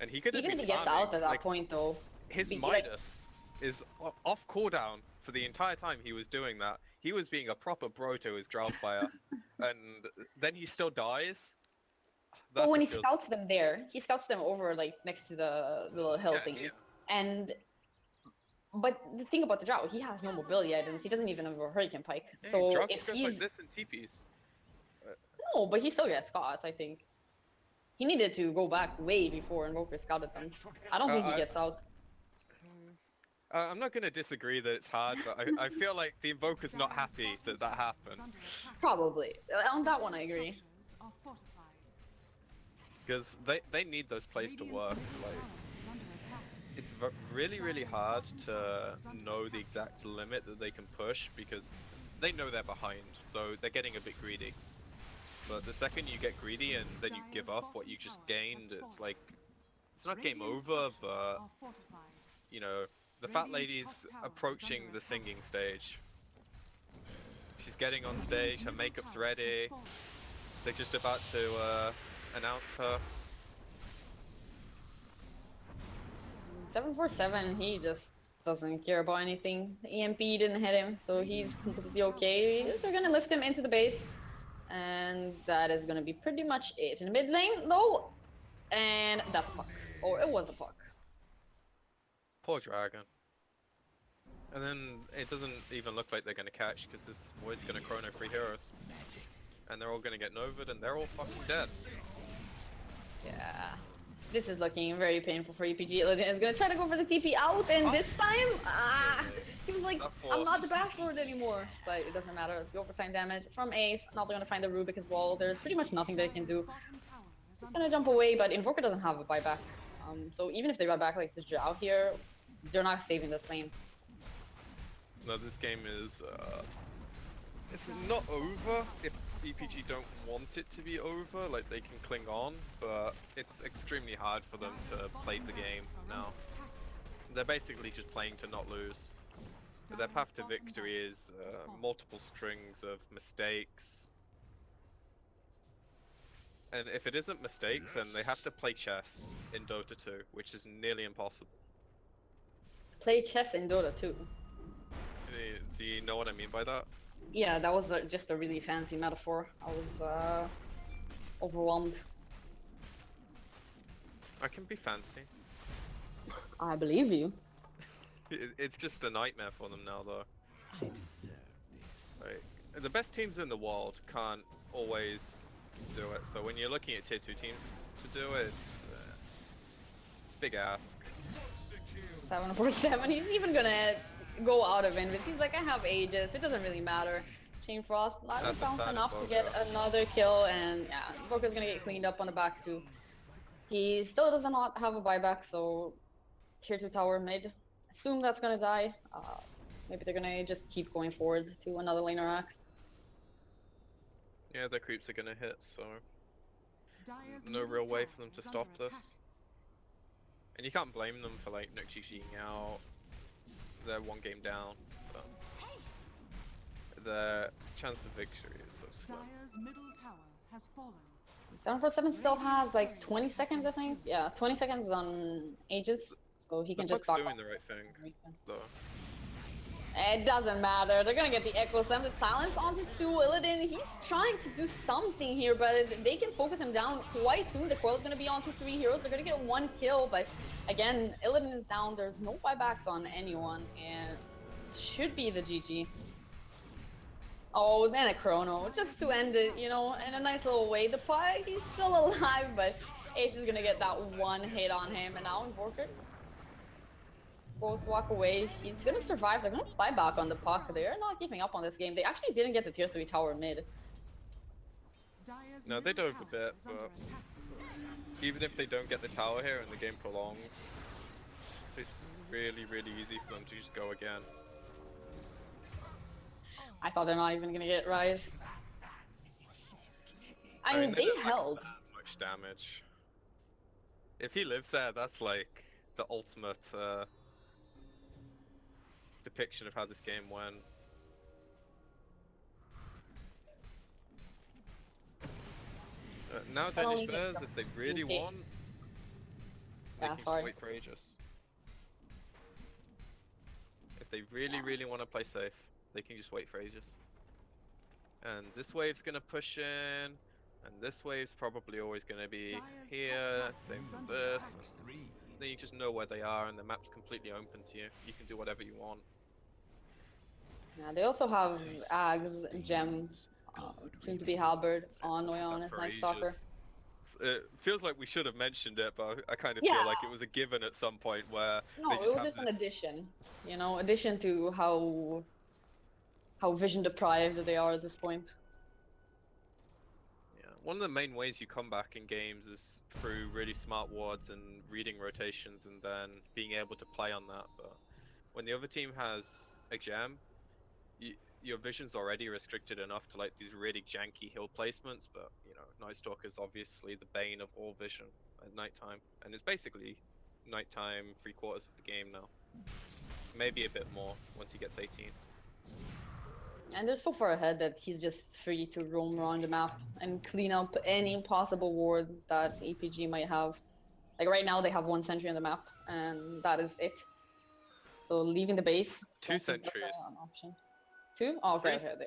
And he could have Even if been he gets farming. out at that Like point though. his Like, Midas is off cooldown for the entire time he was doing that. He was being a proper bro to his Drow player, and then he still dies. but That's when what he feels. scouts them there, he scouts them over like next to the little hill Yeah, thingy. And but the thing about the Drow, he has no mobility items. He doesn't even have a Hurricane Pike. yeah, So Drow if just goes like he's this in TPs. no, but he still gets caught, I think. He needed to go back way before Invoker scouted them. I don't think he I gets out. I'm not gonna disagree that it's hard, but I feel like the Invoker's not happy that that happened. Probably. On that one, I agree. Because they need those plays to work. Like it's really hard to know the exact limit that they can push because they know they're behind, so they're getting a bit greedy. But the second you get greedy and then you give up what you just gained, it's like it's not game over, but you know the fat lady's approaching the singing stage. She's getting on stage, her makeup's ready. They're just about to announce her. 747, he just doesn't care about anything. The EMP didn't hit him, so he's completely okay. They're gonna lift him into the base. And that is gonna be pretty much it. In the mid lane, though, and that's a puck. Or it was a puck. Poor dragon. And then it doesn't even look like they're gonna catch because this void's gonna chrono 3 heroes. And they're all gonna get novaed and they're all fucking dead. Yeah. This is looking very painful for EPG. Illidan is gonna try to go for the TP out, and this time, he was like, I'm not the backward anymore. But it doesn't matter. The overtime damage from Ace. Now they're gonna find the Rubik as well. There's pretty much nothing they can do. He's gonna jump away, but Invoker doesn't have a buyback. So even if they buy back like the Drow here, they're not saving this lane. No, this game is it's not over if EPG don't want it to be over, like they can cling on, but it's extremely hard for them to play the game now. They're basically just playing to not lose. But their path to victory is multiple strings of mistakes. And if it isn't mistakes, then they have to play chess in Dota 2, which is nearly impossible. Play chess in Dota 2. Do you know what I mean by that? Yeah, that was just a really fancy metaphor. I was overwhelmed. I can be fancy. I believe you. It's just a nightmare for them now, though. I deserve this. Like, the best teams in the world can't always do it. So when you're looking at tier 2 teams to do it, it's a big ask. 747. He's even gonna go out of Invis. He's like, I have Aegis. It doesn't really matter. Chain Frost, not That's a bounce sad enough to Invoker. get another kill, and yeah, Invoker's gonna get cleaned up on the back too. He still does not have a buyback, so tier 2 tower mid. Assume that's gonna die. Maybe they're gonna just keep going forward to another laner axe. Yeah, their creeps are gonna hit, so Dire's no middle real way tower for them to is stop under this. attack. And you can't blame them for like no GGing out. They're one game down, but their chance of victory is so slim. Dire's middle tower has fallen. 747 still has like 20 seconds, I think. Yeah, 20 seconds on Aegis, so he The can just puck's back doing off. the right thing, though. It doesn't matter. They're gonna get the Echo Slam. The silence onto 2. Illidan, he's trying to do something here, but they can focus him down quite soon. The coil's gonna be onto 3 heroes. They're gonna get 1 kill, but again, Illidan is down. There's no buybacks on anyone, and should be the GG. Oh, then a chrono, just to end it, you know, in a nice little way. The Pie, he's still alive, but Ace is gonna get that 1 hit on him, and now Invoker both walk away. He's gonna survive. They're gonna buy back on the puck. They're not giving up on this game. They actually didn't get the tier 3 tower mid. Dire's No, they middle dove a tower bit, is under but attack. even if they don't get the tower here and the game prolongs, it's really, really easy for them to just go again. I thought they're not even gonna get Rise. I mean, they they didn't like held. that much damage. If he lives there, that's like the ultimate depiction of how this game went. Now Well, Danish we get Bears, the if they really okay. want, they Yeah, can just sorry. wait for Aegis. If they really, really want to play safe, they can just wait for Aegis. And this wave's gonna push in, and this wave's probably always gonna be Dire's here, top tower same is with under this, attack. and then you just know where they are, and the map's completely open to you. You can do whatever you want. Yeah, they also have Ags, Gem, soon to be Halberd on Noyan as For Night Aegis. Stalker. It feels like we should have mentioned it, but I kind of Yeah. feel like it was a given at some point where No, they it just was have just an this. addition, you know, addition to how vision deprived they are at this point. Yeah, one of the main ways you come back in games is through really smart wards and reading rotations and then being able to play on that. But when the other team has a gem, your vision's already restricted enough to like these really janky hill placements. But you know, Night Stalker is obviously the bane of all vision at nighttime, and it's basically nighttime 3/4 of the game now. Maybe a bit more once he gets 18. And they're so far ahead that he's just free to roam around the map and clean up any possible ward that EPG might have. Like right now, they have 1 sentry on the map, and that is it. So leaving the base, Two don't think that's sentries. an option. 2? Oh, okay, Three, okay.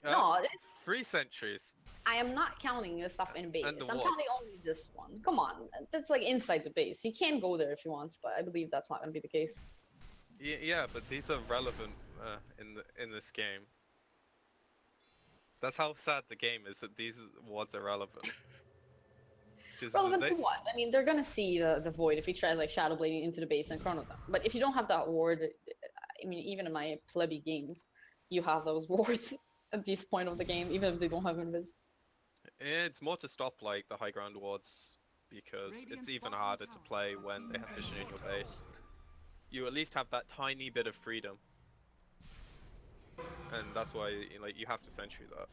uh, No, 3 sentries. I am not counting the stuff in base. And the I'm ward. counting only this one. Come on, that's like inside the base. He can go there if he wants, but I believe that's not going to be the case. Yeah, but these are relevant in this game. That's how sad the game is that these wards are relevant. 'Cause Relevant to what? I mean, they're gonna see the void if he tries like shadow blading into the base and chrono them. But if you don't have that ward, I mean, even in my plebby games, you have those wards at this point of the game, even if they don't have invis. it's more to stop like the high ground wards because it's Radiant's even bottom harder to tower play has when they been have vision in your destroyed. base. You at least have that tiny bit of freedom, and that's why you have to sentry that.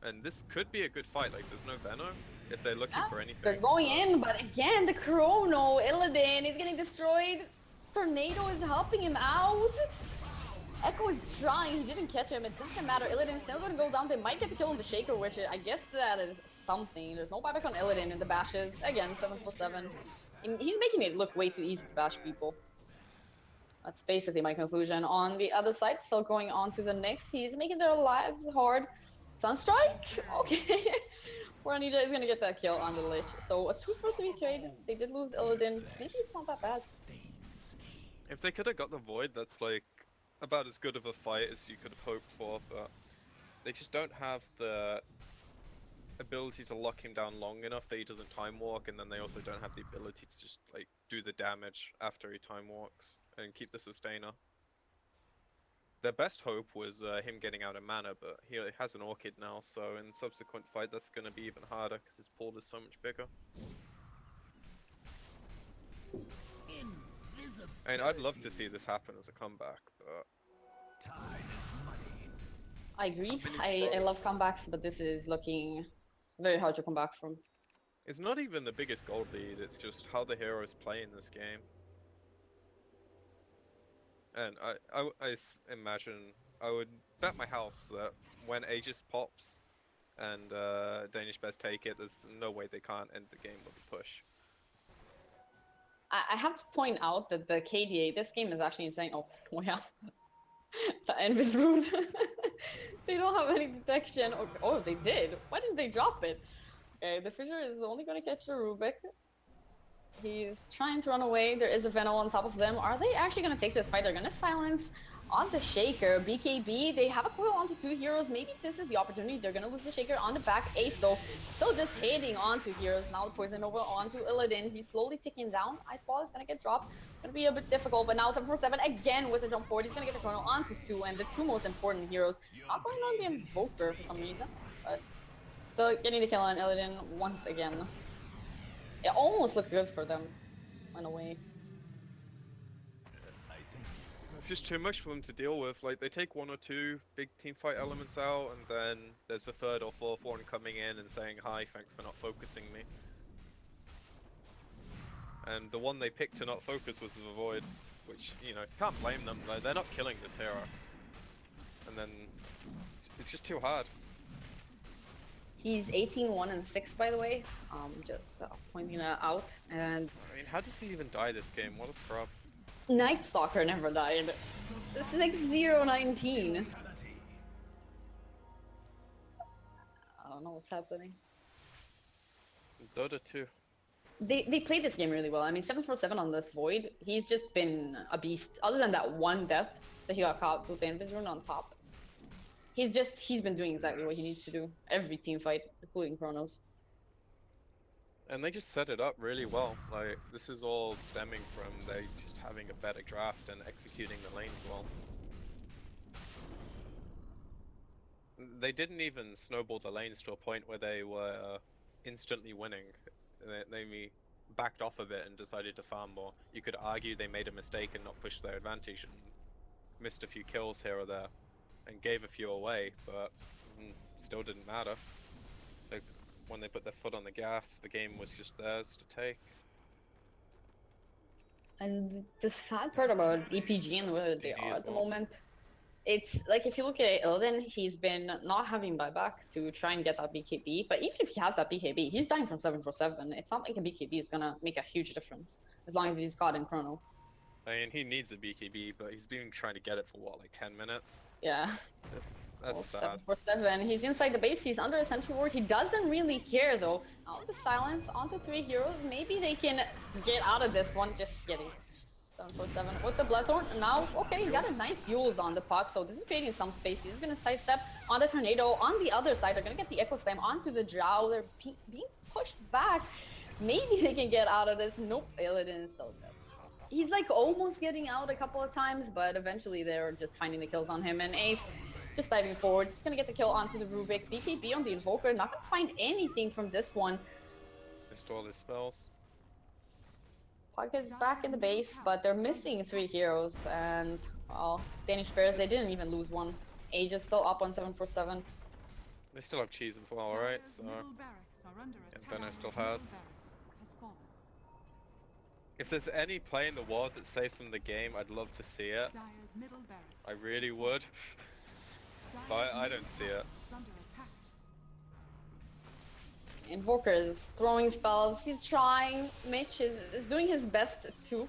And this could be a good fight. Like there's no Venom if they're looking Yeah, for anything. they're going in, but again, the chrono, Illidan is getting destroyed. Tornado is helping him out. Echo is trying, he didn't catch him, it doesn't matter. Illidan's still gonna go down, they might get the kill on the Shaker, which I guess that is something. There's no buyback on Illidan in the bashes. Again, 747. He's making it look way too easy to bash people. That's basically my conclusion. On the other side, still going on to the Knicks, he's making their lives hard. Sunstrike? Okay. Poor Anija is gonna get that kill on the Lich. So a 2-for-3 trade. They did lose Illidan. Maybe it's not that bad. If they could have got the void, that's like about as good of a fight as you could have hoped for, but they just don't have the ability to lock him down long enough that he doesn't time walk, and then they also don't have the ability to just like do the damage after he time walks and keep the sustainer. Their best hope was him getting out of mana, but he has an Orchid now, so in subsequent fight that's going to be even harder because his pool is so much bigger. I mean, I'd love to see this happen as a comeback, but I agree. many I pro- love comebacks, but this is looking very hard to come back from. it's not even the biggest gold lead. It's just how the heroes play in this game. And imagine I would bet my house that when Aegis pops and Danish best take it, there's no way they can't end the game with a push. I have to point out that the KDA, this game is actually insane. Oh, wow. The Envis rune. They don't have any detection. Oh, they did. Why didn't they drop it? Okay, the Fissure is only going to catch the Rubik. He's trying to run away. There is a Venom on top of them. Are they actually going to take this fight? They're going to silence on the Shaker. BKB, they have a coil onto 2 heroes. Maybe this is the opportunity. They're going to lose the Shaker on the back. Ace, though, still just hitting onto heroes. Now the Poison Nova onto Illidan. He's slowly ticking down. Ice Ball is going to get dropped. Going to be a bit difficult, but now 747 again with the jump forward. He's going to get the chrono onto 2, and the 2 most important heroes not going on the Invoker for some reason, but still getting the kill on Illidan once again. It almost looked good for them, in a way. It's just too much for them to deal with. Like, they take 1 or 2 big team fight elements out, and then there's the 3rd or 4th one coming in and saying, hi, thanks for not focusing me. And the one they picked to not focus was the Void, which, you know, can't blame them. Like, they're not killing this hero. And then it's just too hard. He's 18, 1, and 6, by the way. Just pointing that out. And I mean, how did he even die this game? What a scrub. Night Stalker never died. 6-0-19. I don't know what's happening. Dota 2. They played this game really well. I mean, 747 on this Void, he's just been a beast. Other than that one death that he got caught with the Invis rune on top, he's been doing exactly what he needs to do. Every team fight, including Chronos. And they just set it up really well. Like, this is all stemming from they just having a better draft and executing the lanes well. They didn't even snowball the lanes to a point where they were instantly winning. They backed off a bit and decided to farm more. You could argue they made a mistake and not pushed their advantage and missed a few kills here or there and gave a few away, but still didn't matter. Like, when they put their foot on the gas, the game was just theirs to take. And the sad part about EPG and where they DD are as at the well. moment, it's like if you look at Illidan, he's been not having buyback to try and get that BKB. But even if he has that BKB, he's dying from 747. It's not like a BKB is gonna make a huge difference as long as he's got in chrono. I mean, he needs a BKB, but he's been trying to get it for what, like 10 minutes? Yeah. That's Well, sad. 747. He's inside the base. He's under a sentry ward. He doesn't really care though. Now the silence onto 3 heroes. Maybe they can get out of this one. Just kidding. 747 with the Bloodthorn. Now, okay, he got a nice Yules on the puck, so this is creating some space. He's gonna sidestep on the Tornado. On the other side, they're gonna get the Echo Slam onto the Drow. They're being pushed back. Maybe they can get out of this. Nope, Illidan is still dead. He's like almost getting out a couple of times, but eventually they're just finding the kills on him. And Ace just diving forward. He's gonna get the kill onto the Rubik. BKB on the Invoker. Not gonna find anything from this one. Missed all his spells. Puck is back in the base, but they're missing 3 heroes, and well, Danish Bears, they didn't even lose one. Age is still up on 747. They still have cheese as well, right? So, and Benno still has. If there's any play in the world that saves them the game, I'd love to see it. I really would. But I don't see it. Invoker is throwing spells. He's trying. Mitch is doing his best too.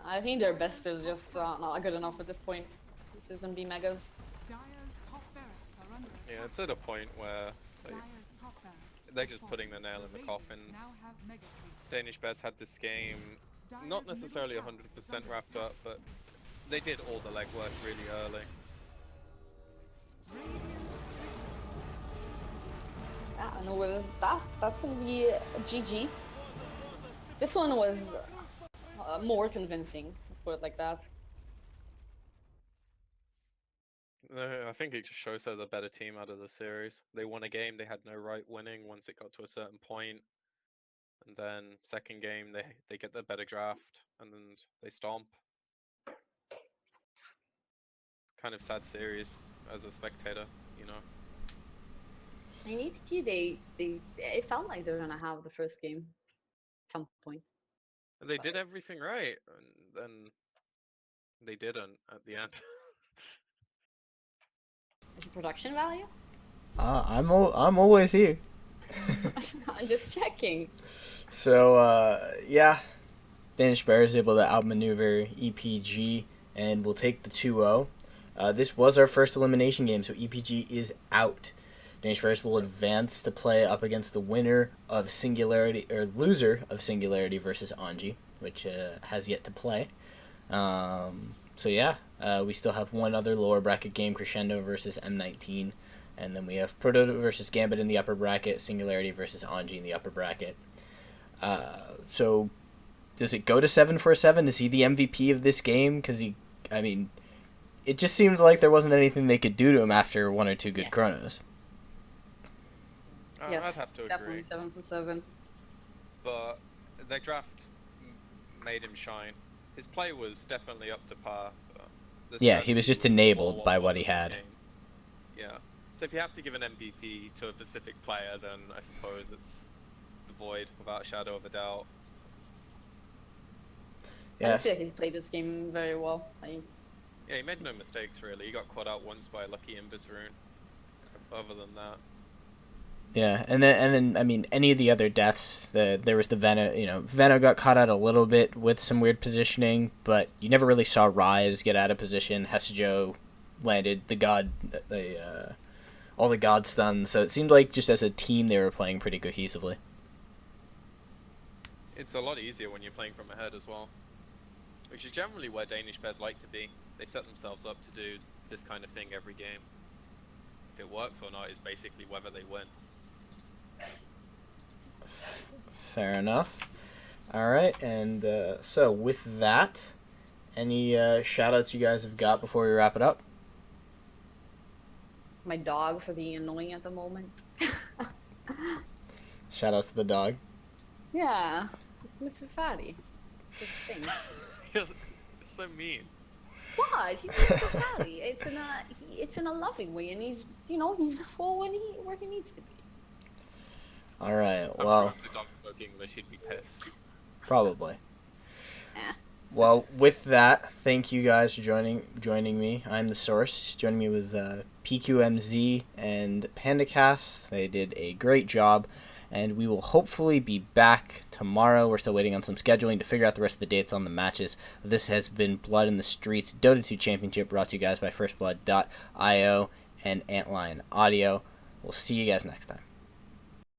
I think their best is just not good enough at this point. This is gonna be megas. Yeah, it's at a point where they're just putting the nail in the coffin. Danish Bears had this game not necessarily 100% wrapped up, but they did all the legwork really early. And with that, that's gonna be a GG. This one was more convincing, let's put it like that. I think it just shows they're the better team out of the series. They won a game they had no right winning once it got to a certain point. and then second game they get the better draft, and then they stomp. Kind of sad series as a spectator, you know. In EPG, it felt like they were gonna have the first game at some point. And they did everything right, and then they didn't at the end. Is it production value? I'm always here. I'm just checking. So yeah, Danish Bear is able to outmaneuver EPG and will take the 2-0. This was our first elimination game, so EPG is out. Danish Bears will advance to play up against the winner of Singularity, or loser of Singularity versus Anji, which has yet to play. So yeah, we still have one other lower bracket game, Crescendo versus M19, and then we have Proto versus Gambit in the upper bracket, Singularity versus Anji in the upper bracket. So does it go to 7-4-7? Is he the MVP of this game? Because it just seemed like there wasn't anything they could do to him after one or two good chronos. Yes, I'd have to definitely agree. 7 for 7. But the draft made him shine. His play was definitely up to par. Yeah, he was just enabled by what he had. Yeah. So if you have to give an MVP to a specific player, then I suppose it's the Void, without a shadow of a doubt. I Yeah, just feel like he's played this game very well. Yeah, he made no mistakes really. He got caught out once by Lucky Imbus Rune. Other than that. yeah, and then I mean, any of the other deaths, there was the Veno. Veno got caught out a little bit with some weird positioning, but you never really saw Rise get out of position. Hesijo landed all the god stuns, so it seemed like just as a team they were playing pretty cohesively. It's a lot easier when you're playing from ahead as well. Which is generally where Danish pairs like to be. They set themselves up to do this kind of thing every game. If it works or not is basically whether they win. Fair enough. All right, and so with that, any shout-outs you guys have got before we wrap it up? My dog for being annoying at the moment. Shout-outs to the dog. Yeah, it's Mr. Fatty. It's a thing. It's so mean. What? He's Mr. Fatty. It's in a loving way, and he's full where he needs to be. All right, I'm well, sure if the dog spoke English, he'd be pissed. probably. Eh. Well, with that, thank you guys for joining me. I'm the Source. Joining me was PQMZ and PandaCast. They did a great job, and we will hopefully be back tomorrow. We're still waiting on some scheduling to figure out the rest of the dates on the matches. This has been Blood in the Streets Dota 2 Championship, brought to you guys by FirstBlood.io and Antline Audio. We'll see you guys next time.